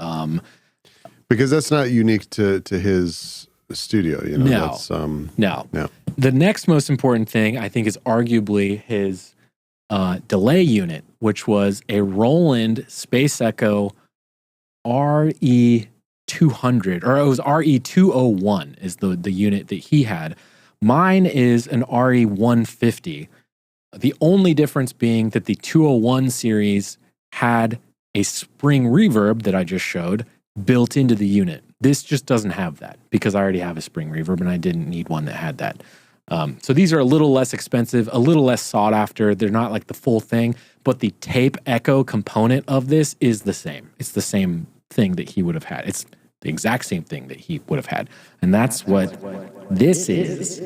Because that's not unique to his studio, you know. No. The next most important thing, I think, is arguably his delay unit, which was a Roland Space Echo RE200, or it was RE201 is the unit that he had. Mine is an RE150. The only difference being that the 201 series had a spring reverb that I just showed built into the unit. This just doesn't have that because I already have a spring reverb and I didn't need one that had that. So these are a little less expensive, a little less sought after. They're not like the full thing, but the tape echo component of this is the same. It's the same thing that he would have had. It's the exact same thing that he would have had. And that's what this is.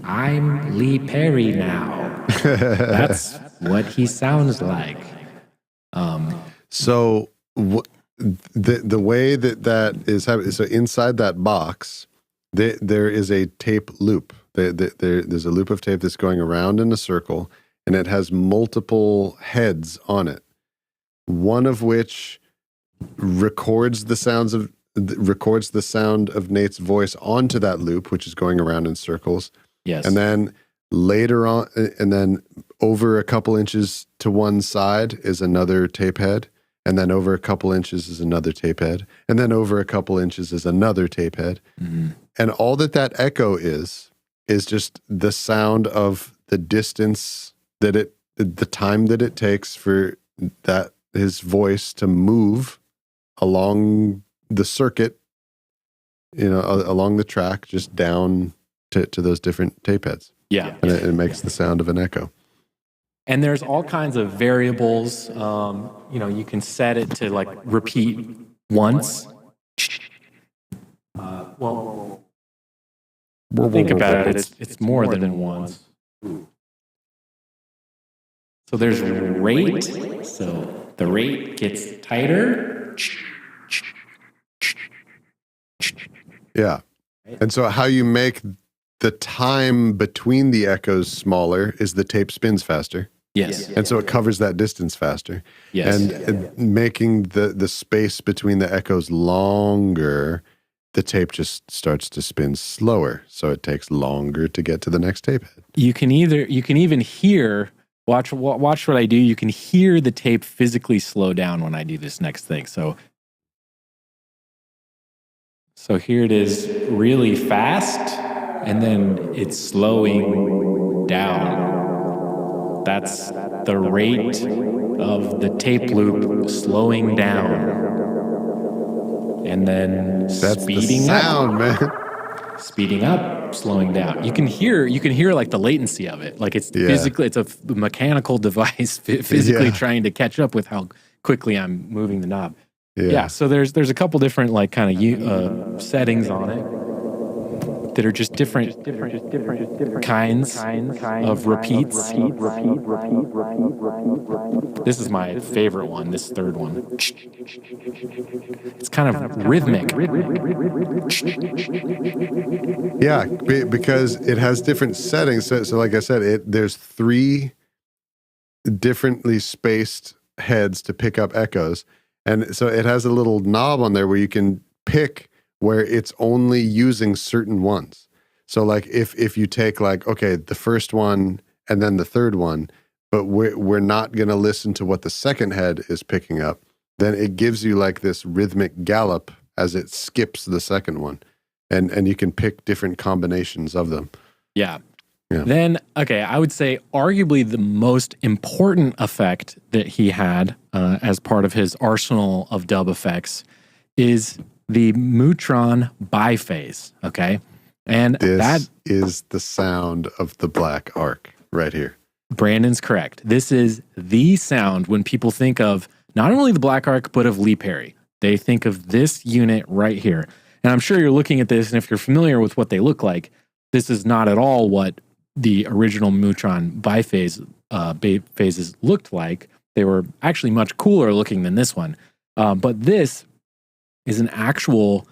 I'm Lee Perry now. That's what he sounds like. So the way that is happening, so inside that box, there is a tape loop. There's a loop of tape that's going around in a circle, and it has multiple heads on it. One of which records the sound of Nate's voice onto that loop, which is going around in circles. Yes. And then later on, and then over a couple inches to one side is another tape head. And then over a couple inches is another tape head. And then over a couple inches is another tape head. Mm-hmm. And all that echo is just the sound of the distance the time that it takes for his voice to move along the circuit along the track, just down to those different tape heads. Yeah. And it makes the sound of an echo. And there's all kinds of variables. You can set it to like repeat once. Think about it. It's more than once. So there's rate. So the rate gets tighter. Yeah. And so how you make the time between the echoes smaller is the tape spins faster. Yes. And so it covers that distance faster. Yes. And making the space between the echoes longer, the tape just starts to spin slower. So it takes longer to get to the next tape head. You can even hear, watch what I do. You can hear the tape physically slow down when I do this next thing. So here it is really fast, and then it's slowing down. That's the rate of the tape loop slowing down. And then that's speeding the sound, up. Man. Speeding up, slowing down. You can hear like the latency of it. Like it's physically, it's a mechanical device physically trying to catch up with how quickly I'm moving the knob. Yeah, so there's a couple different like kind of settings on it that are just different kinds of repeats. This is my favorite one, this third one. It's kind of rhythmic. Yeah, because it has different settings. So like I said, there's 3 differently spaced heads to pick up echoes. And so it has a little knob on there where you can pick where it's only using certain ones. So like if you take like, okay, the first one and then the third one, but we're not going to listen to what the second head is picking up, then it gives you like this rhythmic gallop as it skips the second one. And you can pick different combinations of them. Yeah. Then, okay, I would say arguably the most important effect that he had as part of his arsenal of dub effects is the Mutron biphase, okay? And that is the sound of the Black Ark right here. Brandon's correct. This is the sound when people think of not only the Black Ark, but of Lee Perry. They think of this unit right here. And I'm sure you're looking at this, and if you're familiar with what they look like, this is not at all what the original Mutron biphase phases looked like. They were actually much cooler looking than this one. But this is an actual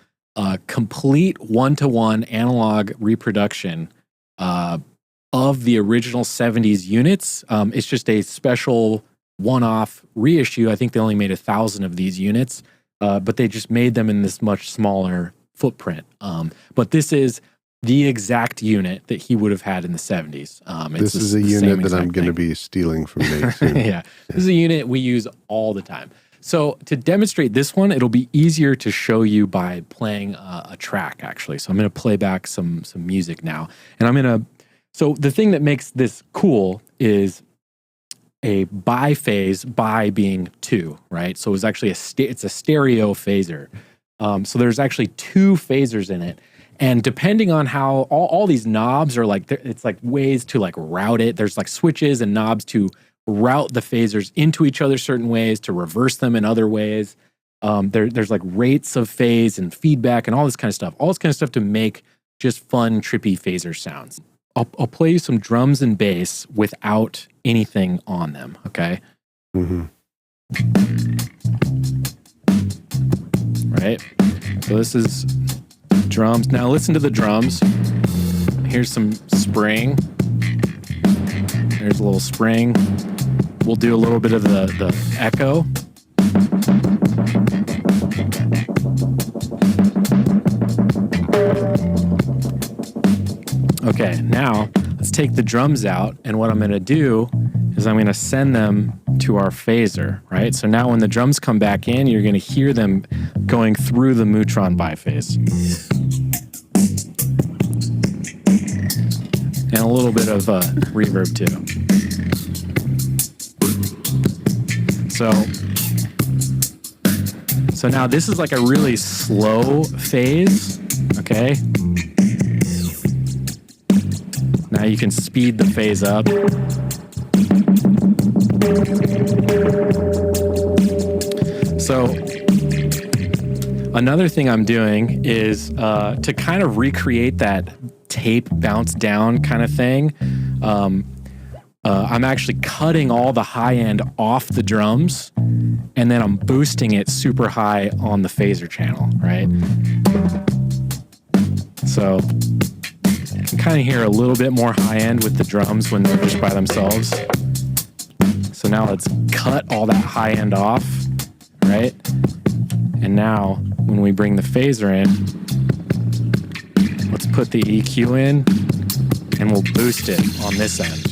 complete one-to-one analog reproduction of the original 70s units. It's just a special one-off reissue. I think they only made 1,000 of these units, but they just made them in this much smaller footprint. But this is the exact unit that he would have had in the 70s. This is a unit that I'm going to be stealing from Nate soon. Yeah, this is a unit we use all the time. So to demonstrate this one, it'll be easier to show you by playing a track, actually. So I'm going to play back some music now. And so the thing that makes this cool is a biphase, bi being 2, right? So it's actually it's a stereo phaser. So there's actually 2 phasers in it. And depending on how all these knobs are like, it's like ways to like route it. There's like switches and knobs to route the phasers into each other certain ways, to reverse them in other ways. There's like rates of phase and feedback and all this kind of stuff. All this kind of stuff to make just fun, trippy phaser sounds. I'll play you some drums and bass without anything on them, okay? Mm-hmm. Right? So this is drums. Now listen to the drums. Here's some spring. There's a little spring. We'll do a little bit of the echo. Okay, now let's take the drums out, and what I'm going to do is I'm going to send them to our phaser, right? So now when the drums come back in, you're going to hear them going through the Mutron biphase. And a little bit of reverb too. So now this is like a really slow phase. Okay. Now you can speed the phase up. So another thing I'm doing is to kind of recreate that tape bounce down kind of thing. I'm actually cutting all the high end off the drums, and then I'm boosting it super high on the phaser channel, right? So you can kind of hear a little bit more high end with the drums when they're just by themselves. So now let's cut all that high end off, right? And now when we bring the phaser in, let's put the EQ in and we'll boost it on this end.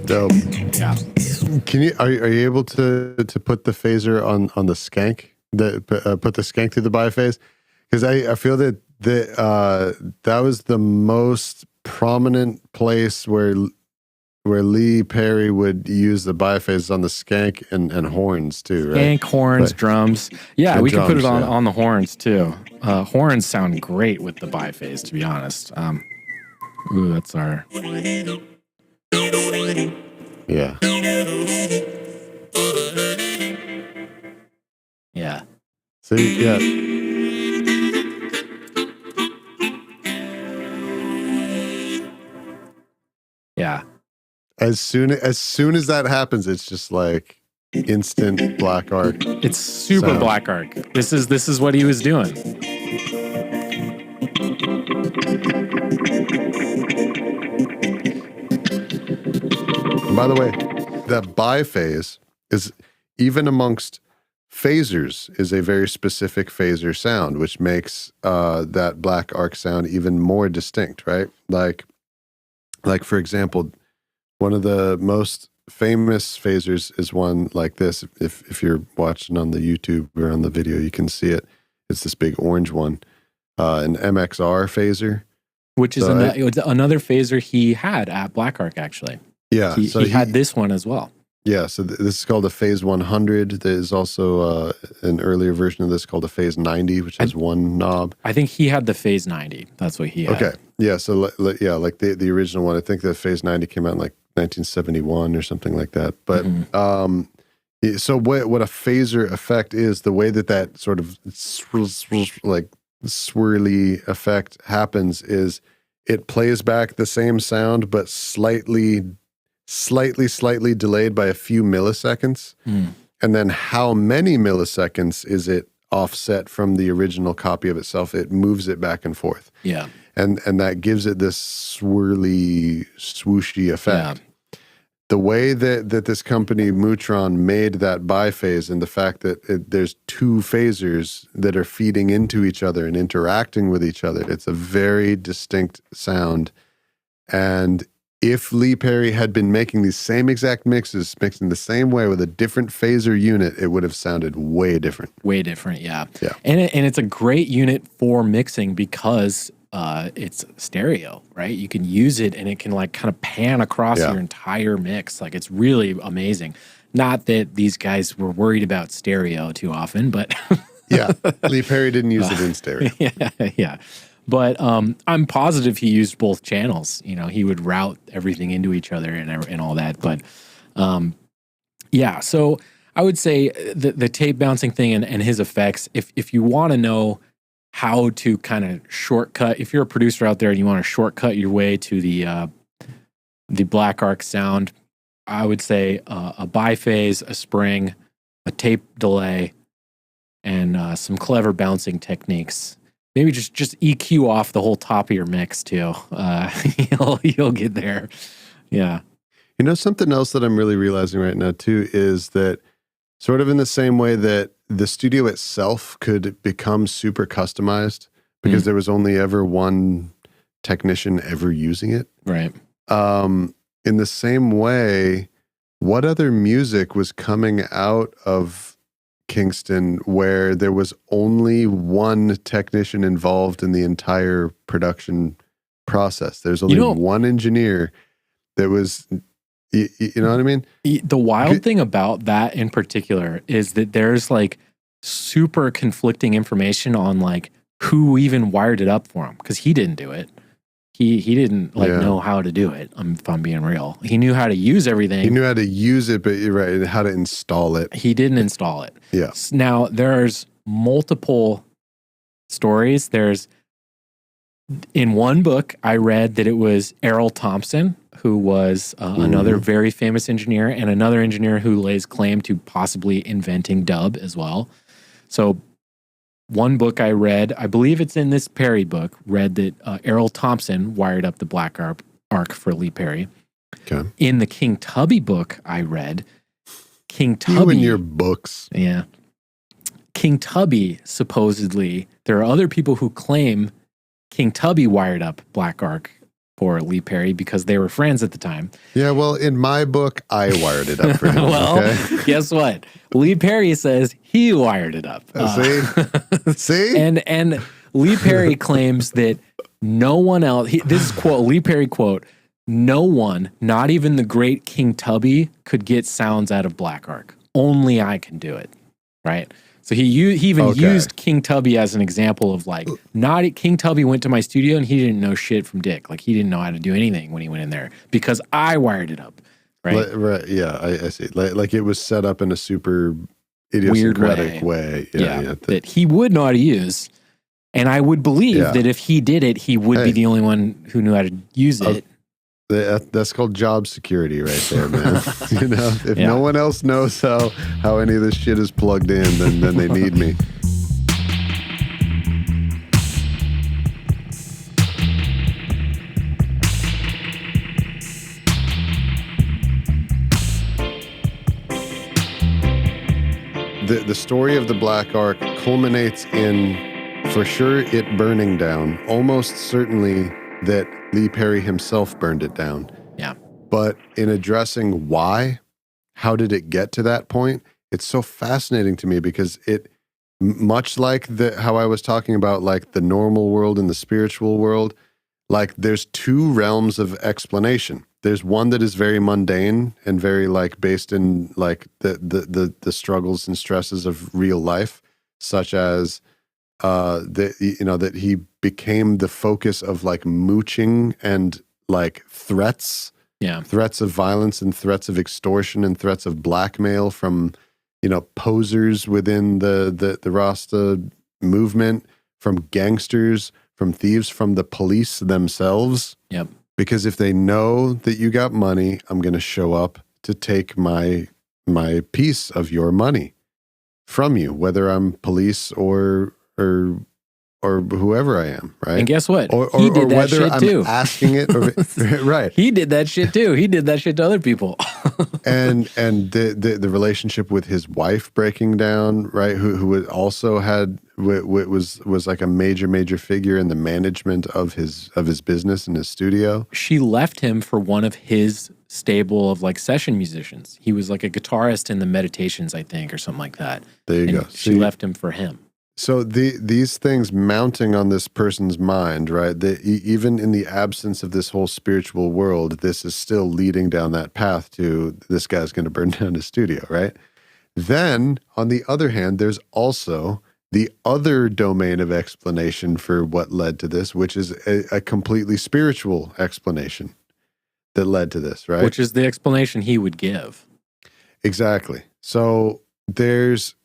Dope. Yeah. Are you able to put the phaser on the skank? Put the skank through the biphase? Because I feel that that was the most prominent place where Lee Perry would use the biphase on the skank and horns too, right? Skank, horns, drums. Yeah, we can put it on the horns too. Horns sound great with the biphase, to be honest. Ooh, that's our... Yeah. Yeah. See, yeah. Yeah. As soon as that happens, it's just like instant Black Ark. It's super sound. Black Ark. This is what he was doing. By the way, that biphase is, even amongst phasers, is a very specific phaser sound, which makes that Black Ark sound even more distinct, right? Like for example, one of the most famous phasers is one like this. If you're watching on the YouTube or on the video, you can see it. It's this big orange one, an MXR phaser. Which is another phaser he had at Black Ark, actually. Yeah. He had this one as well. Yeah, so this is called a Phase 100. There's also an earlier version of this called a Phase 90, which has one knob. I think he had the Phase 90. That's what he had. Okay. Yeah, so like the original one, I think the Phase 90 came out in like 1971 or something like that. But so what a phaser effect is, the way that sort of like swirly effect happens is it plays back the same sound, but slightly delayed by a few milliseconds. And then how many milliseconds is it offset from the original copy of itself? It moves it back and forth. Yeah. And that gives it this swirly, swooshy effect. Yeah. The way that this company, Mutron, made that biphase, and the fact that there's two phasers that are feeding into each other and interacting with each other, it's a very distinct sound. And if Lee Perry had been making these same exact mixes, mixing the same way with a different phaser unit, it would have sounded way different. Way different, yeah. Yeah. And it's a great unit for mixing because it's stereo, right? You can use it and it can like kind of pan across your entire mix. Like it's really amazing. Not that these guys were worried about stereo too often, but... Yeah, Lee Perry didn't use it in stereo. Yeah. But I'm positive he used both channels. You know, he would route everything into each other and all that. But yeah, so I would say the tape bouncing thing and his effects, if you want to know how to kind of shortcut, if you're a producer out there and you want to shortcut your way to the Black Ark sound, I would say a biphase, a spring, a tape delay, and some clever bouncing techniques. Maybe just EQ off the whole top of your mix too. You'll get there. Yeah. You know, something else that I'm really realizing right now too is that sort of in the same way that the studio itself could become super customized because there was only ever one technician ever using it. Right. In the same way, what other music was coming out of Kingston where there was only one technician involved in the entire production process? There's only one engineer that was You know what I mean? The wild thing about that in particular is that there's like super conflicting information on like who even wired it up for him, because he didn't do it. He didn't know how to do it. If I'm being real, he knew how to use everything. He knew how to use it, but you're right, how to install it. He didn't install it. Yeah. Now there's multiple stories. There's in one book I read that it was Errol Thompson, who was another very famous engineer, and another engineer who lays claim to possibly inventing dub as well. So one book I read, I believe it's in this Perry book, read that Errol Thompson wired up the Black Ark for Lee Perry. Okay. In the King Tubby book I read, King Tubby... You and your books. Yeah. King Tubby, supposedly, there are other people who claim King Tubby wired up Black Ark for Lee Perry because they were friends at the time. Yeah, well, in my book, I wired it up for him. Well, okay? Guess what? Lee Perry says he wired it up. See? And Lee Perry claims that no one else, this is quote, Lee Perry quote, no one, not even the great King Tubby, could get sounds out of Black Ark. Only I can do it, right? So he even used King Tubby as an example of like, King Tubby went to my studio and he didn't know shit from dick. Like he didn't know how to do anything when he went in there because I wired it up, right? Right. Yeah, I see. Like it was set up in a super idiosyncratic way. Yeah, that he would know how to use. And I would believe that if he did it, he would be the only one who knew how to use it. That's called job security right there, man. You know, if no one else knows how any of this shit is plugged in, then they need me. The story of the Black Ark culminates in, for sure, it burning down. Almost certainly that Lee Perry himself burned it down. Yeah. But in addressing why, how did it get to that point? It's so fascinating to me because it, much like how I was talking about like the normal world and the spiritual world, like there's two realms of explanation. There's one that is very mundane and very like based in like the struggles and stresses of real life, such as that he became the focus of like mooching and like threats of violence and threats of extortion and threats of blackmail from, posers within the Rasta movement, from gangsters, from thieves, from the police themselves. Yep. Because if they know that you got money, I'm going to show up to take my piece of your money from you, whether I'm police or whoever I am, right? And guess what? Or he did that whether shit I'm too. asking it, right? He did that shit too. He did that shit to other people. and the relationship with his wife breaking down, right? Who also was like a major figure in the management of his business and his studio. She left him for one of his stable of like session musicians. He was like a guitarist in the Meditations, I think, or something like that. There you go. She left him for him. So these things mounting on this person's mind, right? Even in the absence of this whole spiritual world, this is still leading down that path to this guy's going to burn down his studio, right? Then, on the other hand, there's also the other domain of explanation for what led to this, which is a completely spiritual explanation that led to this, right? Which is the explanation he would give. Exactly. So there's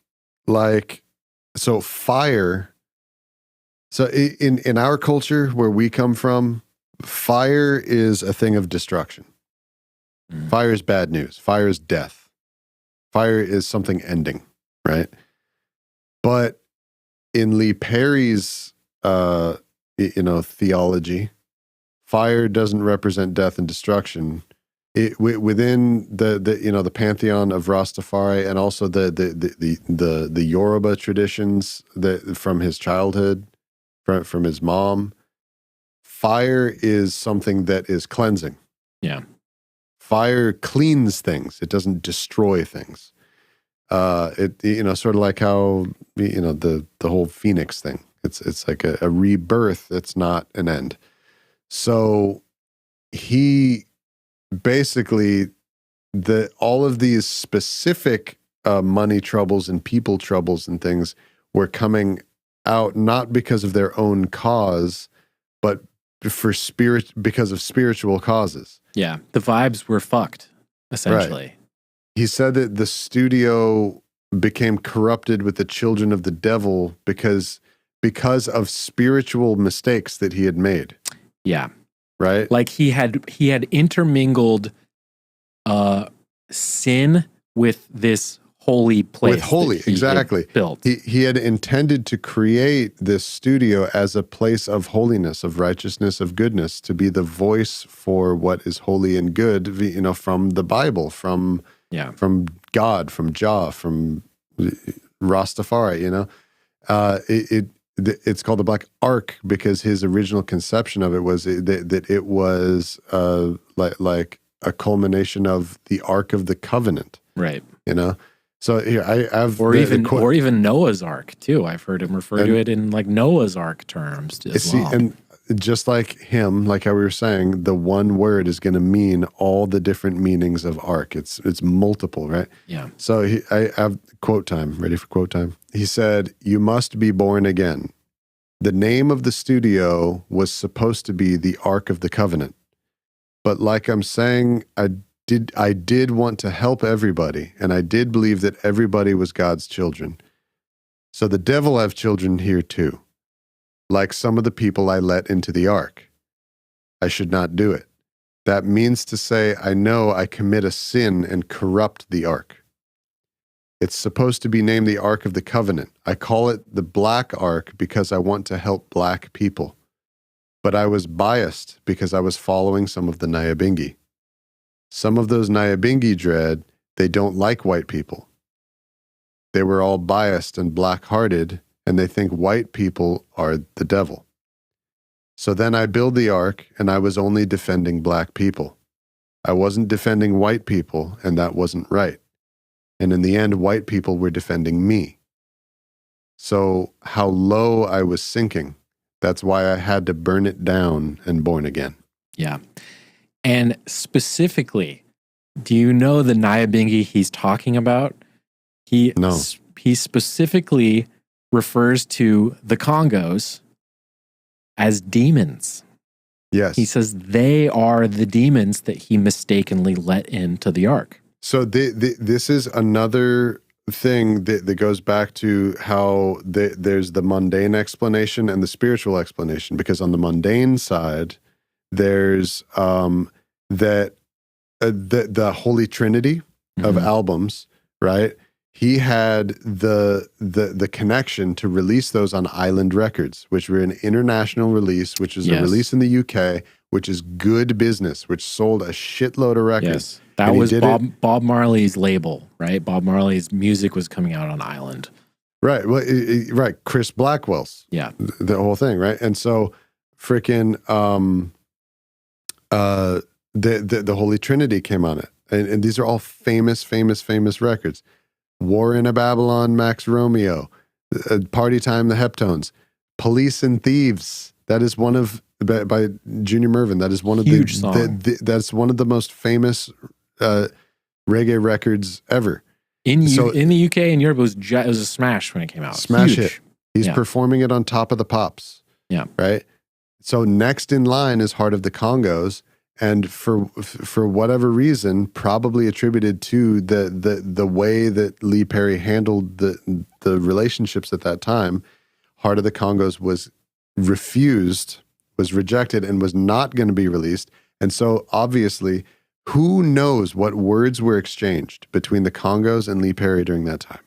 like... So fire, so in our culture where we come from, fire is a thing of destruction. Fire is bad news. Fire is death. Fire is something ending, right? But in Lee Perry's, theology, fire doesn't represent death and destruction. Within the pantheon of Rastafari and also the Yoruba traditions from his childhood, from his mom, fire is something that is cleansing. Yeah, fire cleans things. It doesn't destroy things. Sort of like how the whole Phoenix thing. It's like a rebirth. It's not an end. So he. Basically, all of these specific money troubles and people troubles and things were coming out not because of their own cause, but because of spiritual causes. Yeah, the vibes were fucked, essentially. Right. He said that the studio became corrupted with the children of the devil because of spiritual mistakes that he had made. Yeah. Right? Like he had intermingled sin with this holy place. With holy, exactly. Built. He had intended to create this studio as a place of holiness, of righteousness, of goodness, to be the voice for what is holy and good, you know, from the Bible, from God, from Jah, from Rastafari, you know. It's called the Black Ark because his original conception of it was that it was like a culmination of the Ark of the Covenant. Right. You know? So here I've or even Noah's Ark too. I've heard him refer to it in like Noah's Ark terms as well. And just like him, like how we were saying, the one word is going to mean all the different meanings of ark. It's multiple, right? Yeah. So I have quote time. Ready for quote time? He said, "You must be born again." The name of the studio was supposed to be the Ark of the Covenant, but like I'm saying, I did want to help everybody, and I did believe that everybody was God's children. So the devil have children here too, like some of the people I let into the ark. I should not do it. That means to say I know I commit a sin and corrupt the ark. It's supposed to be named the Ark of the Covenant. I call it the Black Ark because I want to help black people. But I was biased because I was following some of the Nyabingi. Some of those Nyabingi dread, they don't like white people. They were all biased and black-hearted, and they think white people are the devil. So then I build the ark, and I was only defending black people. I wasn't defending white people, and that wasn't right. And in the end, white people were defending me. So how low I was sinking, that's why I had to burn it down and born again. Yeah. And specifically, do you know the Nyabingi he's talking about? He specifically refers to the Congos as demons. Yes. He says they are the demons that he mistakenly let into the ark. So this is another thing that goes back to how there's the mundane explanation and the spiritual explanation. Because on the mundane side, there's the Holy Trinity of albums, right? He had the connection to release those on Island Records, which were an international release, which was a release in the UK, which is good business, which sold a shitload of records. Yes. That was Bob Marley's label, right? Bob Marley's music was coming out on Island. Right. Well, right. Chris Blackwell's. Yeah. The whole thing, right? And so freaking the Holy Trinity came on it. And these are all famous records. War in a Babylon, Max Romeo, Party Time, the Heptones, Police and Thieves. That is one of by Junior Murvin. That is one of huge song. That's one of the most famous reggae records ever. In the UK and Europe, it was a smash when it came out. Smash huge. hit. He's performing it on Top of the Pops. Yeah. Right. So next in line is Heart of the Congos. And for whatever reason, probably attributed to the way that Lee Perry handled the relationships at that time, Heart of the Congos was rejected, and was not going to be released. And so obviously, who knows what words were exchanged between the Congos and Lee Perry during that time?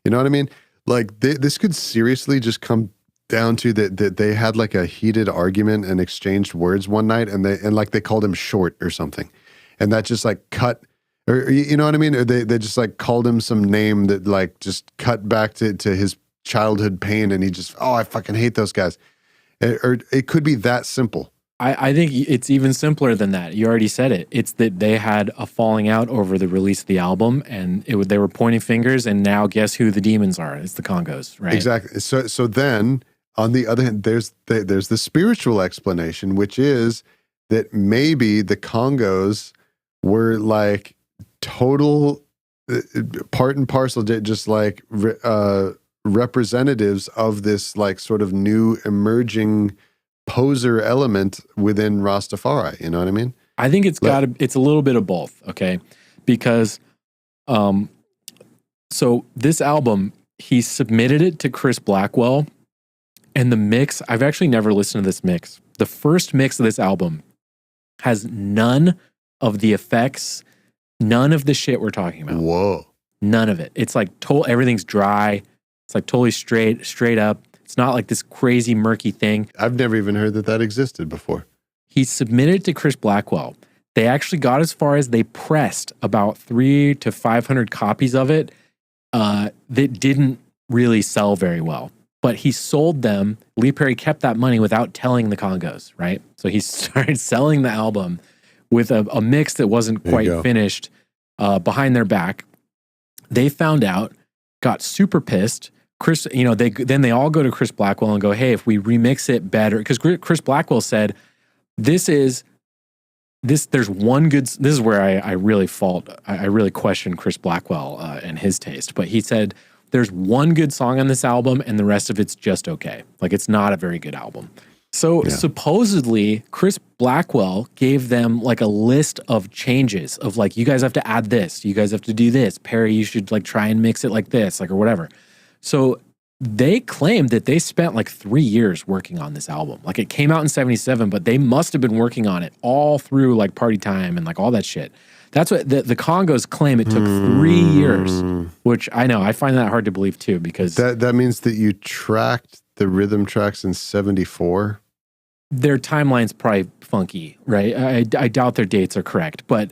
You know what I mean? Like this could seriously just come down to that they had like a heated argument and exchanged words one night, and they called him short or something, and that just like cut, or you know what I mean? Or they just like called him some name that like just cut back to his childhood pain, and he just, oh, I fucking hate those guys. Or it could be that simple. I think it's even simpler than that. You already said it. It's that they had a falling out over the release of the album, and they were pointing fingers, and now guess who the demons are? It's the Congos, right? Exactly. So then, on the other hand, there's the spiritual explanation, which is that maybe the Congos were like total part and parcel, just like representatives of this like sort of new emerging poser element within Rastafari. You know what I mean? I think it's it's a little bit of both. Okay. Because, so this album, he submitted it to Chris Blackwell, and the mix, I've actually never listened to this mix. The first mix of this album has none of the effects, none of the shit we're talking about. Whoa. None of it. It's like everything's dry. It's like totally straight up. It's not like this crazy murky thing. I've never even heard that existed before. He submitted it to Chris Blackwell. They actually got as far as they pressed about 300 to 500 copies of it that didn't really sell very well. But he sold them. Lee Perry kept that money without telling the Congos, right? So he started selling the album with a mix that wasn't quite finished behind their back. They found out, got super pissed. Chris, they all go to Chris Blackwell and go, hey, if we remix it better, because Chris Blackwell said, there's one good, this is where I really question Chris Blackwell and his taste, but he said, there's one good song on this album and the rest of it's just okay. Like, it's not a very good album. So supposedly Chris Blackwell gave them like a list of changes of like, you guys have to add this, you guys have to do this, Perry, you should like try and mix it like this, like, or whatever. So they claimed that they spent like 3 years working on this album. Like, it came out in 77, but they must have been working on it all through like Party Time and like all that shit. That's what the Congos claim. It took 3 years, which I know, I find that hard to believe too, because that means that you tracked the rhythm tracks in 74. Their timeline's probably funky, right? I doubt their dates are correct, but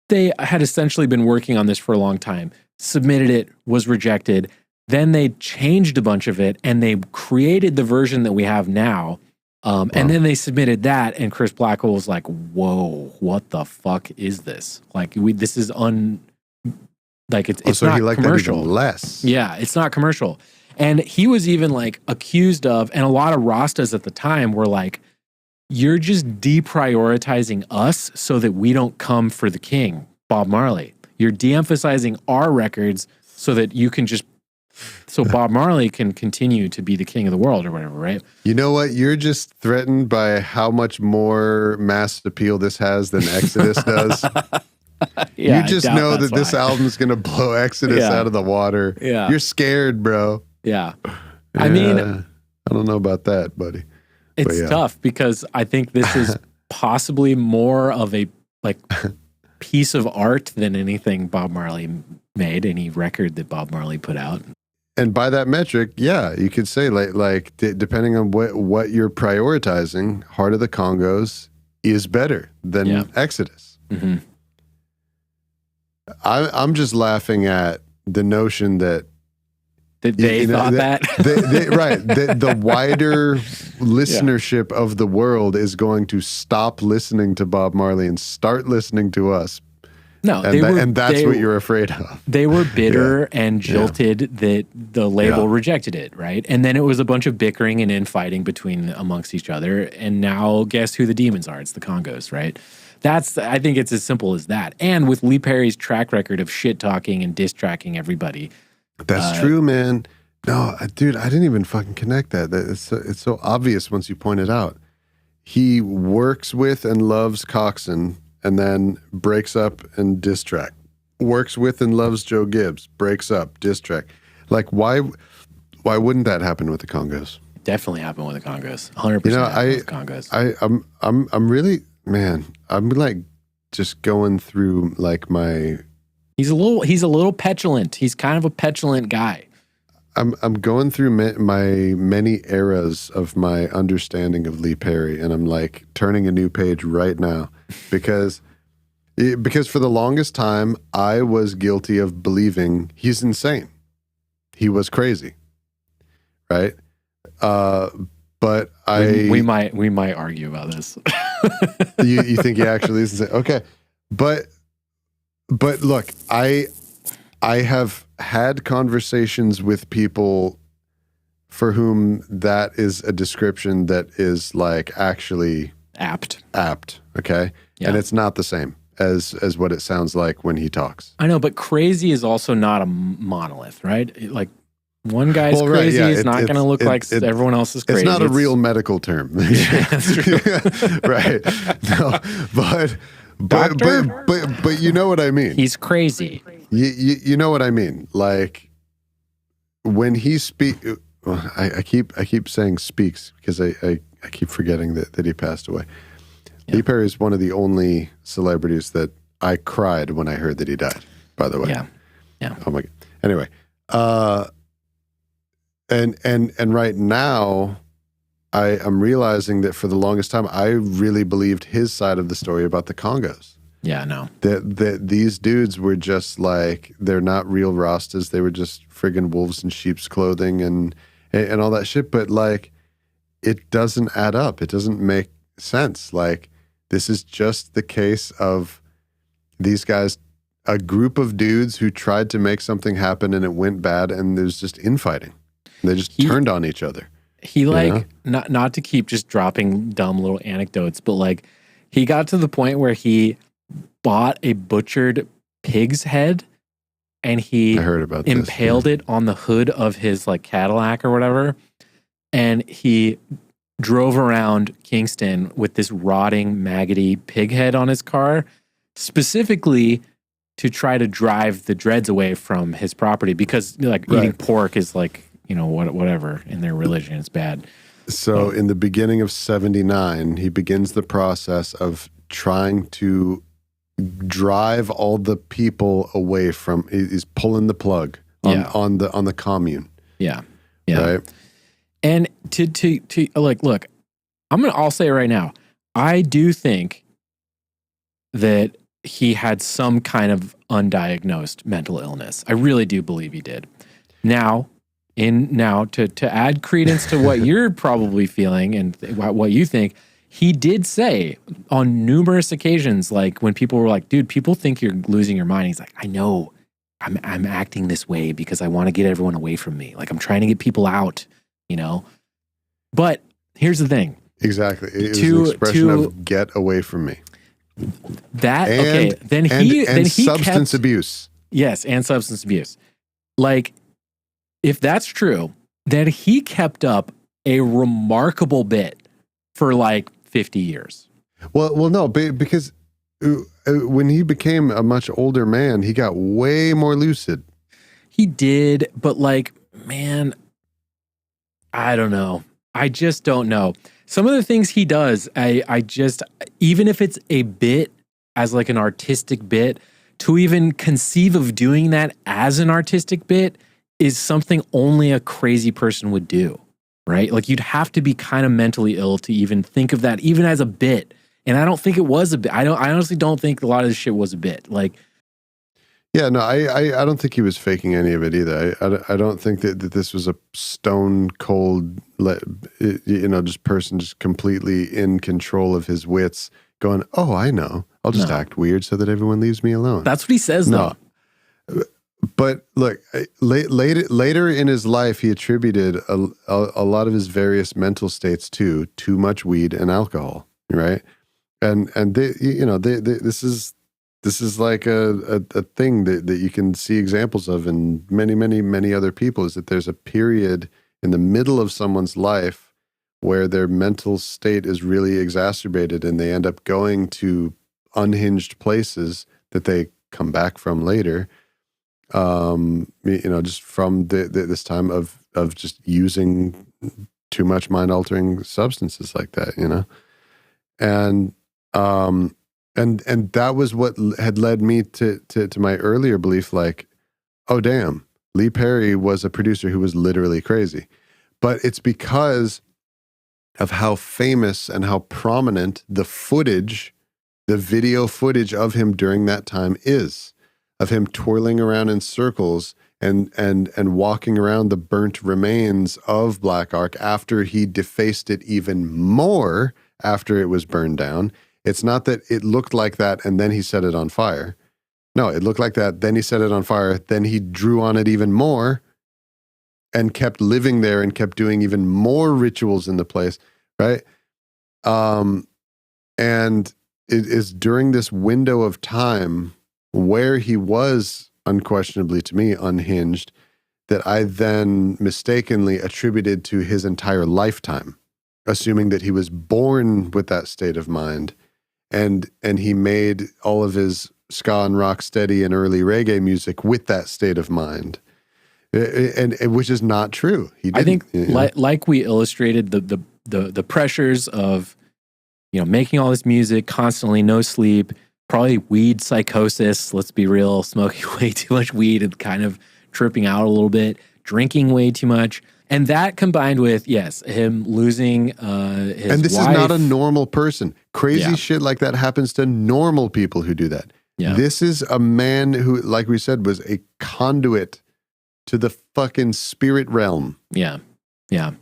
they had essentially been working on this for a long time, submitted it, was rejected. Then they changed a bunch of it and they created the version that we have now. And then they submitted that, and Chris Blackwell was like, whoa, what the fuck is this? Like, this is it's so not he liked commercial. That even less. Yeah, it's not commercial. And he was even like accused of, and a lot of Rastas at the time were like, you're just deprioritizing us so that we don't come for the king, Bob Marley. You're de-emphasizing our records so that you can so Bob Marley can continue to be the king of the world or whatever, right? You know what? You're just threatened by how much more mass appeal this has than Exodus does. Yeah, you just know that this album is going to blow Exodus out of the water. Yeah. You're scared, bro. Yeah. I mean, I don't know about that, buddy. It's tough because I think this is possibly more of a like piece of art than anything Bob Marley made, any record that Bob Marley put out. And by that metric, yeah, you could say like depending on what you're prioritizing, Heart of the Congos is better than Exodus. Mm-hmm. I'm just laughing at the notion that they thought that. Right. The wider listenership of the world is going to stop listening to Bob Marley and start listening to us. No, and that's what you're afraid of. They were bitter and jilted that the label rejected it, right? And then it was a bunch of bickering and infighting amongst each other. And now guess who the demons are? It's the Congos, right? I think it's as simple as that. And with Lee Perry's track record of shit talking and diss tracking everybody. That's true, man. No, dude, I didn't even fucking connect that. It's so obvious once you point it out. He works with and loves Coxsone and then breaks up and diss track. Works with and loves Joe Gibbs, breaks up, diss track. Like, why wouldn't that happen with the Congos? Definitely happened with the Congos. 100% with the Congos. I'm really, man, I'm like just going through like my... He's a little petulant. He's kind of a petulant guy. I'm going through my many eras of my understanding of Lee Perry, and I'm like turning a new page right now because for the longest time I was guilty of believing he's insane. He was crazy, right? But we might argue about this. you think he actually is insane? Okay, but look, I have had conversations with people for whom that is a description that is like actually apt. Okay. Yeah. And it's not the same. as what it sounds like when he talks. I know, but crazy is also not a monolith, right? Like one guy's crazy is not going to look like everyone else is crazy. It's not a real medical term. Yeah, that's true. Right. No, but you know what I mean. He's crazy. You know what I mean. Like when he I keep saying speaks because I keep forgetting that he passed away. Yeah. Lee Perry is one of the only celebrities that I cried when I heard that he died, by the way. Yeah. Oh my God. Anyway, and right now I'm realizing that for the longest time I really believed his side of the story about the Congos. Yeah, no. That these dudes were just like, they're not real Rastas. They were just friggin' wolves in sheep's clothing and all that shit. But like, it doesn't add up. It doesn't make sense. Like, this is just the case of these guys, a group of dudes who tried to make something happen and it went bad and there's just infighting. They just turned on each other. He like, not to keep just dropping dumb little anecdotes, but like he got to the point where he bought a butchered pig's head and he impaled it on the hood of his like Cadillac or whatever. And he drove around Kingston with this rotting, maggoty pig head on his car, specifically to try to drive the dreads away from his property because like eating pork is like, you know, whatever in their religion, it's bad. So in the beginning of 79, he begins the process of trying to drive all the people away from, he's pulling the plug on the commune. Yeah. Right. And to like, look, I'll say it right now. I do think that he had some kind of undiagnosed mental illness. I really do believe he did. Now to add credence to what you're probably feeling and what you think, he did say on numerous occasions, like when people were like, dude, people think you're losing your mind. He's like, I know I'm acting this way because I want to get everyone away from me. Like I'm trying to get people out, you know? But here's the thing. Exactly. It was an expression of get away from me. Then he substance abuse. Yes, and substance abuse. Like, if that's true, then he kept up a remarkable bit for like 50 years. Well, no, because when he became a much older man, he got way more lucid. He did, but like, man, I don't know. I just don't know. Some of the things he does, I just, even if it's a bit as like an artistic bit, to even conceive of doing that as an artistic bit is something only a crazy person would do, right? Like you'd have to be kind of mentally ill to even think of that, even as a bit. And I don't think it was a bit. I honestly don't think a lot of this shit was a bit. Like, yeah, no, I don't think he was faking any of it either. I don't think that this was a stone cold, just person just completely in control of his wits going, oh, I know. I'll just act weird so that everyone leaves me alone. That's what he says, though. But look, later in his life, he attributed a lot of his various mental states to too much weed and alcohol, right? And this is like a thing that you can see examples of in many other people, is that there's a period in the middle of someone's life where their mental state is really exacerbated and they end up going to unhinged places that they come back from later. Just from this time of just using too much mind-altering substances like that, and that was what had led me to my earlier belief, like, oh damn, Lee Perry was a producer who was literally crazy. But it's because of how famous and how prominent the video footage of him during that time is, of him twirling around in circles and walking around the burnt remains of Black Ark after he defaced it even more after it was burned down. It's not that it looked like that and then he set it on fire. No, it looked like that, then he set it on fire, then he drew on it even more and kept living there and kept doing even more rituals in the place, right? And is during this window of time where he was unquestionably, to me, unhinged, that I then mistakenly attributed to his entire lifetime, assuming that he was born with that state of mind, and he made all of his ska and rock steady and early reggae music with that state of mind, and which is not true. He didn't, I think, like we illustrated, the pressures of making all this music constantly, no sleep, probably weed psychosis. Let's be real, smoking way too much weed and kind of tripping out a little bit, drinking way too much. And that combined with, yes, him losing his and this wife. is not a normal person. Crazy shit like that happens to normal people who do that. Yeah. This is a man who, like we said, was a conduit to the fucking spirit realm. Yeah. Yeah.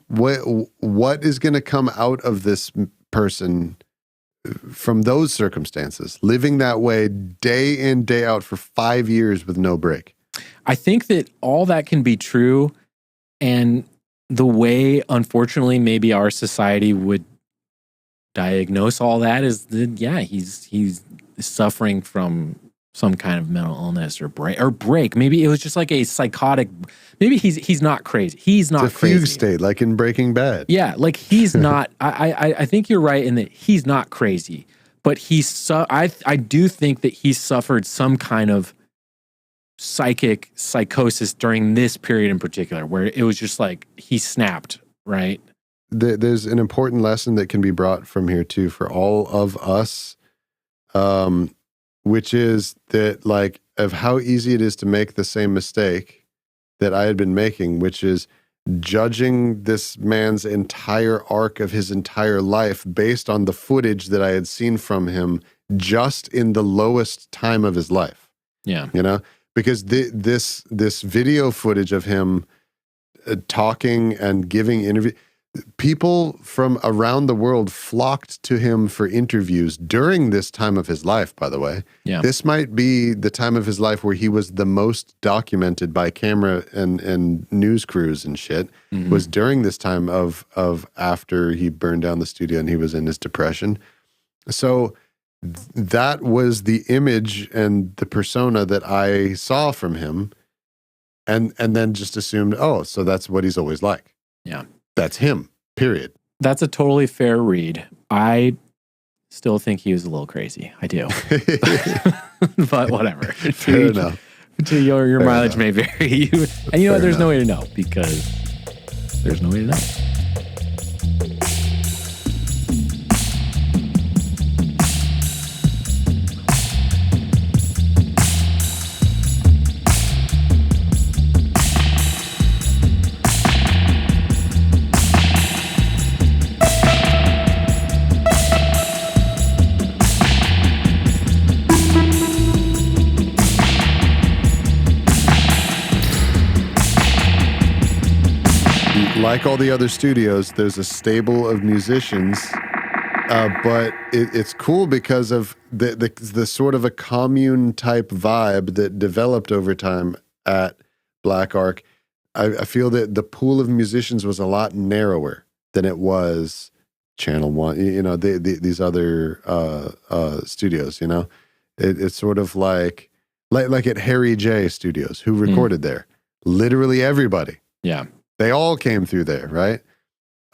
What is going to come out of this person from those circumstances, living that way day in, day out for 5 years with no break? I think that all that can be true. And the way, unfortunately, maybe our society would diagnose all that is that, he's suffering from some kind of mental illness or break. Maybe it was just like a psychotic. Maybe he's not crazy. He's not it's a crazy. fugue state, like in Breaking Bad. Yeah, like he's not. I think you're right in that he's not crazy, but I do think that he suffered some kind of psychosis during this period in particular, where it was just like he snapped. Right. There's an important lesson that can be brought from here too for all of us. Which is that, like, of how easy it is to make the same mistake that I had been making, which is judging this man's entire arc of his entire life based on the footage that I had seen from him just in the lowest time of his life. Yeah. Because this video footage of him talking and giving interviews, people from around the world flocked to him for interviews during this time of his life, by the way. Yeah. This might be the time of his life where he was the most documented by camera and news crews and shit, was during this time of after he burned down the studio and he was in his depression. So that was the image and the persona that I saw from him, and then just assumed, oh, so that's what he's always like. Yeah. That's him, period. That's a totally fair read. I still think he was a little crazy. I do. But whatever. Fair enough. Your mileage may vary. And you know what? There's no way to know, because there's no way to know. Like all the other studios, there's a stable of musicians, but it's cool because of the sort of a commune type vibe that developed over time at Black Ark. I feel that the pool of musicians was a lot narrower than it was Channel One. These other studios. It's sort of like at Harry J Studios, who recorded there. Literally everybody. Yeah. They all came through there, right?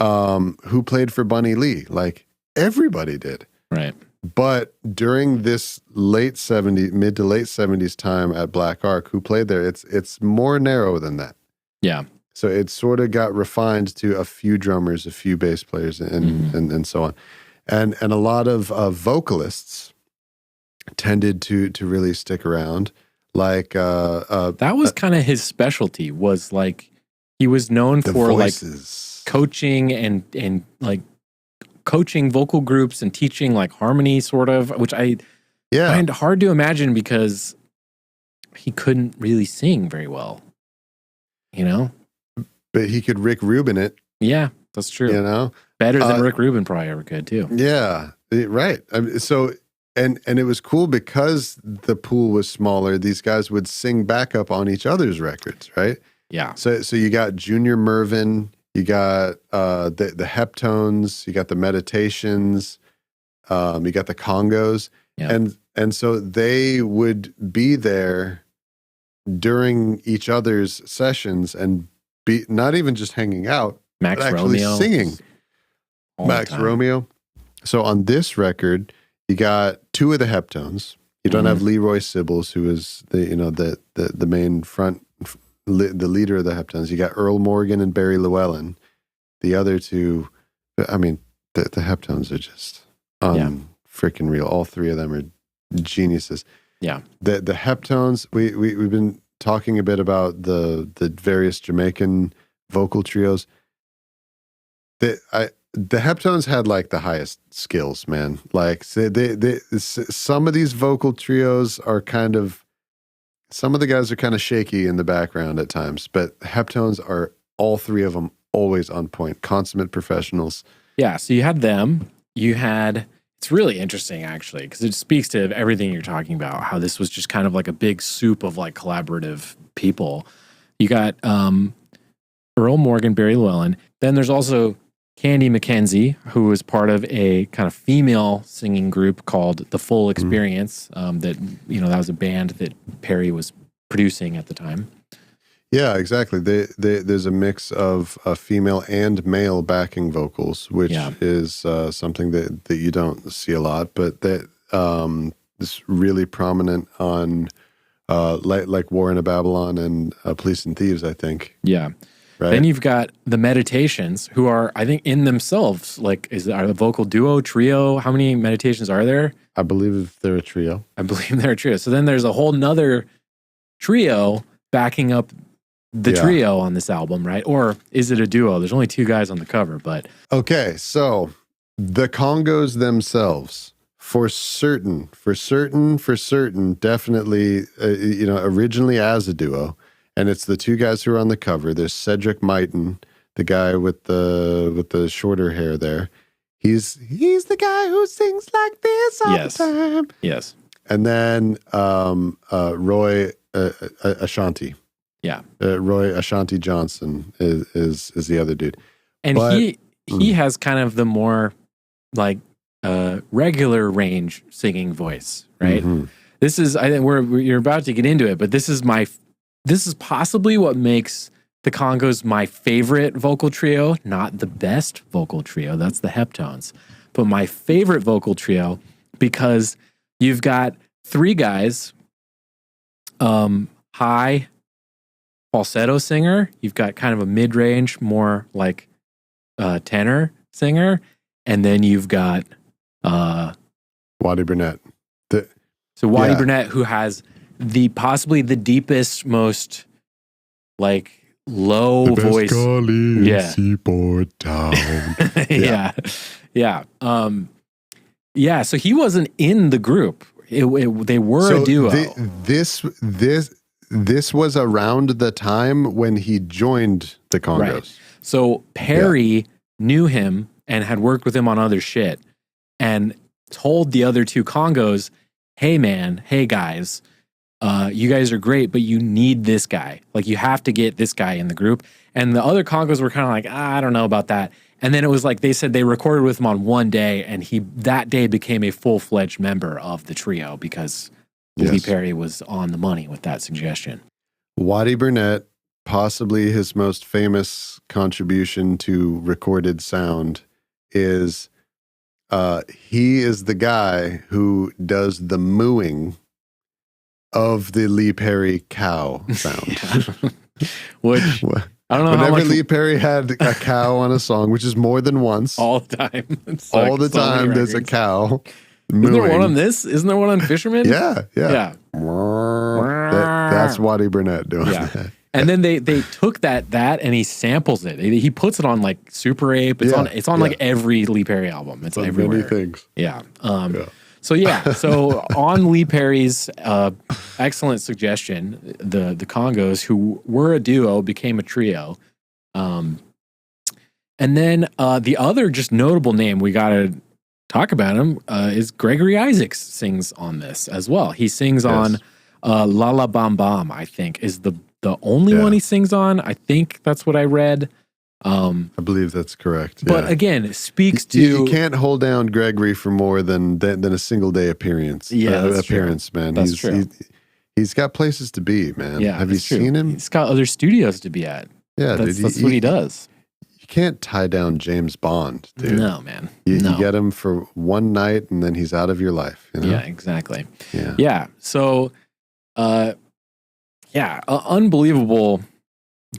Who played for Bunny Lee? Like, everybody did. Right. But during this mid to late 70s time at Black Ark, who played there, it's more narrow than that. Yeah. So it sort of got refined to a few drummers, a few bass players, and so on. And a lot of vocalists tended to really stick around. Like that was kind of his specialty, was like, he was known for voices. Like coaching and like coaching vocal groups and teaching like harmony, sort of, which I find hard to imagine because he couldn't really sing very well, But he could Rick Rubin it. Yeah, that's true. Better than Rick Rubin probably ever could too. Yeah, right. So and it was cool because the pool was smaller. These guys would sing backup on each other's records, right? Yeah. So you got Junior Mervin, you got the Heptones, you got the Meditations, you got the Congos, and so they would be there during each other's sessions and be not even just hanging out, Max but actually Romeo singing. all Max the time. Romeo. So on this record, you got two of the Heptones. You don't have Leroy Sibbles, who is the main the leader of the Heptones. You got Earl Morgan and Barry Llewellyn. The other two, I mean, the Heptones are just freaking real. All three of them are geniuses. Yeah. The Heptones, we've been talking a bit about the various Jamaican vocal trios. The Heptones had like the highest skills, man. Like some of these vocal trios are some of the guys are kind of shaky in the background at times, but Heptones are, all three of them, always on point, consummate professionals. Yeah, so you had them. It's really interesting actually, because it speaks to everything you're talking about, how this was just kind of like a big soup of like collaborative people. You got Earl Morgan, Barry Llewellyn. Then there's also Candy McKenzie, who was part of a kind of female singing group called The Full Experience. That was a band that Perry was producing at the time. Yeah, exactly. There's a mix of female and male backing vocals, which is something that you don't see a lot, but that is really prominent on like War in a Babylon and Police and Thieves, I think. Yeah. Right. Then you've got the Meditations, who are, I think, in themselves, like, are a vocal duo, trio? How many Meditations are there? I believe they're a trio. I believe they're a trio. So then there's a whole nother trio backing up the trio on this album, right? Or is it a duo? There's only two guys on the cover, but... Okay, so the Congos themselves, for certain, definitely, originally as a duo. And it's the two guys who are on the cover. There's Cedric Myton, the guy with the shorter hair there. He's the guy who sings like this all the time. Yes. And then Roy Ashanti. Yeah. Roy Ashanti Johnson is the other dude. And he has kind of the more like regular range singing voice, right? Mm-hmm. This is, I think you're about to get into it, but this is possibly what makes the Congos my favorite vocal trio, not the best vocal trio. That's the Heptones. But my favorite vocal trio, because you've got three guys, high falsetto singer. You've got kind of a mid-range, more like tenor singer. And then you've got Waddy Burnett. Waddy Burnett, who has possibly the deepest, most like low the best voice. Seaport town. Yeah. So he wasn't in the group. They were a duo. This was around the time when he joined the Congos. Right. So Perry knew him and had worked with him on other shit, and told the other two Congos, "Hey man, hey guys. You guys are great, but you need this guy. Like, you have to get this guy in the group." And the other Congos were kind of like, I don't know about that. And then it was like, they said they recorded with him on one day, and that day became a full-fledged member of the trio because Lee Perry was on the money with that suggestion. Waddy Burnett, possibly his most famous contribution to recorded sound, is he is the guy who does the mooing of the Lee Perry cow sound. Which, I don't know whenever Lee Perry had a cow on a song, which is more than once. All the time. All the time there's a cow mooing. Isn't there one on this? Isn't there one on Fisherman? Yeah. That's Waddy Burnett doing that. And then they took that and he samples it. He puts it on like Super Ape. It's on like every Lee Perry album. It's on everywhere. Many things. Yeah. So on Lee Perry's excellent suggestion, the Congos, who were a duo, became a trio. And then the other just notable name we got to talk about him is Gregory Isaacs sings on this as well. He sings on La La Bam Bam, I think, is the only one he sings on. I think that's what I read. I believe that's correct. But yeah. again, it speaks to you can't hold down Gregory for more than a single day appearance. Yeah, that's appearance, true. man. That's true. He's got places to be, man. Yeah, Have you seen him? He's got other studios to be at. Yeah, that's, dude. That's what he does. You can't tie down James Bond, dude. No, man. You get him for one night and then he's out of your life. You know? Yeah, exactly. Yeah. Yeah. So, unbelievable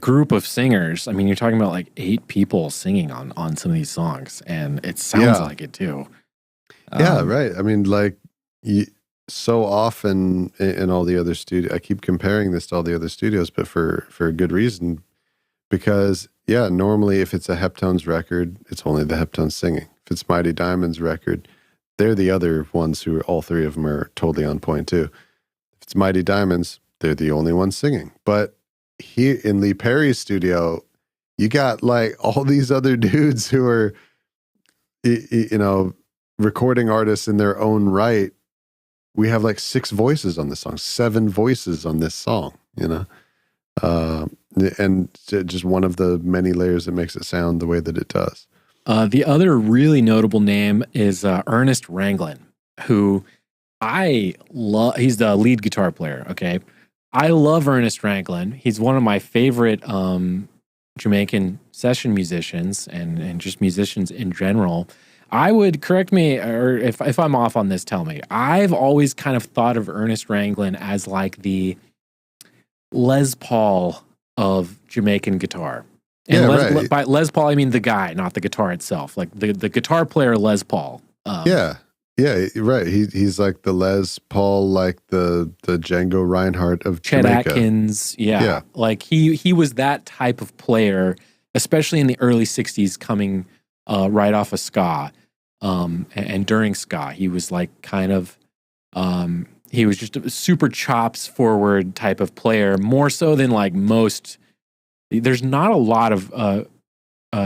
group of singers. I mean, you're talking about like 8 people singing on some of these songs, and it sounds like it too. Yeah, right. I mean, like, so often in all the other studios, I keep comparing this to all the other studios, but for a good reason, because normally if it's a Heptones record, it's only the Heptones singing. If it's Mighty Diamond's record, they're the other ones who all 3 of them are totally on point too. If it's Mighty Diamonds, they're the only ones singing. But here in Lee Perry's studio, you got like all these other dudes who are, recording artists in their own right. We have like 6 voices on this song, 7 voices on this song, and just one of the many layers that makes it sound the way that it does. The other really notable name is Ernest Ranglin, who I love. He's the lead guitar player. Okay. I love Ernest Ranglin. He's one of my favorite Jamaican session musicians and just musicians in general. I would, correct me, or if I'm off on this, tell me. I've always kind of thought of Ernest Ranglin as like the Les Paul of Jamaican guitar. And by Les Paul, I mean the guy, not the guitar itself. Like the guitar player Les Paul. Yeah, right. He's like the Les Paul, like the Django Reinhardt of Chet Jamaica. Atkins. Yeah. Like he was that type of player, especially in the early 60s, coming right off of ska. And during ska, he was like kind of, he was just a super chops forward type of player, more so than like most. There's not a lot of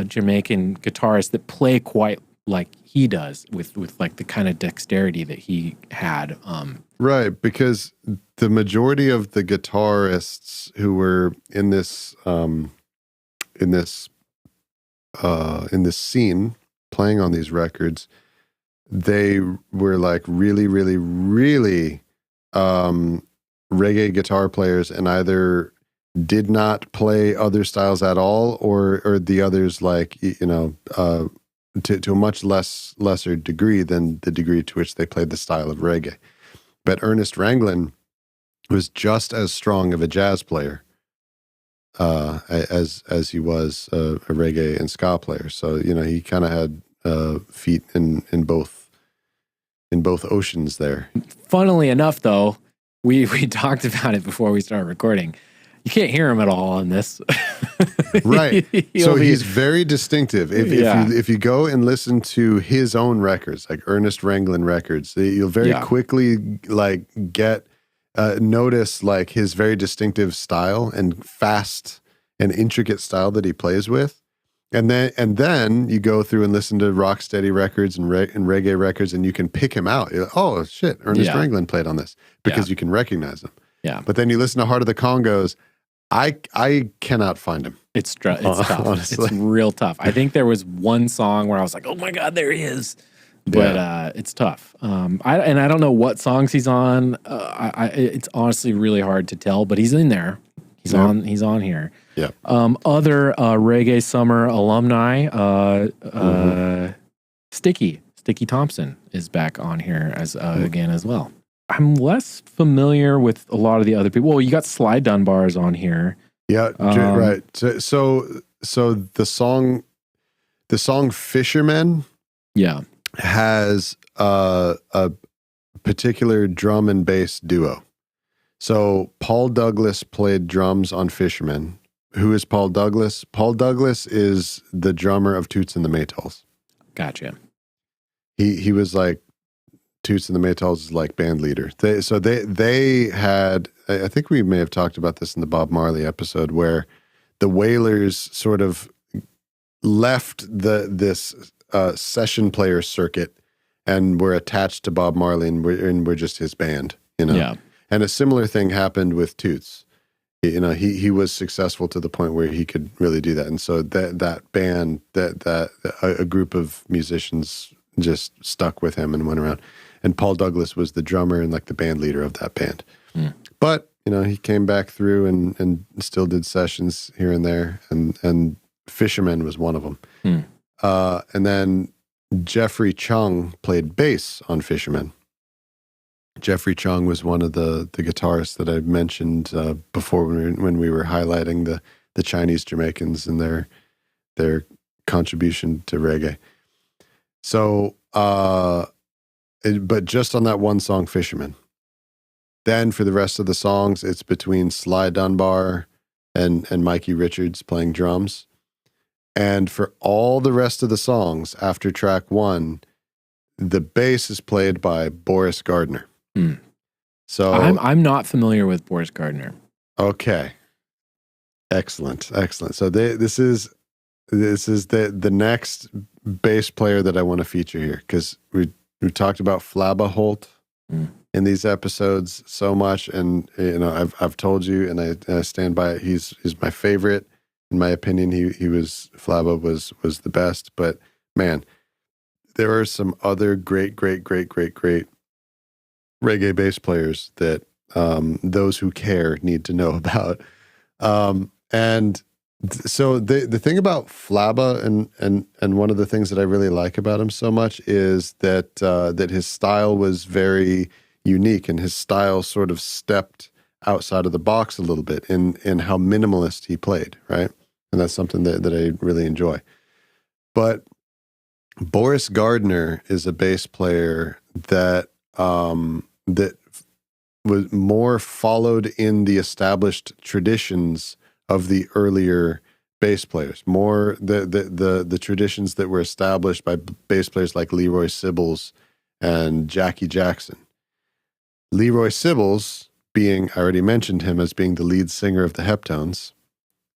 Jamaican guitarists that play quite like he does with like the kind of dexterity that he had. Right, because the majority of the guitarists who were in this scene playing on these records, they were like really, really, really reggae guitar players, and either did not play other styles at all, or the others, like, to a much lesser degree than the degree to which they played the style of reggae. But Ernest Ranglin was just as strong of a jazz player as he was a reggae and ska player. So he kind of had feet in both oceans there. Funnily enough, though, we talked about it before we started recording. You can't hear him at all on this. Right. So he's very distinctive. If you go and listen to his own records, like Ernest Ranglin records, you'll very quickly like get notice like his very distinctive style and fast and intricate style that he plays with. And then you go through and listen to Rocksteady records and reggae records, and you can pick him out. You're like, oh shit, Ernest Ranglin played on this, because you can recognize him. Yeah. But then you listen to Heart of the Congos. I cannot find him. It's tough. Honestly. It's real tough. I think there was one song where I was like, oh my God, there he is. But it's tough. I don't know what songs he's on. It's honestly really hard to tell, but he's in there. He's on here. Yeah. Other Reggae Summer alumni, Sticky Thompson is back on here again as well. I'm less familiar with a lot of the other people. Well, you got Sly Dunbar's on here. Yeah, right. So the song Fisherman, has a particular drum and bass duo. So Paul Douglas played drums on Fisherman. Who is Paul Douglas? Paul Douglas is the drummer of Toots and the Maytals. Gotcha. He was like Toots and the Maytals' like band leader. They had, I think we may have talked about this in the Bob Marley episode, where the Wailers sort of left this session player circuit and were attached to Bob Marley and were just his band, Yeah. And a similar thing happened with Toots. You know, he was successful to the point where he could really do that. And so that band, a group of musicians just stuck with him and went around. And Paul Douglas was the drummer and like the band leader of that band. Mm. But, you know, he came back through and still did sessions here and there. And Fisherman was one of them. Mm. And then Jeffrey Chung played bass on Fisherman. Jeffrey Chung was one of the guitarists that I mentioned before when we were highlighting the Chinese Jamaicans and their contribution to reggae. So, but just on that one song, Fisherman. Then for the rest of the songs, it's between Sly Dunbar and Mikey Richards playing drums. And for all the rest of the songs after track 1, the bass is played by Boris Gardiner. Hmm. So I'm not familiar with Boris Gardiner. Okay, excellent. So this is the next bass player that I want to feature here, because we talked about Flabba Holt in these episodes so much, and you know I've told you, and I stand by it. He's my favorite in my opinion. Flabba was the best, but man, there are some other great reggae bass players that those who care need to know about. And so the thing about Flabba and one of the things that I really like about him so much is that his style was very unique, and his style sort of stepped outside of the box a little bit in how minimalist he played, right? And that's something that I really enjoy. But Boris Gardiner is a bass player that was more followed in the established traditions of the earlier bass players, more the traditions that were established by bass players like Leroy Sibbles and Jackie Jackson. Leroy Sibbles being, I already mentioned him as being the lead singer of the Heptones.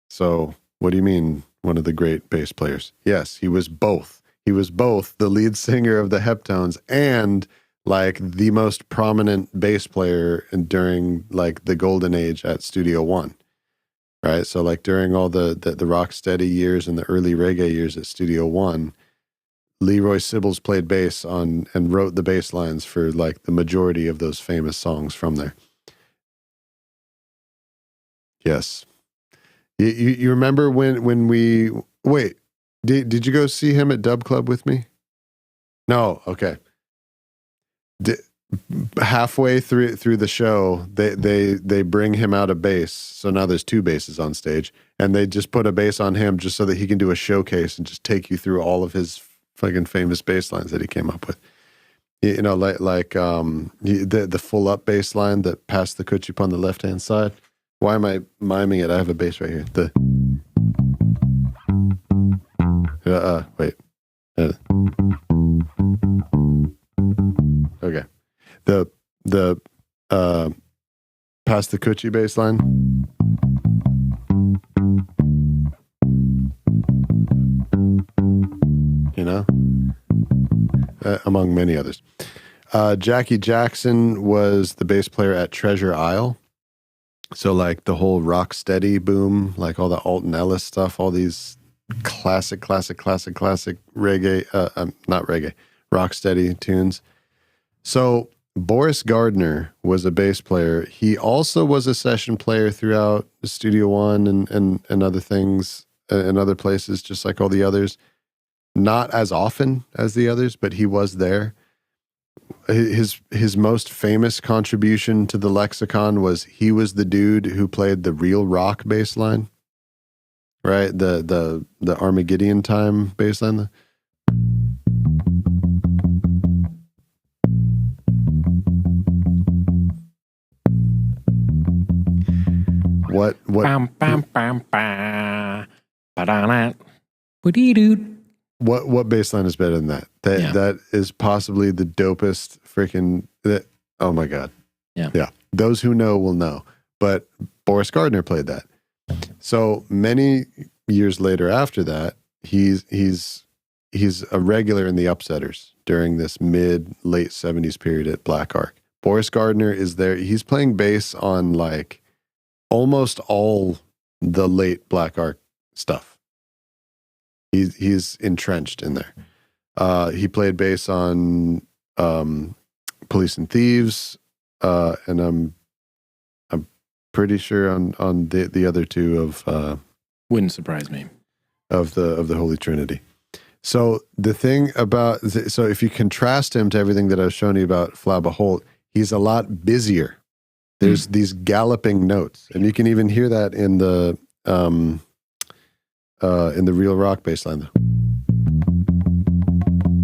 So what do you mean, one of the great bass players? Yes, he was both. He was both the lead singer of the Heptones and like the most prominent bass player during like the golden age at Studio One, right? So like during all the Rocksteady years and the early reggae years at Studio One, Leroy Sibbles played bass on and wrote the bass lines for like the majority of those famous songs from there. Yes. You remember when we, wait, did you go see him at Dub Club with me? No, okay. Halfway through the show, they bring him out a bass. So now there's 2 basses on stage, and they just put a bass on him just so that he can do a showcase and just take you through all of his fucking famous bass lines that he came up with. You know, like the full up bass line that passed the coochie on the left hand side. Why am I miming it? I have a bass right here. Wait. Okay. The past the coochie bass line. You know? Among many others. Jackie Jackson was the bass player at Treasure Isle. So like the whole Rocksteady boom, like all the Alton Ellis stuff, all these classic reggae, not reggae, Rocksteady tunes. So Boris Gardiner was a bass player. He also was a session player throughout Studio One and other things and other places, just like all the others. Not as often as the others, but he was there. His most famous contribution to the lexicon was he was the dude who played the real rock bass line, right? The Armageddon time bass line. What bam, bam, bam, bam, what bass line is better than that? That is possibly the dopest freaking. Oh my god! Yeah. Those who know will know. But Boris Gardiner played that. So many years later, after that, he's a regular in the Upsetters during this late 70s period at Black Ark. Boris Gardiner is there. He's playing bass on like almost all the late Black Ark stuff. He's entrenched in there. He played bass on Police and Thieves, and I'm pretty sure on the other two of wouldn't surprise me, of the Holy Trinity. So the thing about, so if you contrast him to everything that I was showing you about Flabba Holt, he's a lot busier. There's these galloping notes, and you can even hear that in the real rock bass line.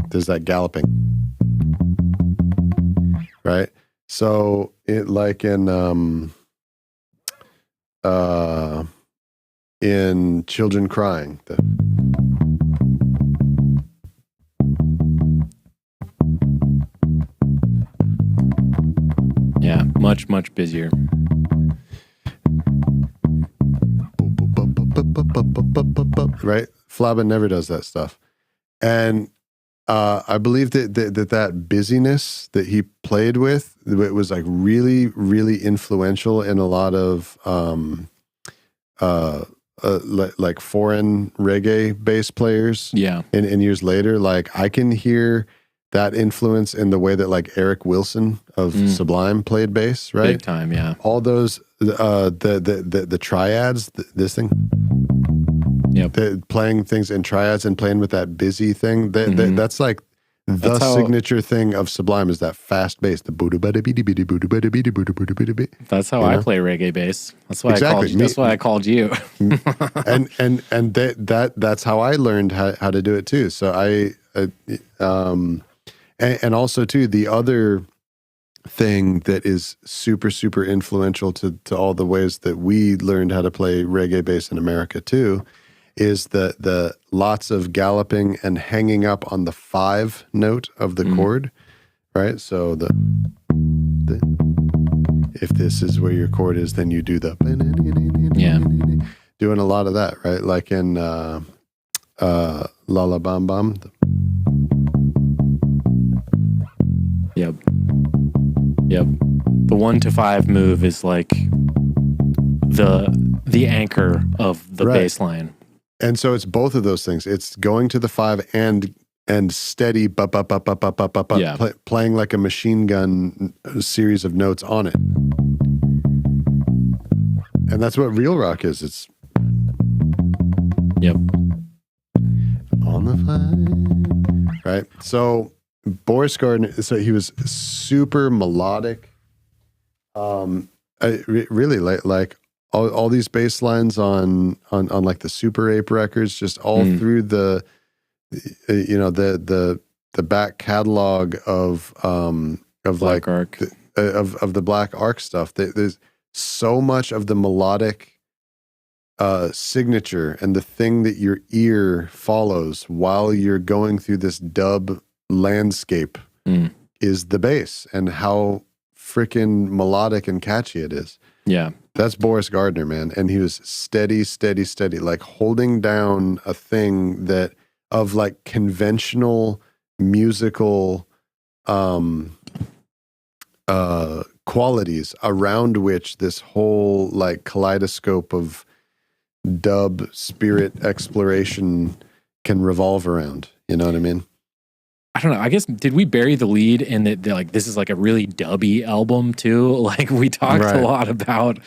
There's that galloping, right? So it like in Children Crying. Yeah, much busier. Right? Flabba never does that stuff. And I believe that busyness that he played with, it was like really, really influential in a lot of like foreign reggae bass players. Yeah. And years later, like I can hear that influence in the way that like Eric Wilson of Sublime played bass, right? Big time, yeah. All those the triads, this thing. Yep. Playing things in triads and playing with that busy thing. That's like the signature thing of Sublime is that fast bass. The That's how I play reggae bass. That's why I called you. and that's how I learned how to do it too. So and also too, the other thing that is super, super influential to all the ways that we learned how to play reggae bass in America too, is the lots of galloping and hanging up on the 5 note of the chord, right? So the if this is where your chord is, then you do the doing a lot of that, right? Like in La La Bam Bam. Yep. The 1 to 5 move is like the anchor of the bass line. And so it's both of those things. It's going to the 5 and steady playing like a machine gun series of notes on it. And that's what real rock is. It's on the 5, right? So Boris Gardiner, so he was super melodic. Really like all these bass lines on like the Super Ape records, just all through the back catalog of Black like Ark. of the Black Ark stuff. There's so much of the melodic signature and the thing that your ear follows while you're going through this dub landscape is the bass and how freaking melodic and catchy it is. Yeah. That's Boris Gardiner, man. And he was steady, like holding down a thing that of like conventional musical qualities around which this whole like kaleidoscope of dub spirit exploration can revolve around. You know what I mean? I don't know. I guess, did we bury the lead in that like this is like a really dubby album too? Like we talked a lot about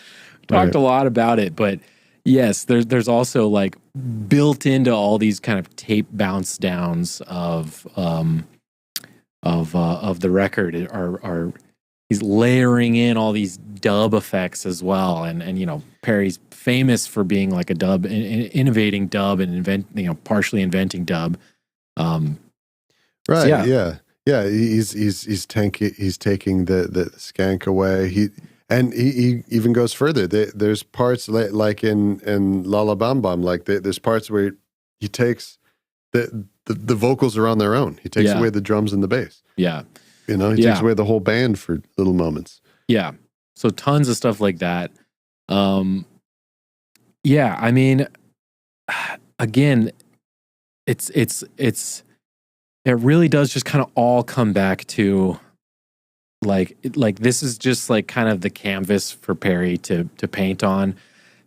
it, but yes, there's also like built into all these kind of tape bounce downs of the record are he's layering in all these dub effects as well, and Perry's famous for being like a dub, innovating dub and partially inventing dub. Right. So yeah. He's taking the skank away. He even goes further. There's parts like in La La Bam Bam, like there's parts where he takes the vocals are on their own. He takes away the drums and the bass. Yeah. He takes away the whole band for little moments. Yeah. So tons of stuff like that. Yeah. I mean, again, it really does just kind of all come back to like this is just like kind of the canvas for Perry to paint on,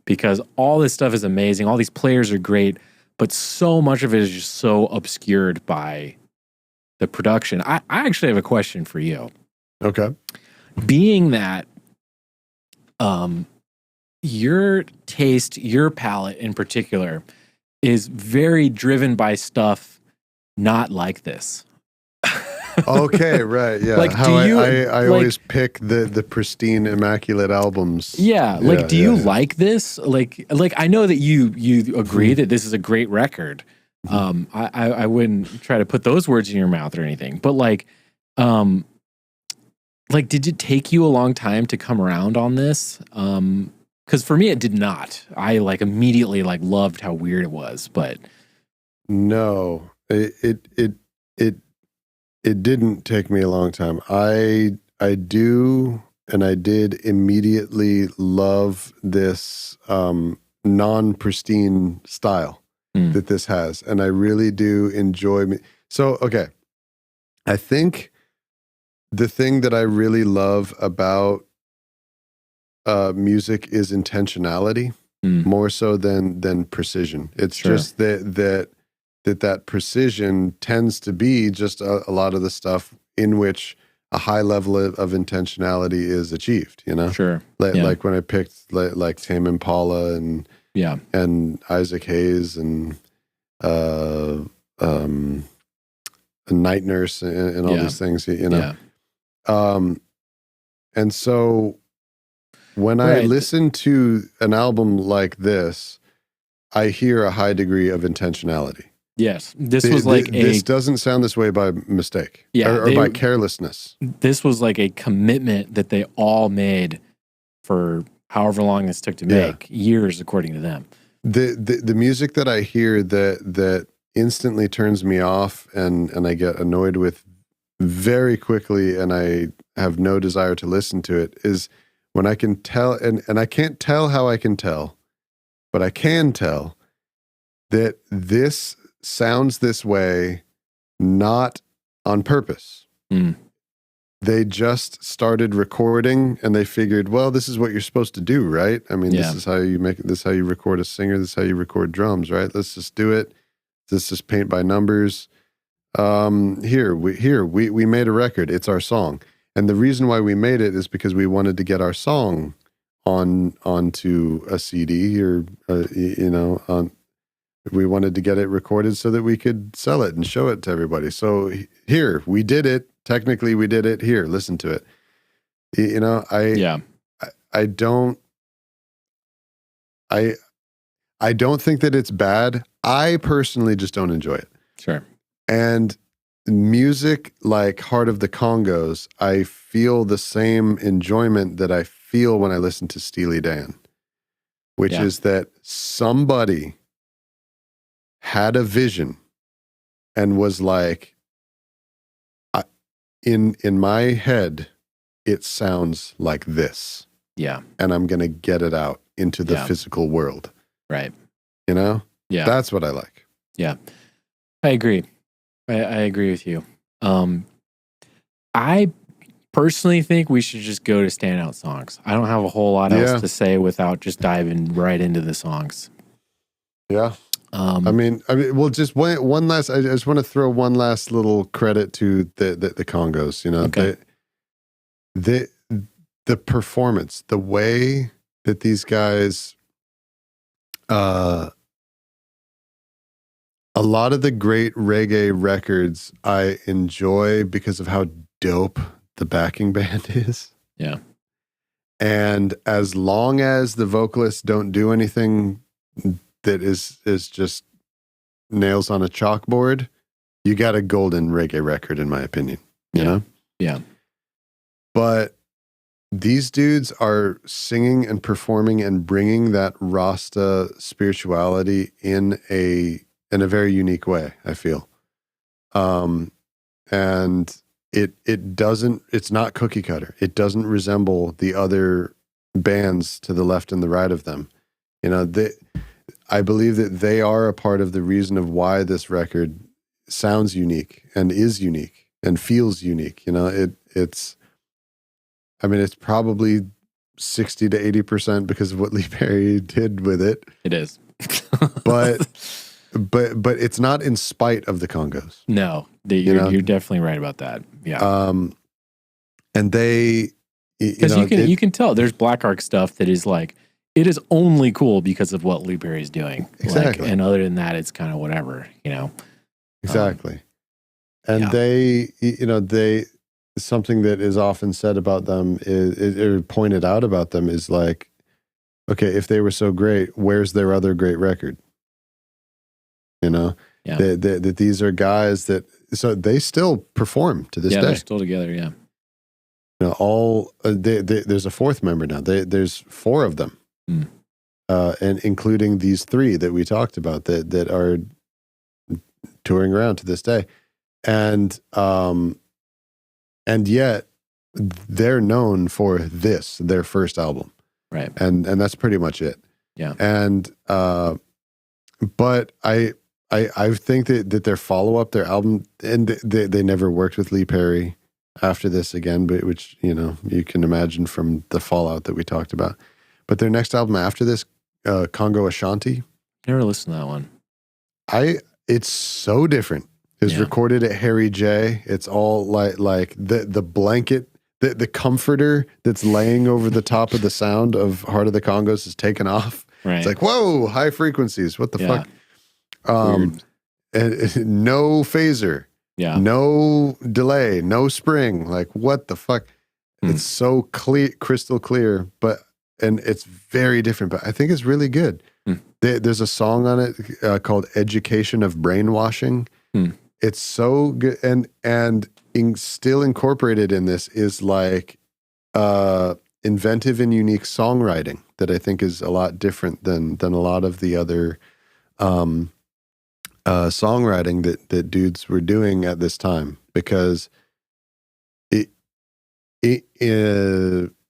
because all this stuff is amazing. All these players are great, but so much of it is just so obscured by the production. I actually have a question for you. Okay. Being that your taste, your palette in particular, is very driven by stuff not like this. Okay, right, yeah. Like, How I always pick the pristine, immaculate albums. Yeah, like, do you like this? Like I know that you agree that this is a great record. I wouldn't try to put those words in your mouth or anything, but like, did it take you a long time to come around on this? Because for me, it did not. I like immediately like loved how weird it was, but no, it didn't take me a long time. I do, and I did immediately love this non-pristine style that this has, and I really do enjoy me. So, okay, I think the thing that I really love about music is intentionality, more so than precision. It's just that precision tends to be just a lot of the stuff in which a high level of intentionality is achieved, you know? Sure. Like when I picked like Tame Impala and Isaac Hayes and Night Nurse and all these things, you know? And so when I listen to an album like this, I hear a high degree of intentionality. Yes, this doesn't sound this way by mistake, or by carelessness. This was like a commitment that they all made for however long this took to make, years according to them. The music that I hear that instantly turns me off and I get annoyed with very quickly, and I have no desire to listen to it, is when I can tell, and I can't tell how I can tell, but I can tell that this sounds this way not on purpose. They just started recording and they figured, well, this is what you're supposed to do, right? I mean, this is how you make it. This is how you record a singer. This is how you record drums, right? Let's just do it. Let's just paint by numbers. We made a record. It's our song. And the reason why we made it is because we wanted to get our song onto a CD or, we wanted to get it recorded so that we could sell it and show it to everybody. So here, we did it. Technically, we did it. Here, listen to it. You know, I don't think that it's bad. I personally just don't enjoy it. Sure. And music like Heart of the Congos, I feel the same enjoyment that I feel when I listen to Steely Dan, which is that somebody had a vision and was like, in my head, it sounds like this. Yeah. And I'm going to get it out into the physical world. Right. You know? Yeah. That's what I like. Yeah. I agree. I agree with you. I personally think we should just go to Standout Songs. I don't have a whole lot else to say without just diving right into the songs. Yeah. I mean, well, just one last. I just want to throw one last little credit to the Congos. You know, the performance, the way that these guys, a lot of the great reggae records I enjoy because of how dope the backing band is. Yeah, and as long as the vocalists don't do anything that is just nails on a chalkboard, you got a golden reggae record, in my opinion. You know? Yeah. But these dudes are singing and performing and bringing that Rasta spirituality in a very unique way, I feel. And it's not cookie cutter. It doesn't resemble the other bands to the left and the right of them. You know, I believe that they are a part of the reason of why this record sounds unique and is unique and feels unique. You know, it's I mean, it's probably 60 to 80% because of what Lee Perry did with it. It is. but it's not in spite of the Congos. No, you're definitely right about that. Yeah. And they, because you can tell there's Black Ark stuff that is like, it is only cool because of what Lee Perry is doing. Exactly. Like, and other than that, it's kind of whatever, Exactly. And they, something that is often said about them or pointed out about them is like, okay, if they were so great, where's their other great record? That these are guys that, so they still perform to this day. They're still together. Yeah. There's a fourth member now. There's four of them, and including these three that we talked about that are touring around to this day, and yet they're known for their first album, right? And that's pretty much it. Yeah. And but I think that their follow up, their album, and they never worked with Lee Perry after this again, but which you can imagine from the fallout that we talked about. But their next album after this, Congo Ashanti, never listened to that one. It's so different. It was recorded at Harry J. It's all like the blanket, the comforter that's laying over the top of the sound of Heart of the Congos is taken off. Right. It's like, whoa, high frequencies. What the fuck? And no phaser. Yeah. No delay, no spring. Like, what the fuck? It's so clear, crystal clear, and it's very different, but I think it's really good. There's a song on it called Education of Brainwashing. It's so good. And still incorporated in this is like inventive and unique songwriting that I think is a lot different than a lot of the other songwriting that dudes were doing at this time, because it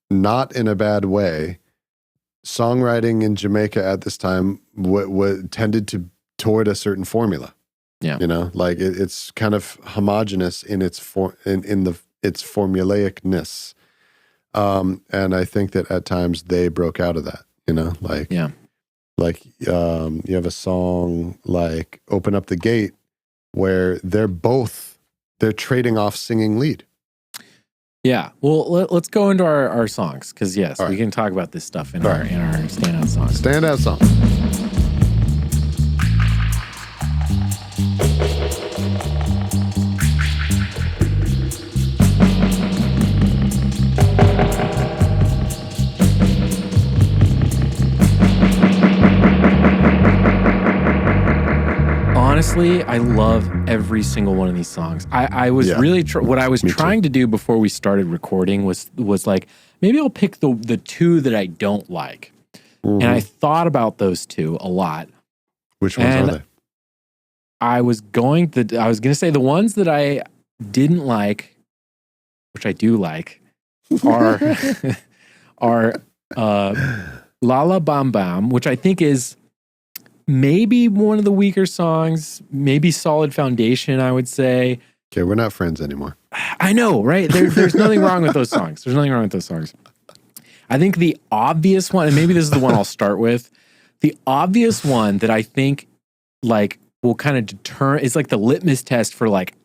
not in a bad way. Songwriting in Jamaica at this time what tended toward a certain formula. Yeah, like it's kind of homogenous in its its formulaicness, and I think that at times they broke out of that. Like you have a song like Open Up the Gate where they're trading off singing lead. Yeah. Well, let's go into our songs, because we can talk about this stuff in our standout songs. Standout songs. Honestly, I love every single one of these songs. I was really what I was trying to do before we started recording was like, maybe I'll pick the two that I don't like. And I thought about those two a lot. Which ones are they? I was going to say the ones that I didn't like, which I do like, are Lala Bam Bam, which I think is maybe one of the weaker songs, maybe Solid Foundation, I would say. Okay, we're not friends anymore. I know, right? There's nothing wrong with those songs. There's nothing wrong with those songs. I think the obvious one, and maybe this is the one I'll start with, the obvious one that I think like will kind of determine, is like the litmus test for like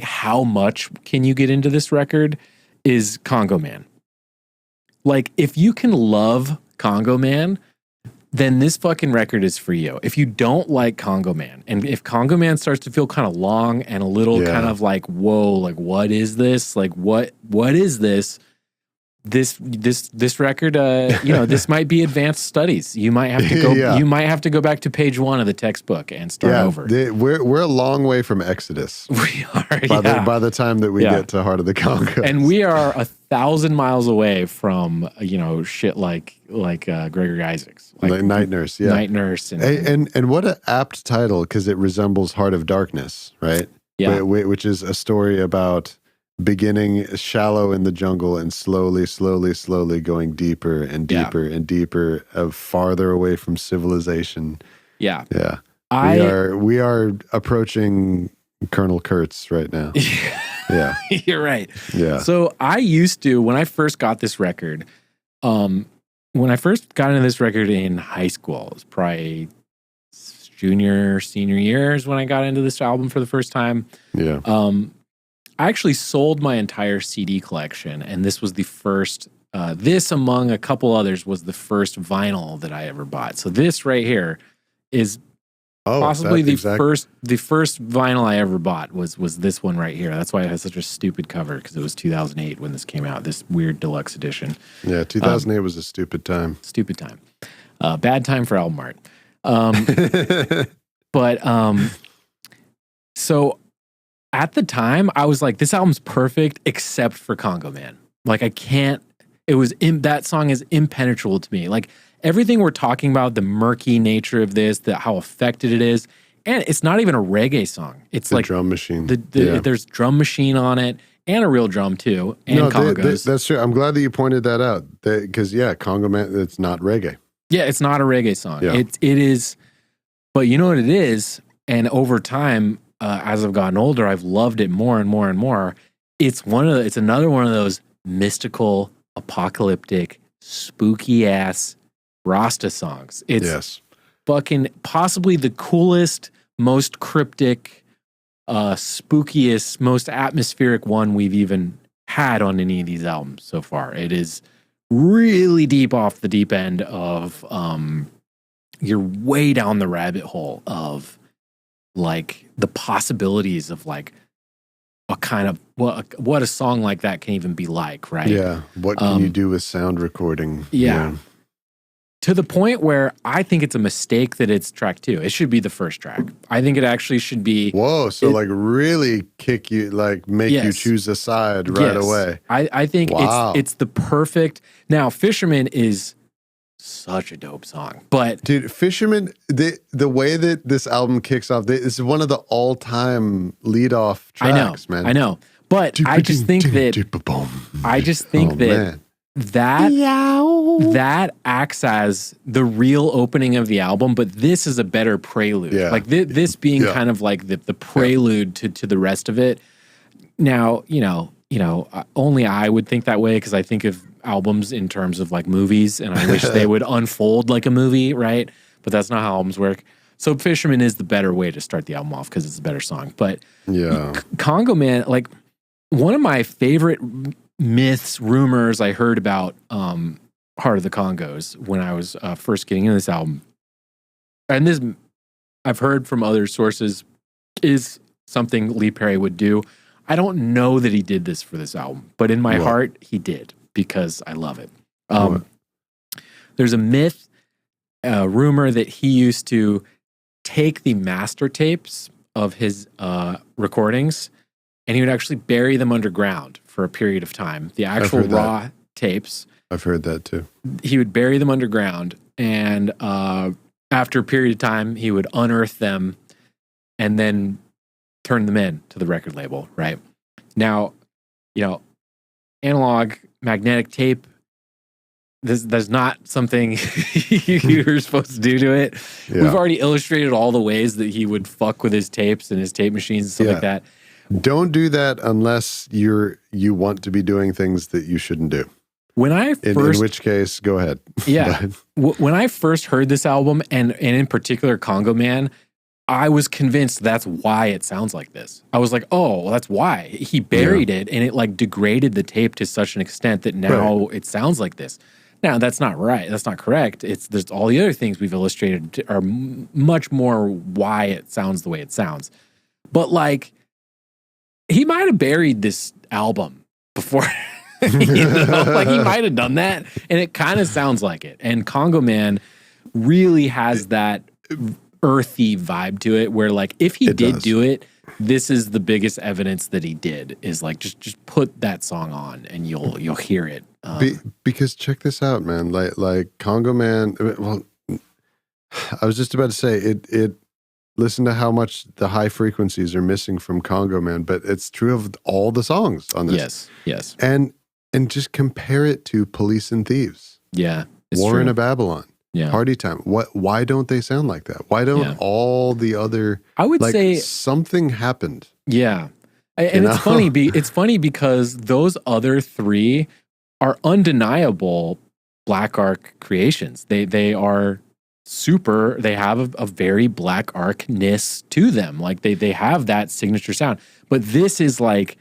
how much can you get into this record, is Congo Man. Like, if you can love Congo Man, then this fucking record is for you. If you don't like Congo Man, and if Congo Man starts to feel kind of long and a little kind of like, whoa, like what is this? Like what is this? This record, this might be advanced studies. You might have to go. You might have to go back to page 1 of the textbook and start over. We're a long way from Exodus. We are. By the time that we get to Heart of the Congos, and we are 1,000 miles away from shit like Gregory Isaacs, like Night Nurse, Night Nurse, and what an apt title, because it resembles Heart of Darkness, right? Yeah, which is a story about beginning shallow in the jungle and slowly going deeper and deeper and deeper, farther away from civilization. Yeah. We are approaching Colonel Kurtz right now. Yeah. You're right. Yeah. So I used to, when I first got this record, when I first got into this record in high school, it was probably junior, senior years when I got into this album for the first time. Yeah. I actually sold my entire CD collection, and this was the first, this among a couple others was the first vinyl that I ever bought. So this right here is possibly the first vinyl I ever bought was this one right here. That's why it has such a stupid cover, because it was 2008 when this came out, this weird deluxe edition. Yeah, 2008 was a stupid time. Stupid time. Bad time for album art. So at the time, I was like, this album's perfect except for Congo Man. Like, I can't, that song is impenetrable to me. Like, everything we're talking about, the murky nature of this, how affected it is, and it's not even a reggae song. It's the like drum machine. There's drum machine on it, and a real drum too, and Congos. That's true. I'm glad that you pointed that out, because Congo Man, it's not reggae. Yeah, it's not a reggae song. Yeah. It is, but you know what it is? And over time, as I've gotten older, I've loved it more and more and more. It's another one of those mystical, apocalyptic, spooky ass Rasta songs. It's fucking possibly the coolest, most cryptic, spookiest, most atmospheric one we've even had on any of these albums so far. It is really deep off the deep end of you're way down the rabbit hole of like the possibilities of like a kind of what a song like that can even be like, right? Yeah. What can you do with sound recording? Yeah. To the point where I think it's a mistake that it's track 2. It should be the first track. I think it actually should be. Whoa. So like really kick you, like make you choose a side right away. I think it's the perfect. Now, Fisherman is such a dope song, but dude, Fisherman, the way that this album kicks off, this is one of the all-time lead-off tracks, man. I know, but I just think that acts as the real opening of the album, but this is a better prelude. Yeah. Like this being kind of like the prelude to the rest of it. Now, only I would think that way, because I think of albums in terms of like movies, and I wish they would unfold like a movie, right? But that's not how albums work. So Fisherman is the better way to start the album off because it's a better song. But Congo Man, like one of my favorite myths, rumors I heard about Heart of the Congos when I was first getting into this album, and this I've heard from other sources, is something Lee Perry would do. I don't know that he did this for this album, but in my heart, he did, because I love it. There's a myth, a rumor that he used to take the master tapes of his recordings, and he would actually bury them underground for a period of time. The actual raw tapes. I've heard that too. He would bury them underground, and after a period of time, he would unearth them and then turn them in to the record label, right? Now, analog magnetic tape, there's not something you're supposed to do to it. Yeah. We've already illustrated all the ways that he would fuck with his tapes and his tape machines and stuff like that. Don't do that unless you want to be doing things that you shouldn't do. In which case, go ahead. Yeah. When I first heard this album, and in particular Congo Man, I was convinced that's why it sounds like this. I was like, oh, well, that's why. He buried it, and it like degraded the tape to such an extent that now it sounds like this. Now, that's not right. That's not correct. There's all the other things we've illustrated are much more why it sounds the way it sounds. But like, he might have buried this album before. Like he might have done that, and it kind of sounds like it. And Congo Man really has that earthy vibe to it, where like if he did do it, this is the biggest evidence that he did, is like just put that song on and you'll hear it. Because check this out, man. Like Congo Man. Well, I was just about to say it. Listen to how much the high frequencies are missing from Congo Man, but it's true of all the songs on this. Yes. And just compare it to Police and Thieves. Yeah, War in a Babylon. Yeah. Party Time. Why don't they sound like that? Why don't all the other? I would say something happened. Yeah, And it's funny. It's funny because those other three are undeniable Black Ark creations. They are super. They have a very Black Ark-ness to them. Like they have that signature sound. But this is like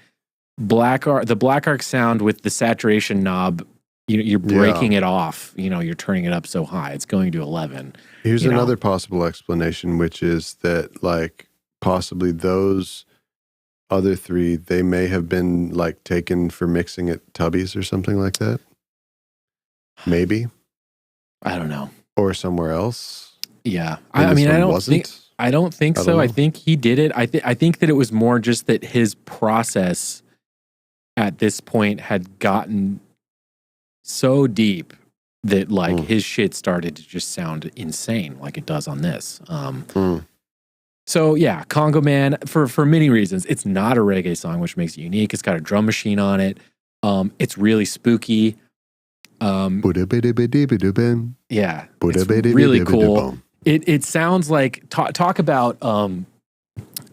the Black Ark sound with the saturation knob. You're breaking it off. You're turning it up so high. It's going to 11. Here's another possible explanation, which is that like possibly those other three, they may have been like taken for mixing at Tubby's or something like that. Maybe. I don't know. Or somewhere else. Yeah. I mean, I don't think so. I think he did it. I think that it was more just that his process at this point had gotten so deep that like his shit started to just sound insane like it does on this. So yeah, Congo Man, for many reasons, it's not a reggae song, which makes it unique. It's got a drum machine on it. It's really spooky. Yeah, it's really cool. It sounds like talk about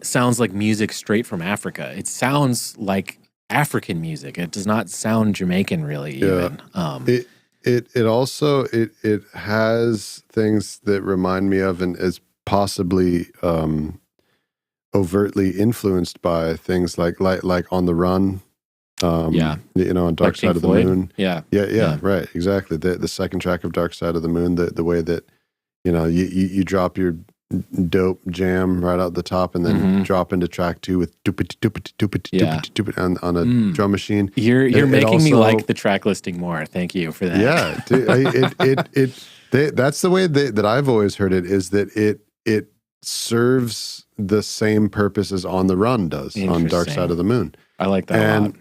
sounds like music straight from Africa. It sounds like African music. It does not sound Jamaican really even. It also has things that remind me of and is possibly overtly influenced by things like On the Run. On Dark like Side of the Floyd. Moon. Yeah, right, exactly. The second track of Dark Side of the Moon, the way that you drop your dope jam right out the top and then drop into track 2 with on a drum machine. You're making me like the track listing more. Thank you for that. Yeah, that's the way that I've always heard it, is that it serves the same purpose as On the Run does on Dark Side of the Moon. I like that a lot.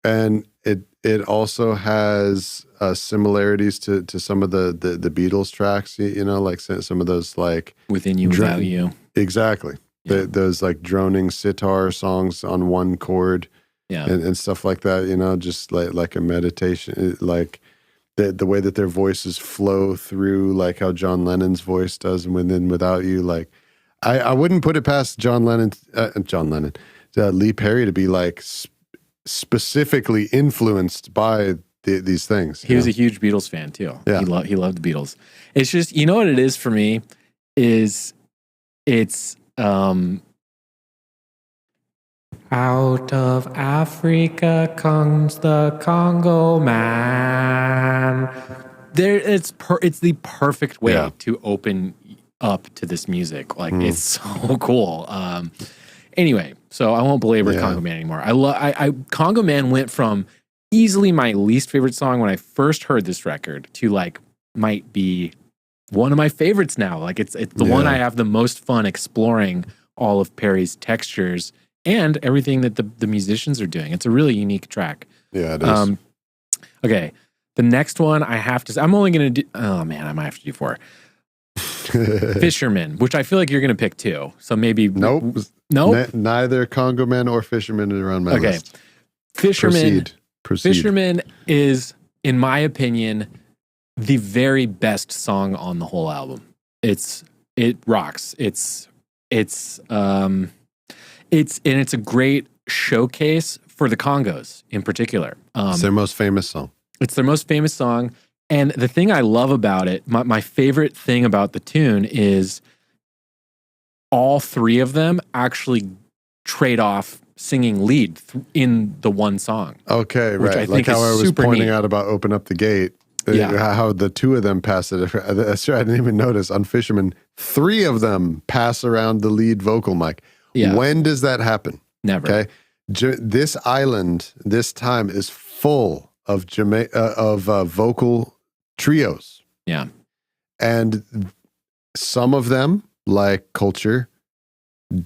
And it also has similarities to some of the Beatles tracks, like some of those like Within You, Without You. Exactly. Yeah. Those like droning sitar songs on one chord and stuff like that, just like a meditation, like the way that their voices flow through, like how John Lennon's voice does Within Without You. Like I wouldn't put it past Lee Perry to be like specifically influenced by these things. He was a huge Beatles fan too. Yeah. He loved the Beatles. It's just, what it is for me is it's out of Africa comes the Congo man. It's the perfect way to open up to this music. Like it's so cool. Anyway, so I won't belabor Congo Man anymore. Congo Man went from easily my least favorite song when I first heard this record to like might be one of my favorites now. Like it's the one I have the most fun exploring all of Perry's textures and everything that the musicians are doing. It's a really unique track. Yeah, it is. Okay, the next one I'm only going to do, I might have to do 4. Fisherman, which I feel like you're going to pick 2. So maybe... Nope. Neither Congo Man or Fisherman are on my list. Fisherman. Proceed. Fisherman is, in my opinion, the very best song on the whole album. It rocks. It's a great showcase for the Congos in particular. It's their most famous song. It's their most famous song. And the thing I love about it, my favorite thing about the tune is all 3 of them actually trade off singing lead in the one song. Okay, right. I think how I was pointing out about Open Up the Gate. How the 2 of them pass it. That's right. I didn't even notice. On Fisherman, 3 of them pass around the lead vocal mic. Yeah. When does that happen? Never. Okay. This island, this time, is full of vocal trios. Yeah. And some of them, like Culture,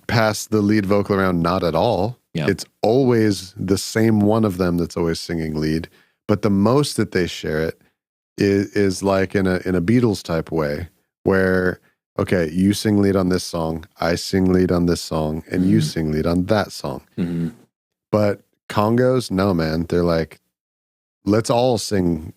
pass the lead vocal around not at all. Yeah. It's always the same one of them that's always singing lead. But the most that they share it is like in a Beatles type way, where, okay, you sing lead on this song, I sing lead on this song, and you sing lead on that song. Mm-hmm. But Congos, no, man. They're like, let's all sing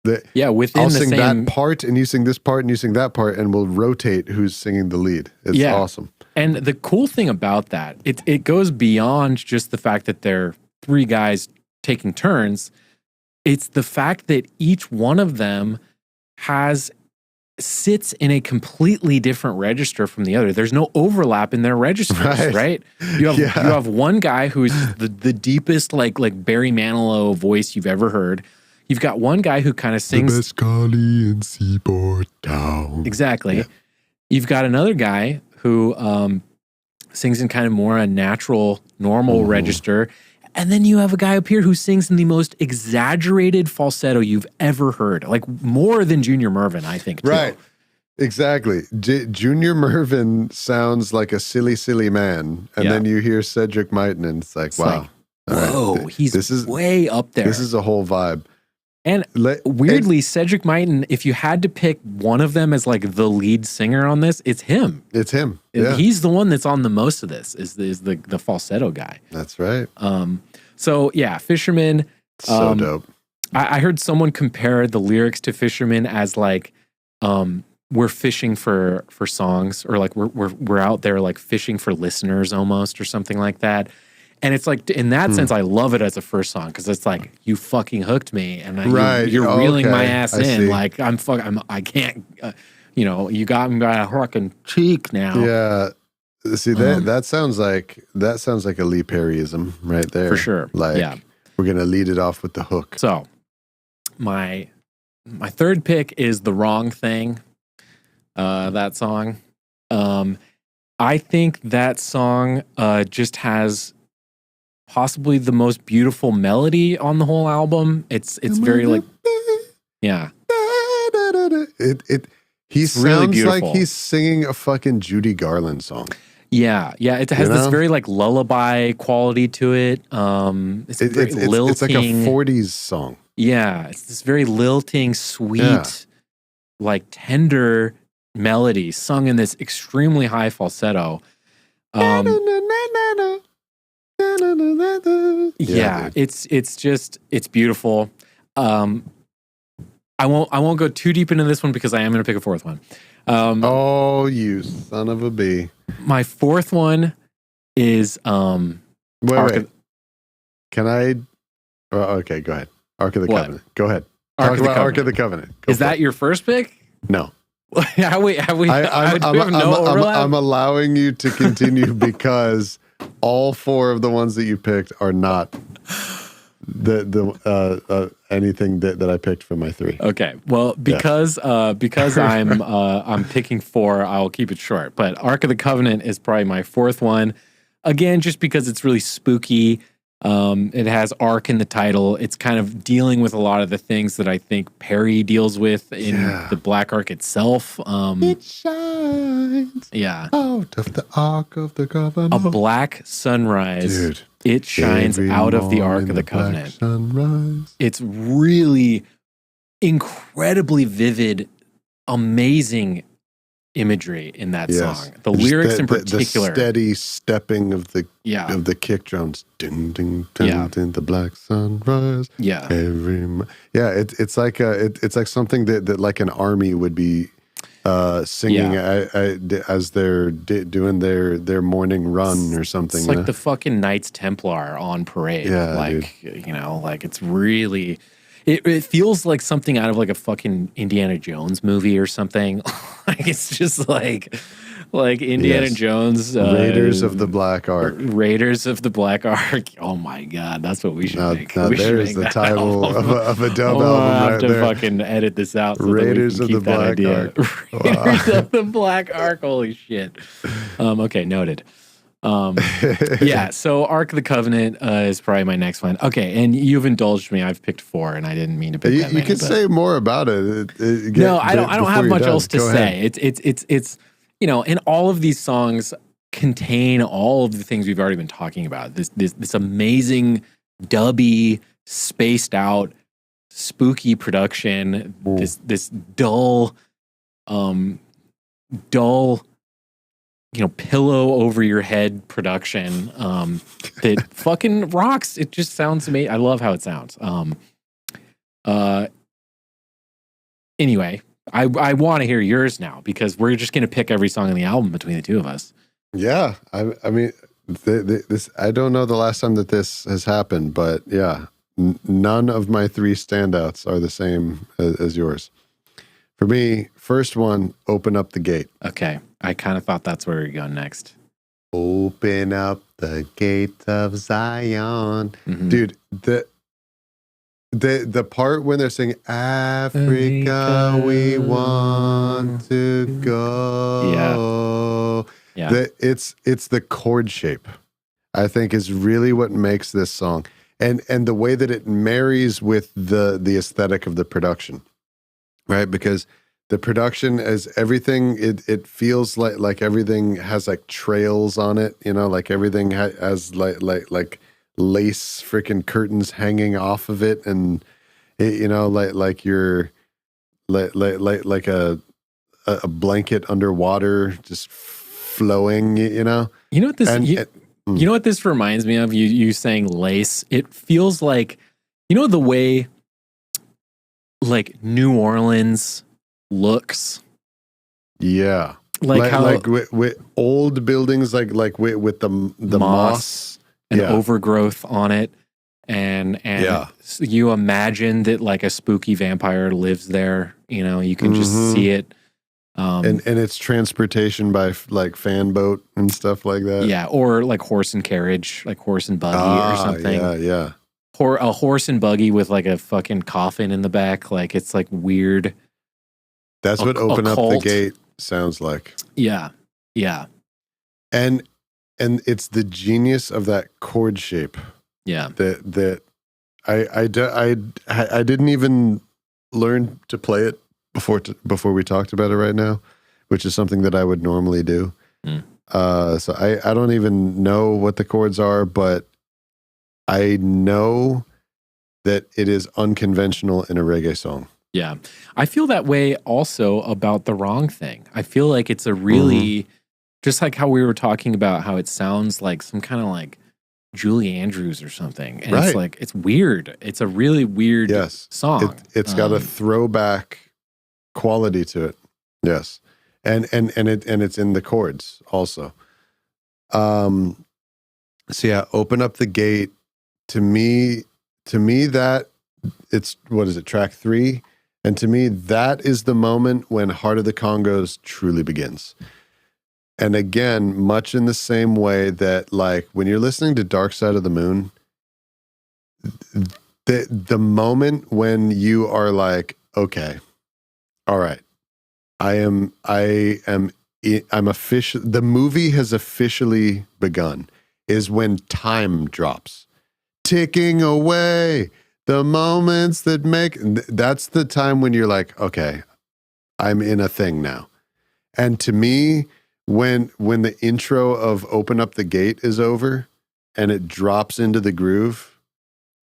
within I'll the sing same that part, and you sing this part, and you sing that part, and we'll rotate who's singing the lead. It's awesome. And the cool thing about that, it goes beyond just the fact that they're three guys taking turns. It's the fact that each one of them sits in a completely different register from the other. There's no overlap in their registers, right? You have one guy who's the deepest like Barry Manilow voice you've ever heard. You've got one guy who kind of sings the best collie in Seaport Town. Exactly. Yeah. You've got another guy who sings in kind of more a natural, normal register. And then you have a guy up here who sings in the most exaggerated falsetto you've ever heard. Like more than Junior Murvin, I think, too. Right. Exactly. Junior Murvin sounds like a silly, silly man. And then you hear Cedric Myton and it's like, wow. Like, whoa, this is way up there. This is a whole vibe. And weirdly, Cedric Myton, if you had to pick one of them as like the lead singer on this, it's him. It's him. Yeah. He's the one that's on the most of this, is the falsetto guy. That's right. So yeah, Fisherman. So dope. I heard someone compare the lyrics to Fisherman as like, we're fishing for songs, or like we're out there like fishing for listeners almost, or something like that. And it's like, in that sense, I love it as a first song, because it's like, you fucking hooked me, and you're reeling my ass in. See. Like I can't, you got me by a fucking cheek now. Yeah, see that sounds like a Lee Perryism right there for sure. Like, we're gonna lead it off with the hook. So my third pick is The Wrong Thing. That song. I think that song just has possibly the most beautiful melody on the whole album. It's very like, yeah. He sounds really beautiful. Like he's singing a fucking Judy Garland song. Yeah. It has this very like lullaby quality to it. It's like a 40s song. Yeah, it's this very lilting, sweet, like tender melody sung in this extremely high falsetto. It's beautiful. I won't go too deep into this one because I am going to pick a fourth one. Oh, you son of a bee! My fourth one is wait. Can I? Okay, go ahead. Ark of the Covenant. Go ahead. Talk about Ark of the Covenant. Is that your first pick? No. Have we no overlap? I'm allowing you to continue because all four of the ones that you picked are not anything that I picked for my three. Okay, well, because I'm picking four, I'll keep it short. But Ark of the Covenant is probably my fourth one. Again, just because it's really spooky. It has Ark in the title. It's kind of dealing with a lot of the things that I think Perry deals with in the Black Ark itself. It shines out of the Ark of the Covenant. A black sunrise. Dude. It shines out of the Ark of the Covenant. Sunrise. It's really incredibly vivid, amazing imagery in that song. The lyrics in particular. The steady stepping of the kick drums. Ding, ding, ding, ding, the black sunrise. Yeah. It's like something that like an army would be singing as they're doing their morning run or something. It's like the fucking Knights Templar on parade. Like it's really... It feels like something out of like a fucking Indiana Jones movie or something. Like it's just like Indiana Jones. Raiders of the Black Ark. Raiders of the Black Ark. Oh my God, that's what we should make. Now there's the title of a dub album right have to fucking edit this out. So Raiders of the Black Ark. Raiders of the Black Ark. Holy shit. Okay, noted. So Ark of the Covenant is probably my next one. Okay, and you've indulged me. I've picked four, and I didn't mean to pick that many. You can say more about it. I don't have much else to say. It's and all of these songs contain all of the things we've already been talking about. This amazing dubby, spaced out, spooky production. Ooh. This dull pillow over your head production that fucking rocks. It just sounds amazing. I love how it sounds. Anyway, I want to hear yours now because we're just going to pick every song on the album between the two of us. Yeah, I mean, this I don't know the last time that this has happened, but yeah, none of my three standouts are the same as yours. For me, first one, Open Up the Gate. Okay, I kind of thought that's where we're going next. Open up the gate of Zion, dude. The part when they're singing Africa, we want to go. Yeah. It's the chord shape, I think, is really what makes this song. And the way that it marries with the aesthetic of the production. Right? Because the production is everything, it feels like everything has like trails on it, you know, like everything has like lace freaking curtains hanging off of it, and it, you know, like you're like a blanket underwater just flowing, you know. You know what this you know what this reminds me of? You saying lace. It feels like, you know, the way like New Orleans looks. Yeah. Like how like with old buildings like with the moss and overgrowth on it, and you imagine that like a spooky vampire lives there, you know, you can just see it. And it's transportation by like fan boat and stuff like that. Yeah, or like horse and carriage, like horse and buggy or something. Yeah. Or a horse and buggy with like a fucking coffin in the back. Like it's like weird. That's what Open Up the Gate sounds like. Yeah. Yeah. And it's the genius of that chord shape. Yeah. That I didn't even learn to play it before we talked about it right now, which is something that I would normally do. So I don't even know what the chords are, but I know that it is unconventional in a reggae song. Yeah. I feel that way also about The Wrong Thing. I feel like it's a really, just like how we were talking about how it sounds like some kind of like Julie Andrews or something. And it's like, it's weird. It's a really weird song. It's got a throwback quality to it. Yes. And it's in the chords also. So yeah, Open Up the Gate. To me that it's, what is it, track 3? And to me, that is the moment when Heart of the Congos truly begins. And again, much in the same way that like when you're listening to Dark Side of the Moon, the moment when you are like, okay, all right, I'm official. The movie has officially begun. Is when time drops, ticking away. The moments that make, that's the time when you're like, okay, I'm in a thing now. And to me, when the intro of Open Up the Gate is over and it drops into the groove,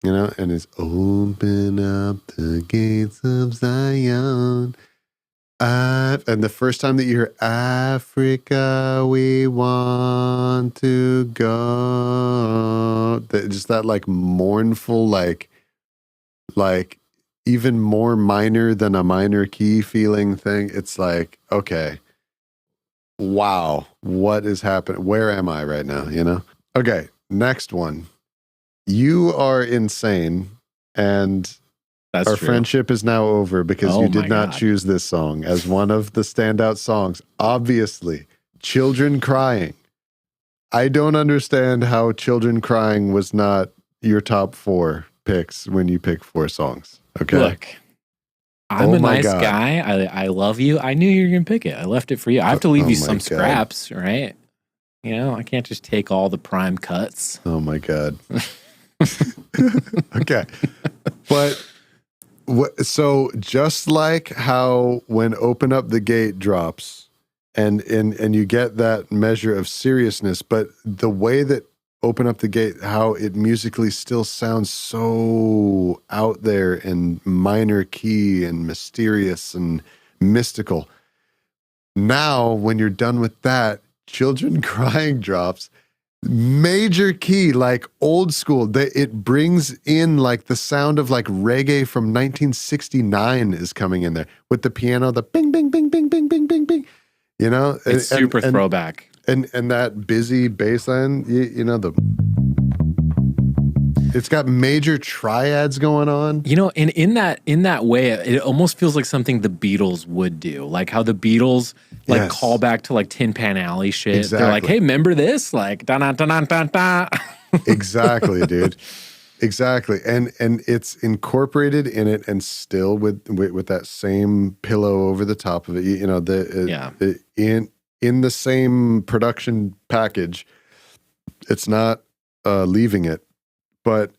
you know, and it's open up the gates of Zion. And the first time that you hear Africa, we want to go, just that like mournful, like even more minor than a minor key feeling thing. It's like, okay, wow, what is happening? Where am I right now? You know? Okay, next one. You Are Insane, and That's our true. friendship is now over because you did not choose this song as one of the standout songs. Obviously, Children Crying. I don't understand how Children Crying was not your top 4 picks when you pick 4 songs. Okay. Look, I'm a nice guy. I love you. I knew you were going to pick it. I left it for you. I have to leave you some scraps, right? You know, I can't just take all the prime cuts. Oh my God. Okay. But so just like how when Open Up the Gate drops and you get that measure of seriousness, but the way that Open Up the Gate, how it musically still sounds so out there and minor key and mysterious and mystical. Now, when you're done with that, Children Crying drops, major key, like old school. It brings in like the sound of like reggae from 1969 is coming in there with the piano, the bing, bing, bing, bing, bing, bing, bing, bing. You know, It's super throwback. And that busy bass line, you know, it's got major triads going on. You know, and in that way, it almost feels like something the Beatles would do. Like how the Beatles like call back to like Tin Pan Alley shit. Exactly. They're like, hey, remember this? Like da da da da da da. Exactly, dude. Exactly. And it's incorporated in it and still with that same pillow over the top of it. You know, in the same production package. It's not leaving it. But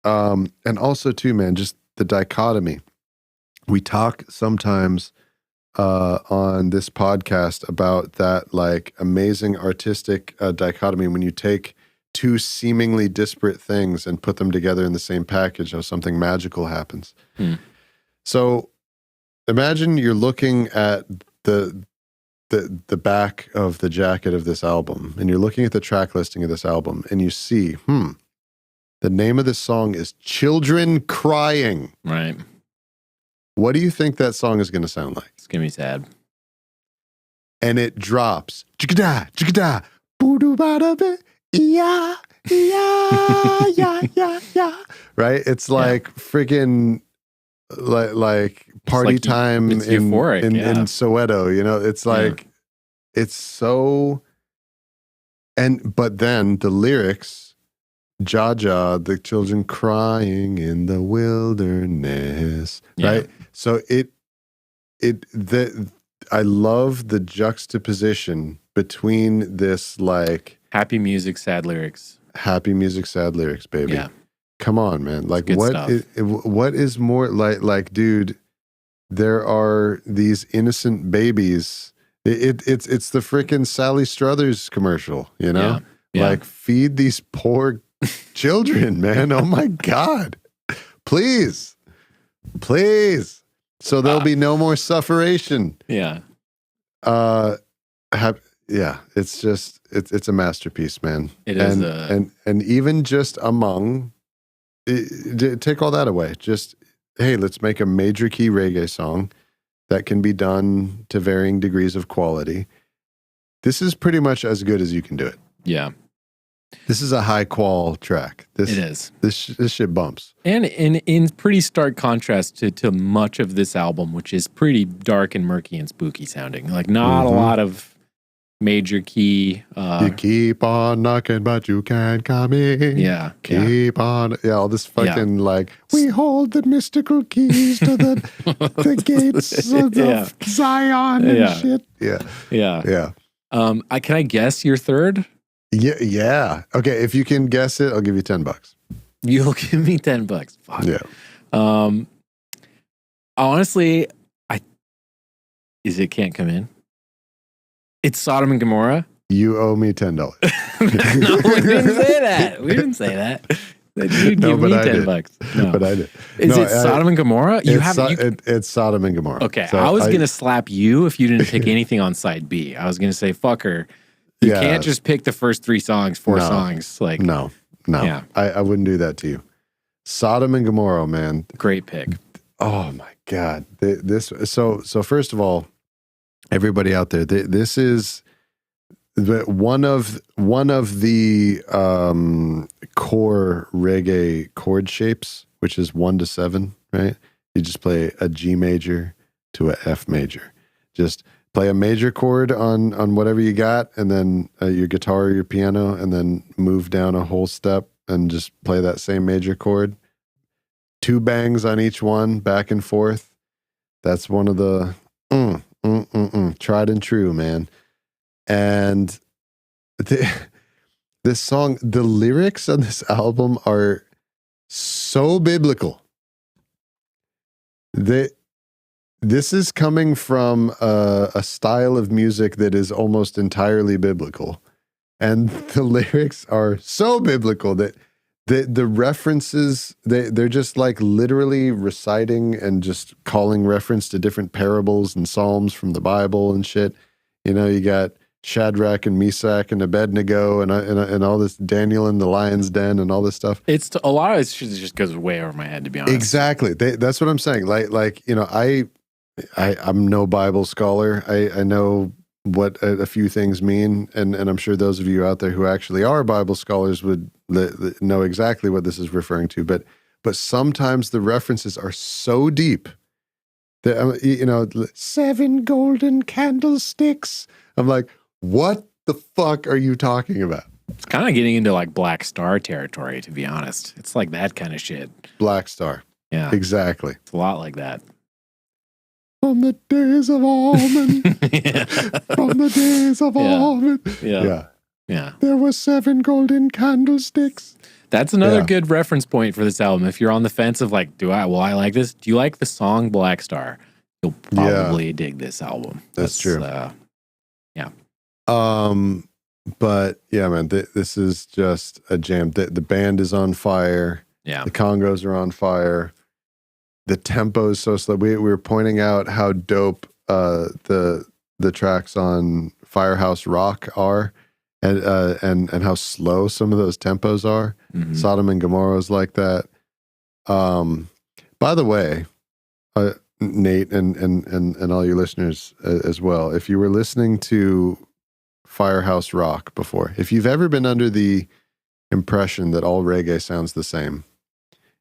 and also too, man, just the dichotomy. We talk sometimes on this podcast about that like amazing artistic dichotomy when you take two seemingly disparate things and put them together in the same package, how something magical happens. So imagine you're looking at the back of the jacket of this album, and you're looking at the track listing of this album, and you see, the name of this song is Children Crying. Right. What do you think that song is going to sound like? It's going to be sad. And it drops. Chicka-da, chicka-da, boo-doo-ba-da-ba, yeah, yeah, yeah, yeah, yeah. Right? It's like freaking like party like time it's in euphoric, in Soweto. You know, it's like it's so. But then the lyrics, Jaja, the children crying in the wilderness, right? So I love the juxtaposition between this like happy music, sad lyrics. Happy music, sad lyrics, baby. Yeah. Come on, man. Like what what is more like, dude, there are these innocent babies. It's the freaking Sally Struthers commercial, you know? Yeah. Like feed these poor children, man. Oh my God. Please. So there'll be no more sufferation. Yeah. It's just it's a masterpiece, man. It is and even just among take all that away. Just hey, let's make a major key reggae song that can be done to varying degrees of quality. This is pretty much as good as you can do it. Yeah. This is a high qual track. It is. This shit bumps. And in pretty stark contrast to much of this album, which is pretty dark and murky and spooky sounding. Like not a lot of major key. You keep on knocking, but you can't come in. Yeah. Keep on. Yeah, all this fucking like, we hold the mystical keys to the gates of Zion and shit. Yeah. Can I guess your third? Yeah. Okay, if you can guess it, I'll give you $10. You'll give me $10. Fuck. Yeah. Honestly, it Can't Come In? It's Sodom and Gomorrah. You owe me $10. No, we didn't say that. We didn't say that. You give me $10. No, but I did. Is it Sodom and Gomorrah? It's Sodom and Gomorrah. Okay, so I was gonna slap you if you didn't pick anything on side B. I was gonna say, fucker, you can't just pick the first four songs. Like no. Yeah. I wouldn't do that to you. Sodom and Gomorrah, man. Great pick. Oh my God. So first of all, everybody out there, this is one of the core reggae chord shapes, which is 1 to 7, right? You just play a G major to a F major. Just play a major chord on whatever you got, and then your guitar or your piano, and then move down a whole step and just play that same major chord. 2 bangs on each one, back and forth. That's one of the tried and true, man. And this song, the lyrics on this album are so biblical. This is coming from a style of music that is almost entirely biblical. And the lyrics are so biblical that the references, they're just like literally reciting and just calling reference to different parables and psalms from the Bible and shit. You know, you got Shadrach and Meshach and Abednego and all this Daniel in the lion's den and all this stuff. A lot of it just goes way over my head, to be honest. Exactly. That's what I'm saying. Like I'm no Bible scholar. I know what a few things mean, and I'm sure those of you out there who actually are Bible scholars would know exactly what this is referring to. But sometimes the references are so deep that 7 golden candlesticks. I'm like, what the fuck are you talking about? It's kind of getting into like Black Star territory, to be honest. It's like that kind of shit. Black Star. Yeah. Exactly. It's a lot like that. From the days of almond. From the days of almond. Yeah. There were 7 golden candlesticks. That's another good reference point for this album. If you're on the fence of like, I like this? Do you like the song Black Star? You'll probably dig this album. That's true. Yeah. But yeah, man, this is just a jam. The band is on fire. Yeah. The Congos are on fire. The tempo is so slow. We were pointing out how dope the tracks on Firehouse Rock are, and how slow some of those tempos are. Mm-hmm. Sodom and Gomorrah is like that. By the way, Nate and all your listeners as well, if you were listening to Firehouse Rock before, if you've ever been under the impression that all reggae sounds the same,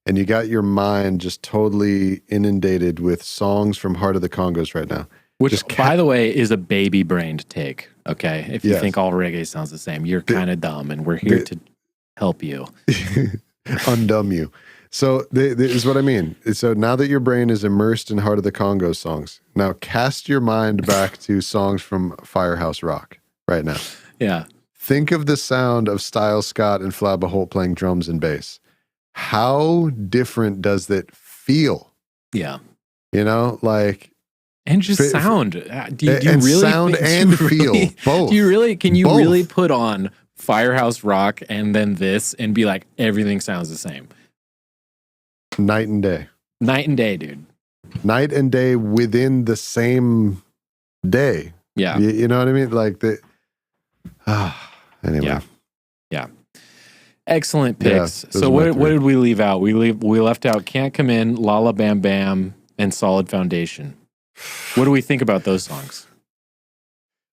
and you got your mind just totally inundated with songs from Heart of the Congos right now. Which, by the way, is a baby-brained take, okay? If you think all reggae sounds the same, you're kind of dumb, and we're here to help you. Undumb you. So this is what I mean. So now that your brain is immersed in Heart of the Congos songs, now cast your mind back to songs from Firehouse Rock right now. Yeah. Think of the sound of Styles Scott and Flabba Holt playing drums and bass. How different does that feel? Yeah. And just sound. Do you really sound and feel both? Do you really? Can you really put on Firehouse Rock and then this and be like everything sounds the same? Night and day. Night and day, dude. Night and day within the same day. Yeah. You know what I mean? Like anyway. Yeah. Excellent picks. Yeah, so what did we leave out? We left out Can't Come In, La La Bam Bam, and Solid Foundation. What do we think about those songs?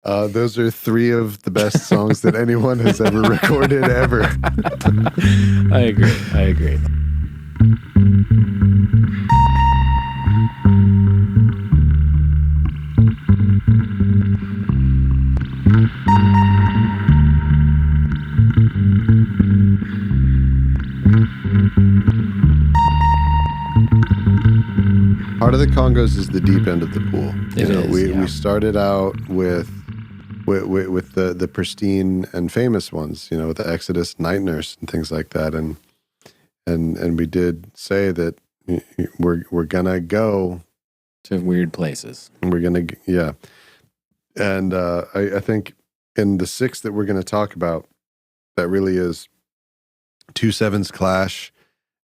Those are 3 of the best songs that anyone has ever recorded ever. I agree. Heart of the Congos is the deep end of the pool. We started out with the pristine and famous ones, with the Exodus, Night Nurse, and things like that, and we did say that we're gonna go to weird places. We're gonna and I think in the 6 that we're gonna talk about, that really is 2 7s Clash,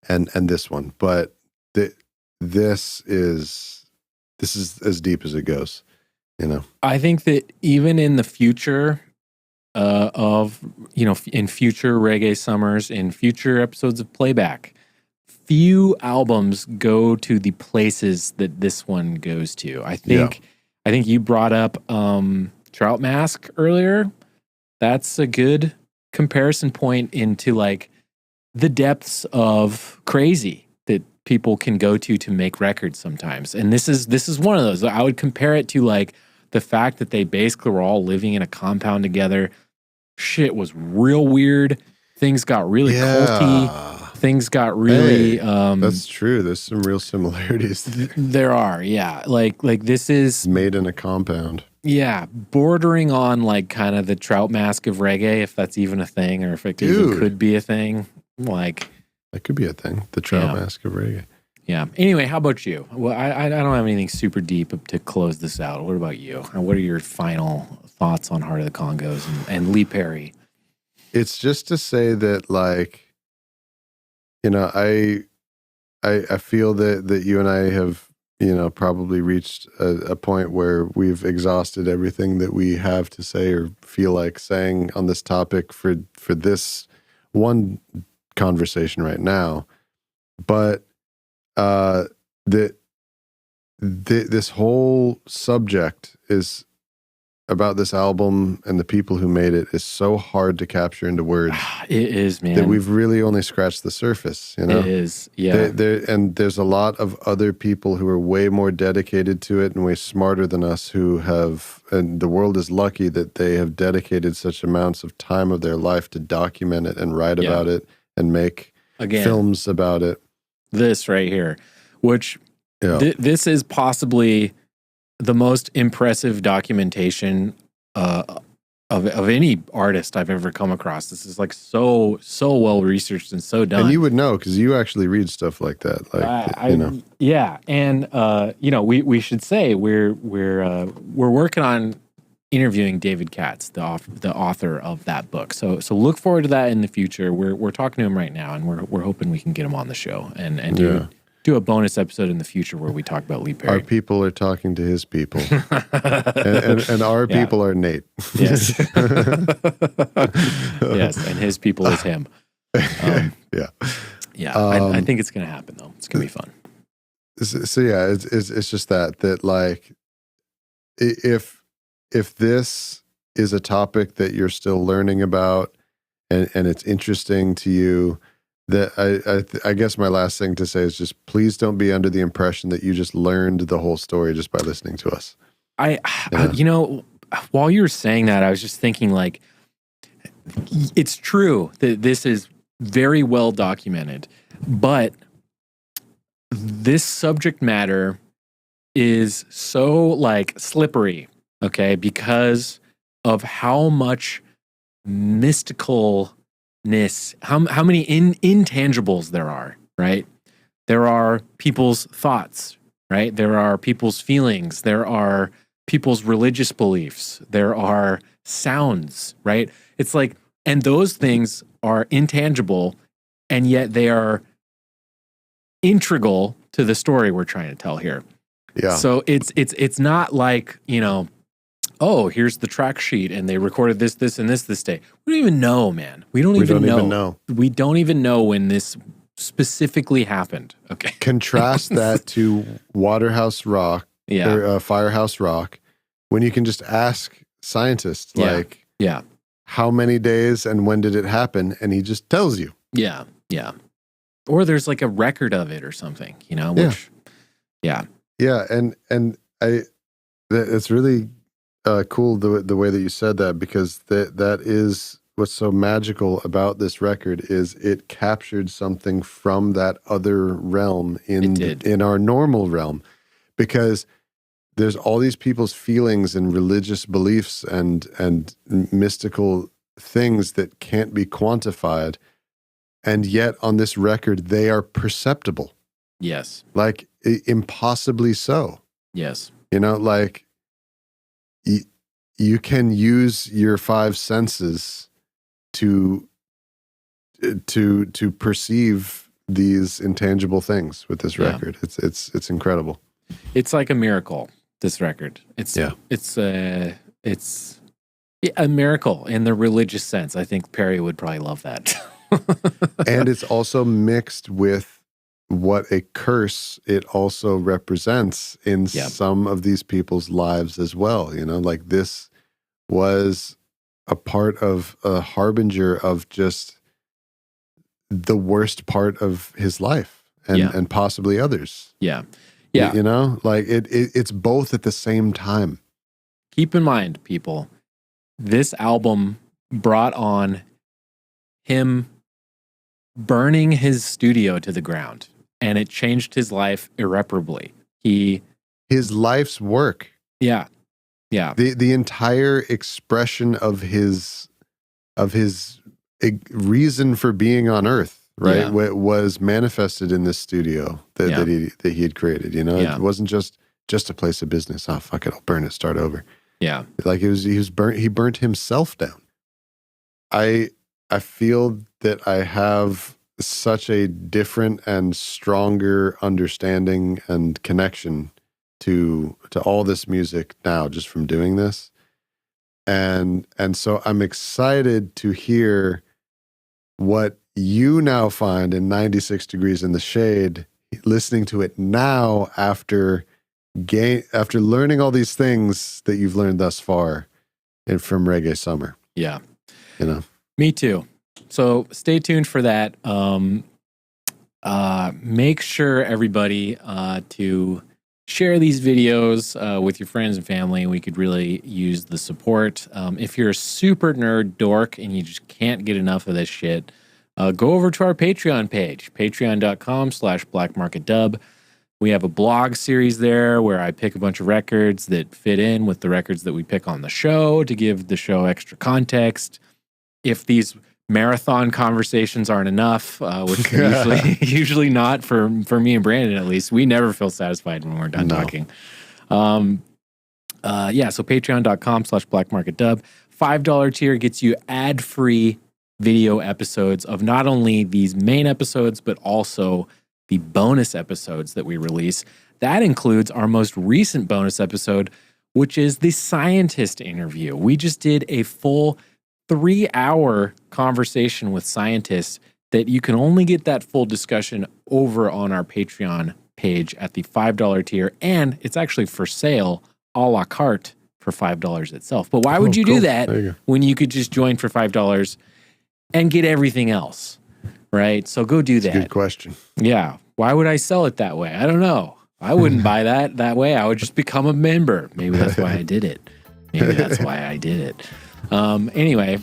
and this one, but this is as deep as it goes, I think that even in the future in future Reggae Summers, in future episodes of Playback, few albums go to the places that this one goes to. I think you brought up Trout Mask earlier. That's a good comparison point into like the depths of crazy that people can go to make records sometimes. And this is one of those. I would compare it to like the fact that they basically were all living in a compound together. Shit was real weird. Things got really culty. Things got really that's true. There's some real similarities there. There are, yeah. Like this is made in a compound. Yeah, bordering on like kind of the Trout Mask of reggae, if that's even a thing, or if it even could be a thing. Like that could be a thing. The Trout Mask of reggae. Yeah. Anyway, how about you? Well, I don't have anything super deep to close this out. What about you? What are your final thoughts on Heart of the Congos and Lee Perry? It's just to say that, like, I feel that you and I have probably reached a point where we've exhausted everything that we have to say or feel like saying on this topic for this one conversation right now. But this whole subject is about this album and the people who made it is so hard to capture into words. It is, man. That we've really only scratched the surface, It is, yeah. And there's a lot of other people who are way more dedicated to it and way smarter than us who have, and the world is lucky that they have dedicated such amounts of time of their life to document it and write about it and make films about it. This right here, which this is possibly the most impressive documentation of any artist I've ever come across. This is like so well researched and so done. And you would know because you actually read stuff like that. Like yeah. And we should say we're working on interviewing David Katz, the author of that book. So look forward to that in the future. We're talking to him right now, and we're hoping we can get him on the show and do a bonus episode in the future where we talk about Lee Perry. Our people are talking to his people. and our people are Nate. Yes. Yes, and his people is him. Yeah. I think it's going to happen, though. It's going to be fun. So yeah, it's just that like, if this is a topic that you're still learning about and it's interesting to you, that I guess my last thing to say is just please don't be under the impression that you just learned the whole story just by listening to us. While you were saying that, I was just thinking like, it's true that this is very well documented, but this subject matter is so like slippery, okay, because of how much mysticalness, how many intangibles there are, right? There are people's thoughts, right? There are people's feelings. There are people's religious beliefs. There are sounds, right? It's like, and those things are intangible, and yet they are integral to the story we're trying to tell here. Yeah. So it's not like, oh, here's the track sheet and they recorded this, and this day. We don't even know, man. We don't even know. We don't even know when this specifically happened. Okay. Contrast that to Waterhouse Rock or Firehouse Rock, when you can just ask scientists, how many days and when did it happen? And he just tells you. Yeah. Yeah. Or there's like a record of it or something, which, Yeah. And it's really cool the way that you said that, because that is what's so magical about this record is it captured something from that other realm in our normal realm, because there's all these people's feelings and religious beliefs and mystical things that can't be quantified, and yet on this record they are perceptible. Yes. Like impossibly so. Yes. Like you can use your five senses to perceive these intangible things with this record. It's incredible. It's like a miracle, this record. It's a miracle in the religious sense. I think Perry would probably love that. And it's also mixed with what a curse it also represents in some of these people's lives as well. Like this was a part of a harbinger of just the worst part of his life and possibly others. Yeah. Yeah. Like it's both at the same time. Keep in mind, people, this album brought on him burning his studio to the ground, and it changed his life irreparably. His life's work. Yeah. Yeah. The entire expression of his reason for being on Earth, right, was manifested in this studio that he had created. It wasn't just a place of business. Oh, fuck it, I'll burn it, start over. Yeah. Like he burnt himself down. I feel that I have such a different and stronger understanding and connection to all this music now just from doing this. And so I'm excited to hear what you now find in 96 Degrees in the Shade, listening to it now after learning all these things that you've learned thus far from Reggae Summer. Yeah. You know? Me too. So stay tuned for that. Make sure everybody to share these videos with your friends and family. We could really use the support. If you're a super nerd dork and you just can't get enough of this shit, go over to our Patreon page, patreon.com/blackmarketdub. We have a blog series there where I pick a bunch of records that fit in with the records that we pick on the show to give the show extra context. If these marathon conversations aren't enough, which they're usually not for me and Brandon, at least, we never feel satisfied when we're done talking. So patreon.com/blackmarketdub. $5 tier gets you ad-free video episodes of not only these main episodes, but also the bonus episodes that we release. That includes our most recent bonus episode, which is the scientist interview. We just did a full 3-hour conversation with scientists that you can only get that full discussion over on our Patreon page at the $5 tier. And it's actually for sale a la carte for $5 itself. But why would you do that when you could just join for $5 and get everything else? Right? So go do that. Good question. Yeah. Why would I sell it that way? I don't know. I wouldn't buy that way. I would just become a member. Maybe that's why I did it. Anyway,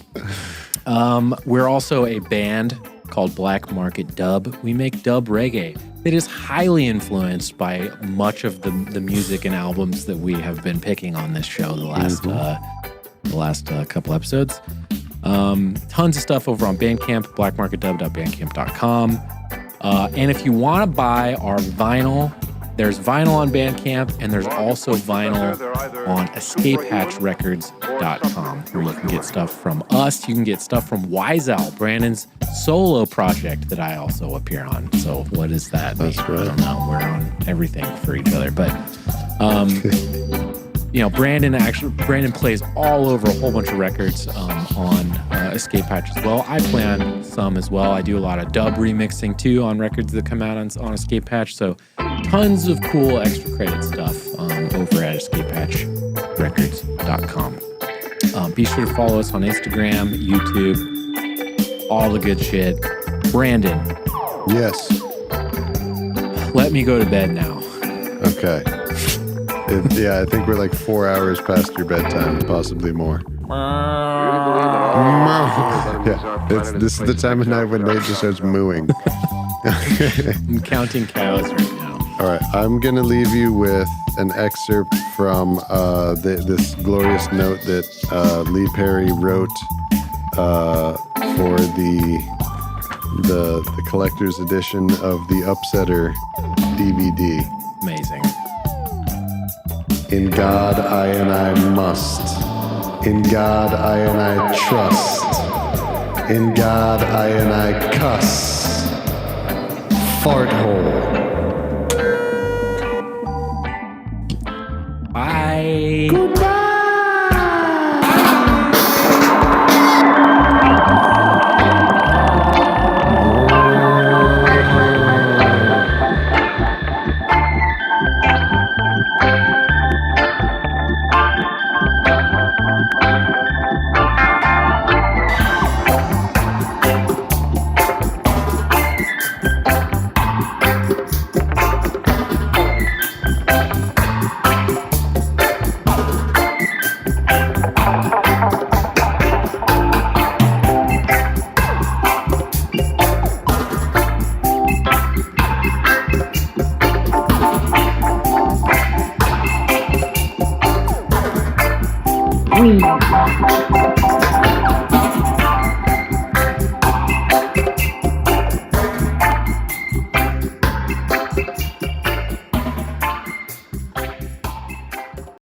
we're also a band called Black Market Dub. We make dub reggae that is highly influenced by much of the music and albums that we have been picking on this show the last couple episodes. Tons of stuff over on Bandcamp, blackmarketdub.bandcamp.com. And if you want to buy our vinyl, there's vinyl on Bandcamp, and there's also vinyl on escapehatchrecords.com, where you can get stuff from us. You can get stuff from Wise Owl, Brandon's solo project that I also appear on. So what is that? That's right. I don't know. We're on everything for each other. But, Brandon plays all over a whole bunch of records on Escape Hatch as well. I play on some as well. I do a lot of dub remixing too on records that come out on Escape Hatch. So tons of cool extra credit stuff over at escapehatchrecords.com. Be sure to follow us on Instagram, YouTube, all the good shit. Brandon. Yes. Let me go to bed now. Okay. I think we're like 4 hours past your bedtime, possibly more. This is the time of night when Nate just starts mooing. I'm counting cows right now. All right, I'm going to leave you with an excerpt from this glorious note that Lee Perry wrote for the collector's edition of the Upsetter DVD. Amazing. In God I and I must. In God I and I trust. In God I and I cuss. Fart hole. Bye. Goodbye. We